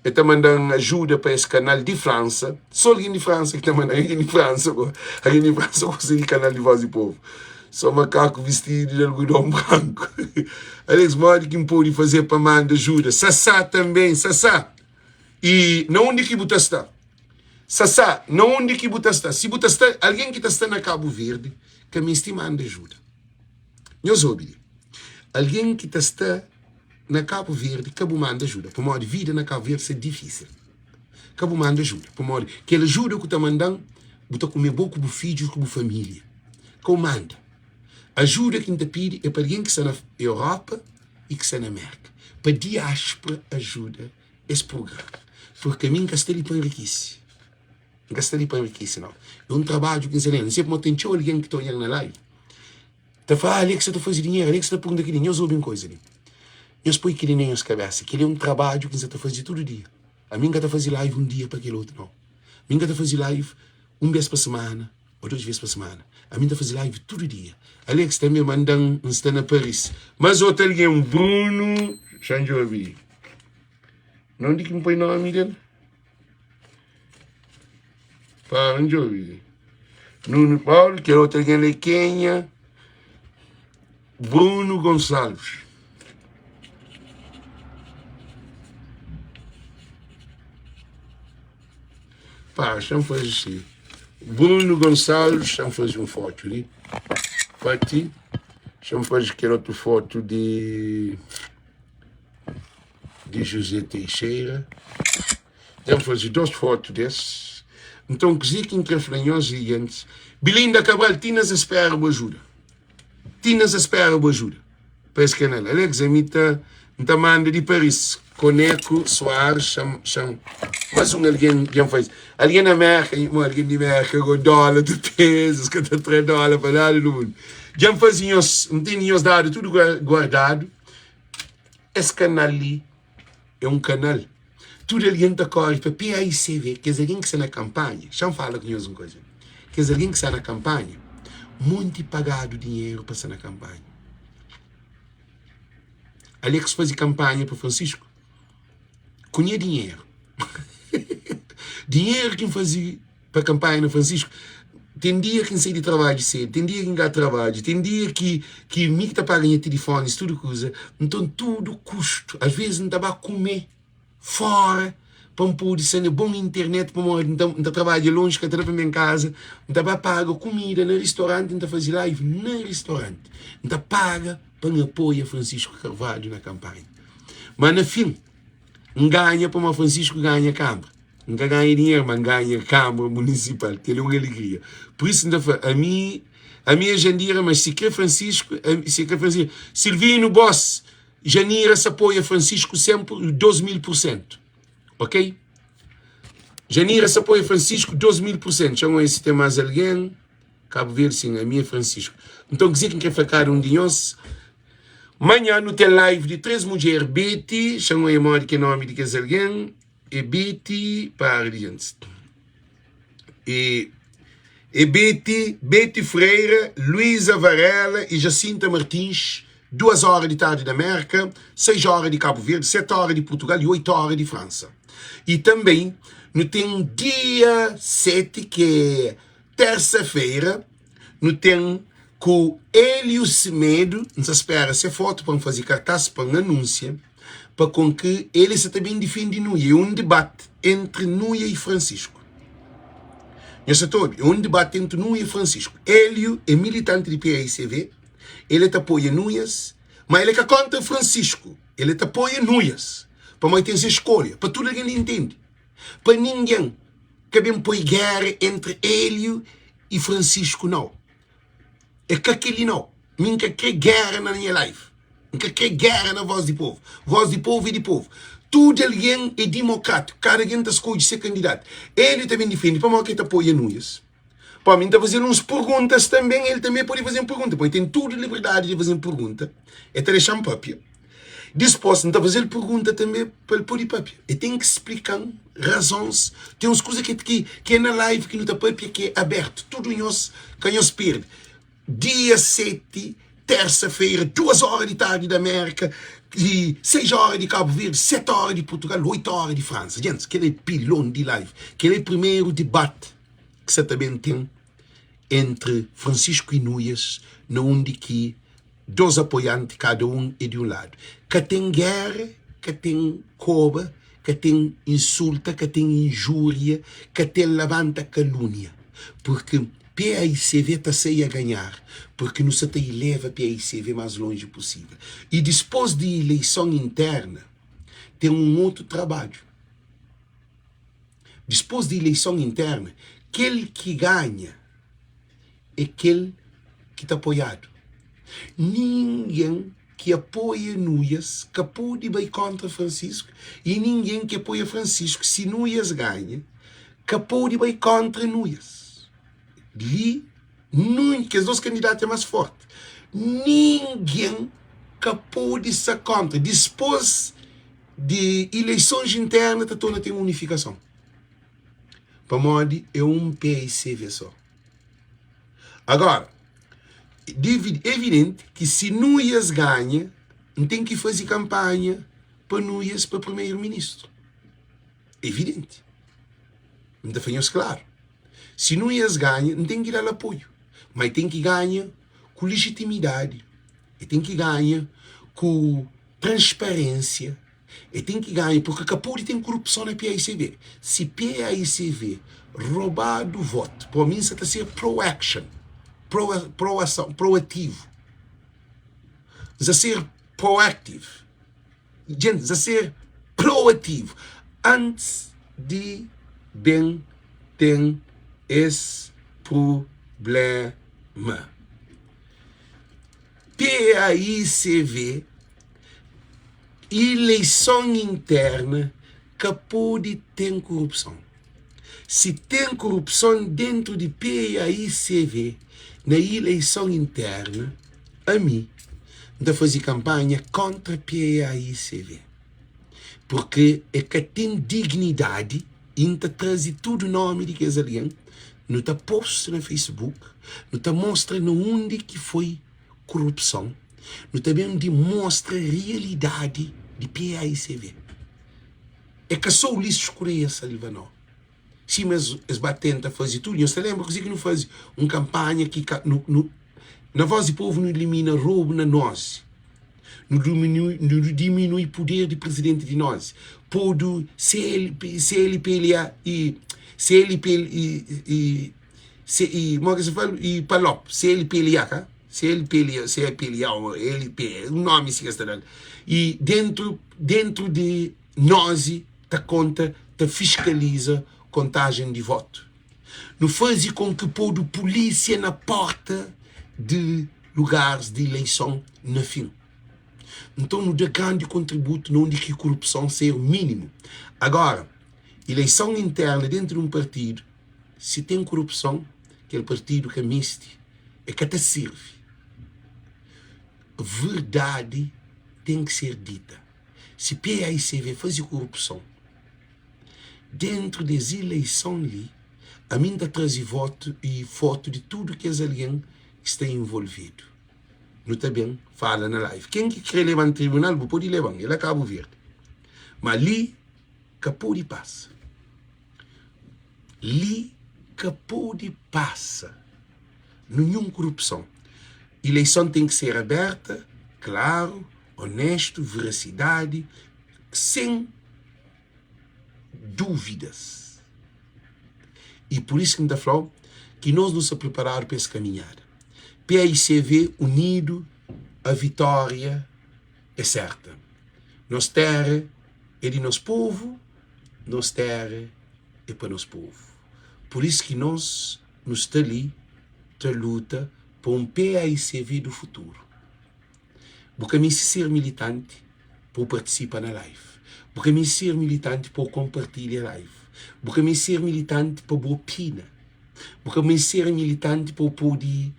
Está mandando ajuda para esse canal de França. Só alguém de França que está mandando. Alguém de França consegue canal de Voz do Povo. Só macaco vestido de algodão branco. Alex, modo que pode fazer para mandar ajuda. Sassá também, Sassá. E não onde que você está? Sassá, não onde que você está? Se você está, alguém que está na Cabo Verde, que me está mandando ajuda. Nós ouvimos. Alguém que está na Cabo Verde, que manda ajuda. Por modo de vida na Cabo Verde é difícil. Que manda ajuda. Por modo que ele ajuda que está mandando, você comer bom com o filho, com a família. Que manda. Ajuda que te pede é para alguém que está na Europa e que está na América. Para diáspora ajuda esse programa. Porque a mim que está ali para enriquecer. Não está ali para enriquecer, não. É um trabalho que não sei como tem alguém que está olhando na live. Está falando, Alex, você está fazendo dinheiro, Alex, você está pondo aquilo. Nós ouvimos coisa ali. Nós põe aquilo nem nas cabeças. Aquilo é um trabalho que você está fazendo todo dia. A mim que está fazendo live um dia para aquele outro, não. A mim que está fazendo live uma vez por semana ou 2 vezes por semana. A mim está fazendo live todo dia. Alex também mandando um stand a Paris. Mas outro alguém, um Bruno Chanjovi. Não digo que me põe nome dele. Para Chanjovi. Nuno Paulo, que é outro alguém de Quênia. Bruno Gonçalves. Pá, deixa-me fazer assim. Bruno Gonçalves, deixa-me fazer uma foto ali. Para ti. Deixa-me fazer aquela outra foto de José Teixeira. Deixa-me fazer 2 fotos dessas. Então, que dizer que interferem gigantes. Belinda Cabral, tinas espera boa ajuda. Tinas espera boa ajuda. Para esse canal. Alex, a mim está manda de Paris. Coneco, Soares, chama. Mas alguém já faz. Alguém na América, alguém de América, com dólar de pesos, com $3 para dar no mundo. Já faziam, não tinham dado tudo guardado. Esse canal ali é um canal. tudo alguém está corre para PAICV, que é alguém que está na campanha, já fala com nós uma coisa, que é alguém que está na campanha, muito pagado dinheiro para estar na campanha. Alex fazia campanha para Francisco, conhece dinheiro. Dinheiro que fazia para a campanha no Francisco. Tem dia que sai de trabalho cedo, tem dia que não há trabalho, tem dia que me está pagando telefones, tudo coisa. Então, tudo custo. Às vezes, não está a comer fora, para poder ser bom internet, para não trabalhar longe, que está para minha casa, não está a pagar comida no restaurante, não está a fazer live no restaurante. Não está a pagar para apoiar Francisco Carvalho na campanha. Mas, no fim, não ganha para o Francisco ganha a Câmara. Não ganha dinheiro, mas ganha Câmara Municipal, que é uma alegria. Por isso, a minha Jandira, mas se quer Francisco, Silvino Boss, Janira se apoia Francisco sempre 12.000%. Ok? Janira se apoia Francisco 12.000%. Chamam esse tem mais alguém? Cabo Verde, sim, a minha Francisco. Então, dizer que quer ficar um de nós. Amanhã no tem live de 3 mulheres, Betty, chamam a irmã que nome de que é alguém, e Betty, para gente. E Betty Freire, Luísa Varela e Jacinta Martins, 2 horas de tarde da América, 6 horas de Cabo Verde, 7 horas de Portugal e 8 horas de França. E também, no tem dia 7, que é terça-feira, no tem com Hélio Semedo, não se espera ser foto para fazer cartaz para um anúncio, para com que ele se também defende Nuia. É um debate entre Nuia e Francisco. É um debate entre Nuia e Francisco. Hélio é militante de PAICV, ele te apoia Nuias, mas ele é contra Francisco. Ele te apoia Nuias. Para mais ter essa escolha, para tudo alguém entende. Para ninguém que bem põe guerra entre Hélio e Francisco, não. É que aquele não. Nunca quer guerra na minha live. Nunca quer guerra na voz do povo. Voz do povo e do povo. Tudo alguém é democrático. Cada alguém está escolhendo ser candidato. Ele também defende. Para mim, que apoia Nuias. Para mim, está fazendo umas perguntas também. Ele também pode fazer uma pergunta. Porque tem toda a liberdade de fazer uma pergunta. É ter deixar um papel. Disposto a fazer pergunta também para ele pôr papel. E tem que explicar razões. Tem umas coisas que é na live que não está papel, que é aberto. Tudo nós, que nós perde. Dia 7, terça-feira, 2 horas de tarde da América, e 6 horas de Cabo Verde, 7 horas de Portugal, 8 horas de França. Gente, aquele pilão de live, aquele é o primeiro debate que você também tem entre Francisco e Nuias, onde que 2 apoiantes, cada um é de um lado. Que tem guerra, que tem cobra, que tem insulta, que tem injúria, que tem levanta calúnia. Porque PAICV está sem a ganhar, porque não se leva a PAICV mais longe possível. E depois de eleição interna, tem um outro trabalho. Depois de eleição interna, aquele que ganha é aquele que está apoiado. Ninguém que apoia Nuias que pode ir contra Francisco, e ninguém que apoia Francisco, se Nuias ganha, que pode ir contra Nuias. Que os 2 candidatos é mais forte. Ninguém que pode ser contra. Depois de eleições internas, tem uma unificação. Para modo, é um PAICV só. Agora, é evidente que se Nuias ganha, não tem que fazer campanha para Nuias para primeiro-ministro. Evidente. Não está fazendo claro. Se Nuias ganha, não tem que dar apoio. Mas tem que ganhar com legitimidade. E tem que ganhar com transparência. E tem que ganhar, porque acabou de ter corrupção na PAICV. Se PAICV roubar do voto, para mim isso está a ser pro-action. Pro-ação, proativo. Está a ser proactive. Gente, está a ser proativo. Antes de bem ter esse problema. PAICV, eleição interna, que pode ter corrupção. Se tem corrupção dentro de PAICV, na eleição interna, a mim, de fazer campanha contra PAICV. Porque é que tem dignidade e tá trazer tudo o nome de que é alguém, não tá posto no Facebook, não tá mostra onde que foi corrupção, não também demonstra a realidade de PAICV. É que só o lixo escureia essa não. Sim, mas eles batendo a fazer tudo. Você lembra que não faz uma campanha que na voz do povo não elimina roubo na nós. Não diminui o poder do presidente de nós. Pode CLPLA e como é que se fala? E Palop, CLPLA, CLPLA, LP, o nome se está. E dentro de nós, tá conta, tá fiscaliza contagem de voto. Não faz com que pôr polícia na porta de lugares de eleição no fim. Então, não dá grande contributo onde que a corrupção seja o mínimo. Agora, eleição interna dentro de um partido, se tem corrupção, aquele partido que é misto, é que até serve. A verdade tem que ser dita. Se PAICV faz corrupção, dentro das eleições ali, a mim dá trazer voto e foto de tudo que é alguém que está envolvido. Não está bem? Fala na live. Quem que quer levar no tribunal, pode levar. Ele acaba verde. Mas ali, capô de passa. Ali, capô de passa. Nenhuma corrupção. Eleição tem que ser aberta, claro, honesto, veracidade, sem dúvidas. E por isso que me dá falou que nós nos preparamos para essa caminhada. PAICV unido, a vitória é certa. Nós terra é de nosso povo, nós terra é para nosso povo. Por isso que nós nos está ali, está luta por um PAICV do futuro. Porque me ser militante por participar na live. Porque me ser militante por compartilhar a live. Porque me ser militante por boa opina. Porque me ser militante por poder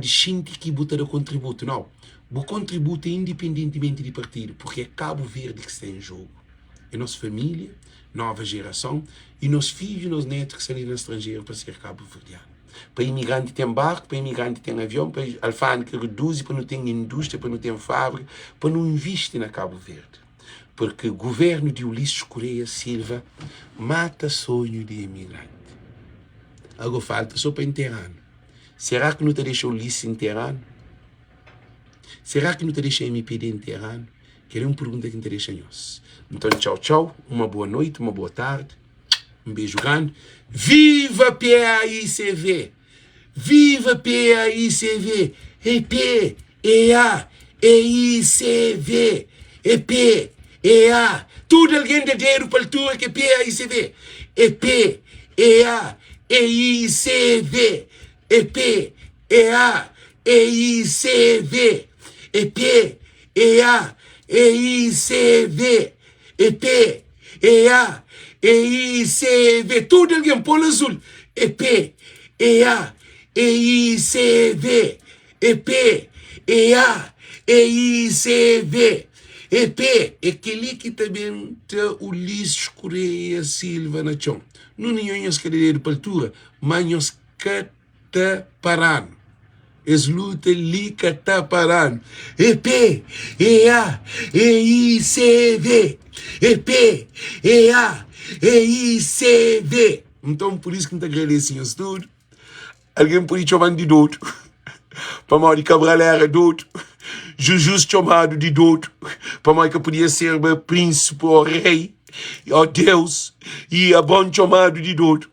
sentir que botar o contributo. Não. O contributo é independentemente de partido, porque é Cabo Verde que está em jogo. É nossa família, nova geração, e nossos filhos e nossos netos que saem no estrangeiro para ser Cabo Verdeano. Para imigrante tem barco, para imigrante tem avião, para alfândega reduz, para não ter indústria, para não ter fábrica, para não investir na Cabo Verde. Porque o governo de Ulisses Correia Silva mata sonho de imigrante. Agora falta só para enterrar. Será que não te deixa Ulisses enterrar? Será que não te deixa MPD enterrar? Que é uma pergunta que te deixa nós. Então, tchau, tchau. Uma boa noite, uma boa tarde. Um beijo grande. Viva PAICV! Viva PAICV! EP, EA, EICV, EP, EA. Tudo alguém de dinheiro para a tua que é PAICV. EP, EA, EICV, EP, EA, EICV, EP, EA, EICV, EP, EA, EICV, tudo alguém polo azul, EP, EA, EICV, EP, EA, EICV, EP, aquele que também tem o Ulisses Correia Silva na chão. Não ninguém quer dizer para a altura, mas nós que está parando. Es luta ali que está parando. EP, EA, EICV, EP, EA, EICV. Então, por isso que não está agradecendo isso tudo. Alguém pode chamar de doido. Para mal de Cabral era doido. Jesus chamado de doido. Para mal que podia ser o príncipe ou rei, ou Deus, e a bom chamado de doido.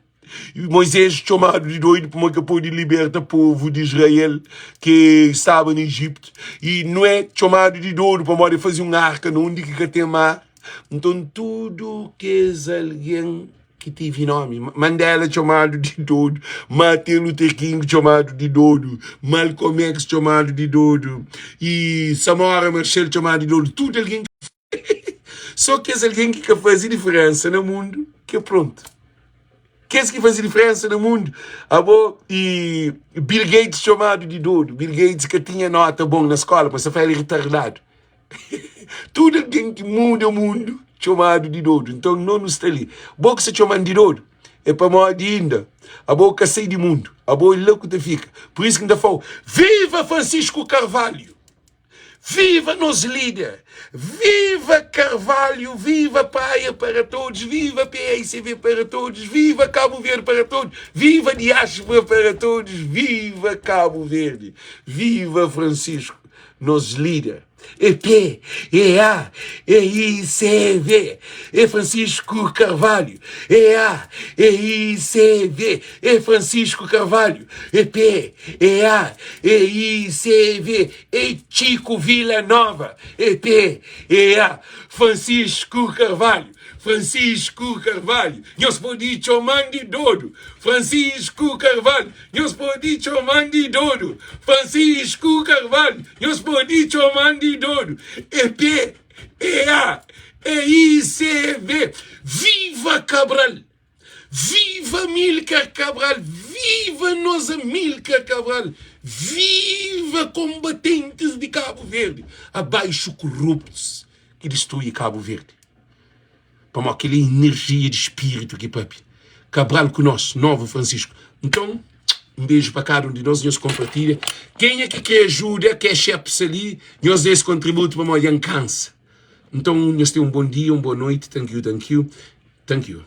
Moisés chamado de doido para que pode libertar o povo de Israel que estava no Egito. E não é chamado de doido para fazer um arca onde que tem mar. Então tudo que é alguém que teve nome. Mandela chamado de doido. Martin Luther King chamado de doido. Malcolm X chamado de doido. E Samora Machel chamado de doido. Tudo alguém só que é alguém que quer fazer diferença no mundo, que é pronto. Quem que faz diferença no mundo? E Bill Gates chamado de doido. Bill Gates que tinha nota bom na escola, mas só foi ele retardado. Tudo alguém que muda o mundo chamado de dodo. Então não nos está ali. Boa que se chamando de dodo. É para morrer de ainda. A boca sai do mundo. A boa louco te fica. Por isso que ainda falo, viva Francisco Carvalho! Viva nos líderes! Viva Carvalho! Viva Praia para todos! Viva PAICV para todos! Viva Cabo Verde para todos! Viva Diáspora para todos! Viva Cabo Verde! Viva Francisco! Nos líderes! EP, EA, EICV, E Francisco Carvalho, EA, EICV, E Francisco Carvalho, EP, EA, EICV, E Chico Vila Nova, EP, EA, Francisco Carvalho, Francisco Carvalho, nós podemos chamar de dodo, Francisco Carvalho, nós podemos chamar de dodo, Francisco Carvalho, nós podemos chamar de dodo, EP, EA, EICV, viva Cabral, viva Milcar Cabral, viva nossa Milcar Cabral, viva combatentes de Cabo Verde, abaixo corruptos que destruem Cabo Verde. Para aquela energia de espírito que papi. Cabral conosco, Novo Francisco. Então, um beijo para cada um de nós, nós compartilha. Quem é que quer ajuda, quer chefe ali, nós dê esse contributo para uma alcance. Então, nós temos um bom dia, uma boa noite. Thank you, thank you, thank you.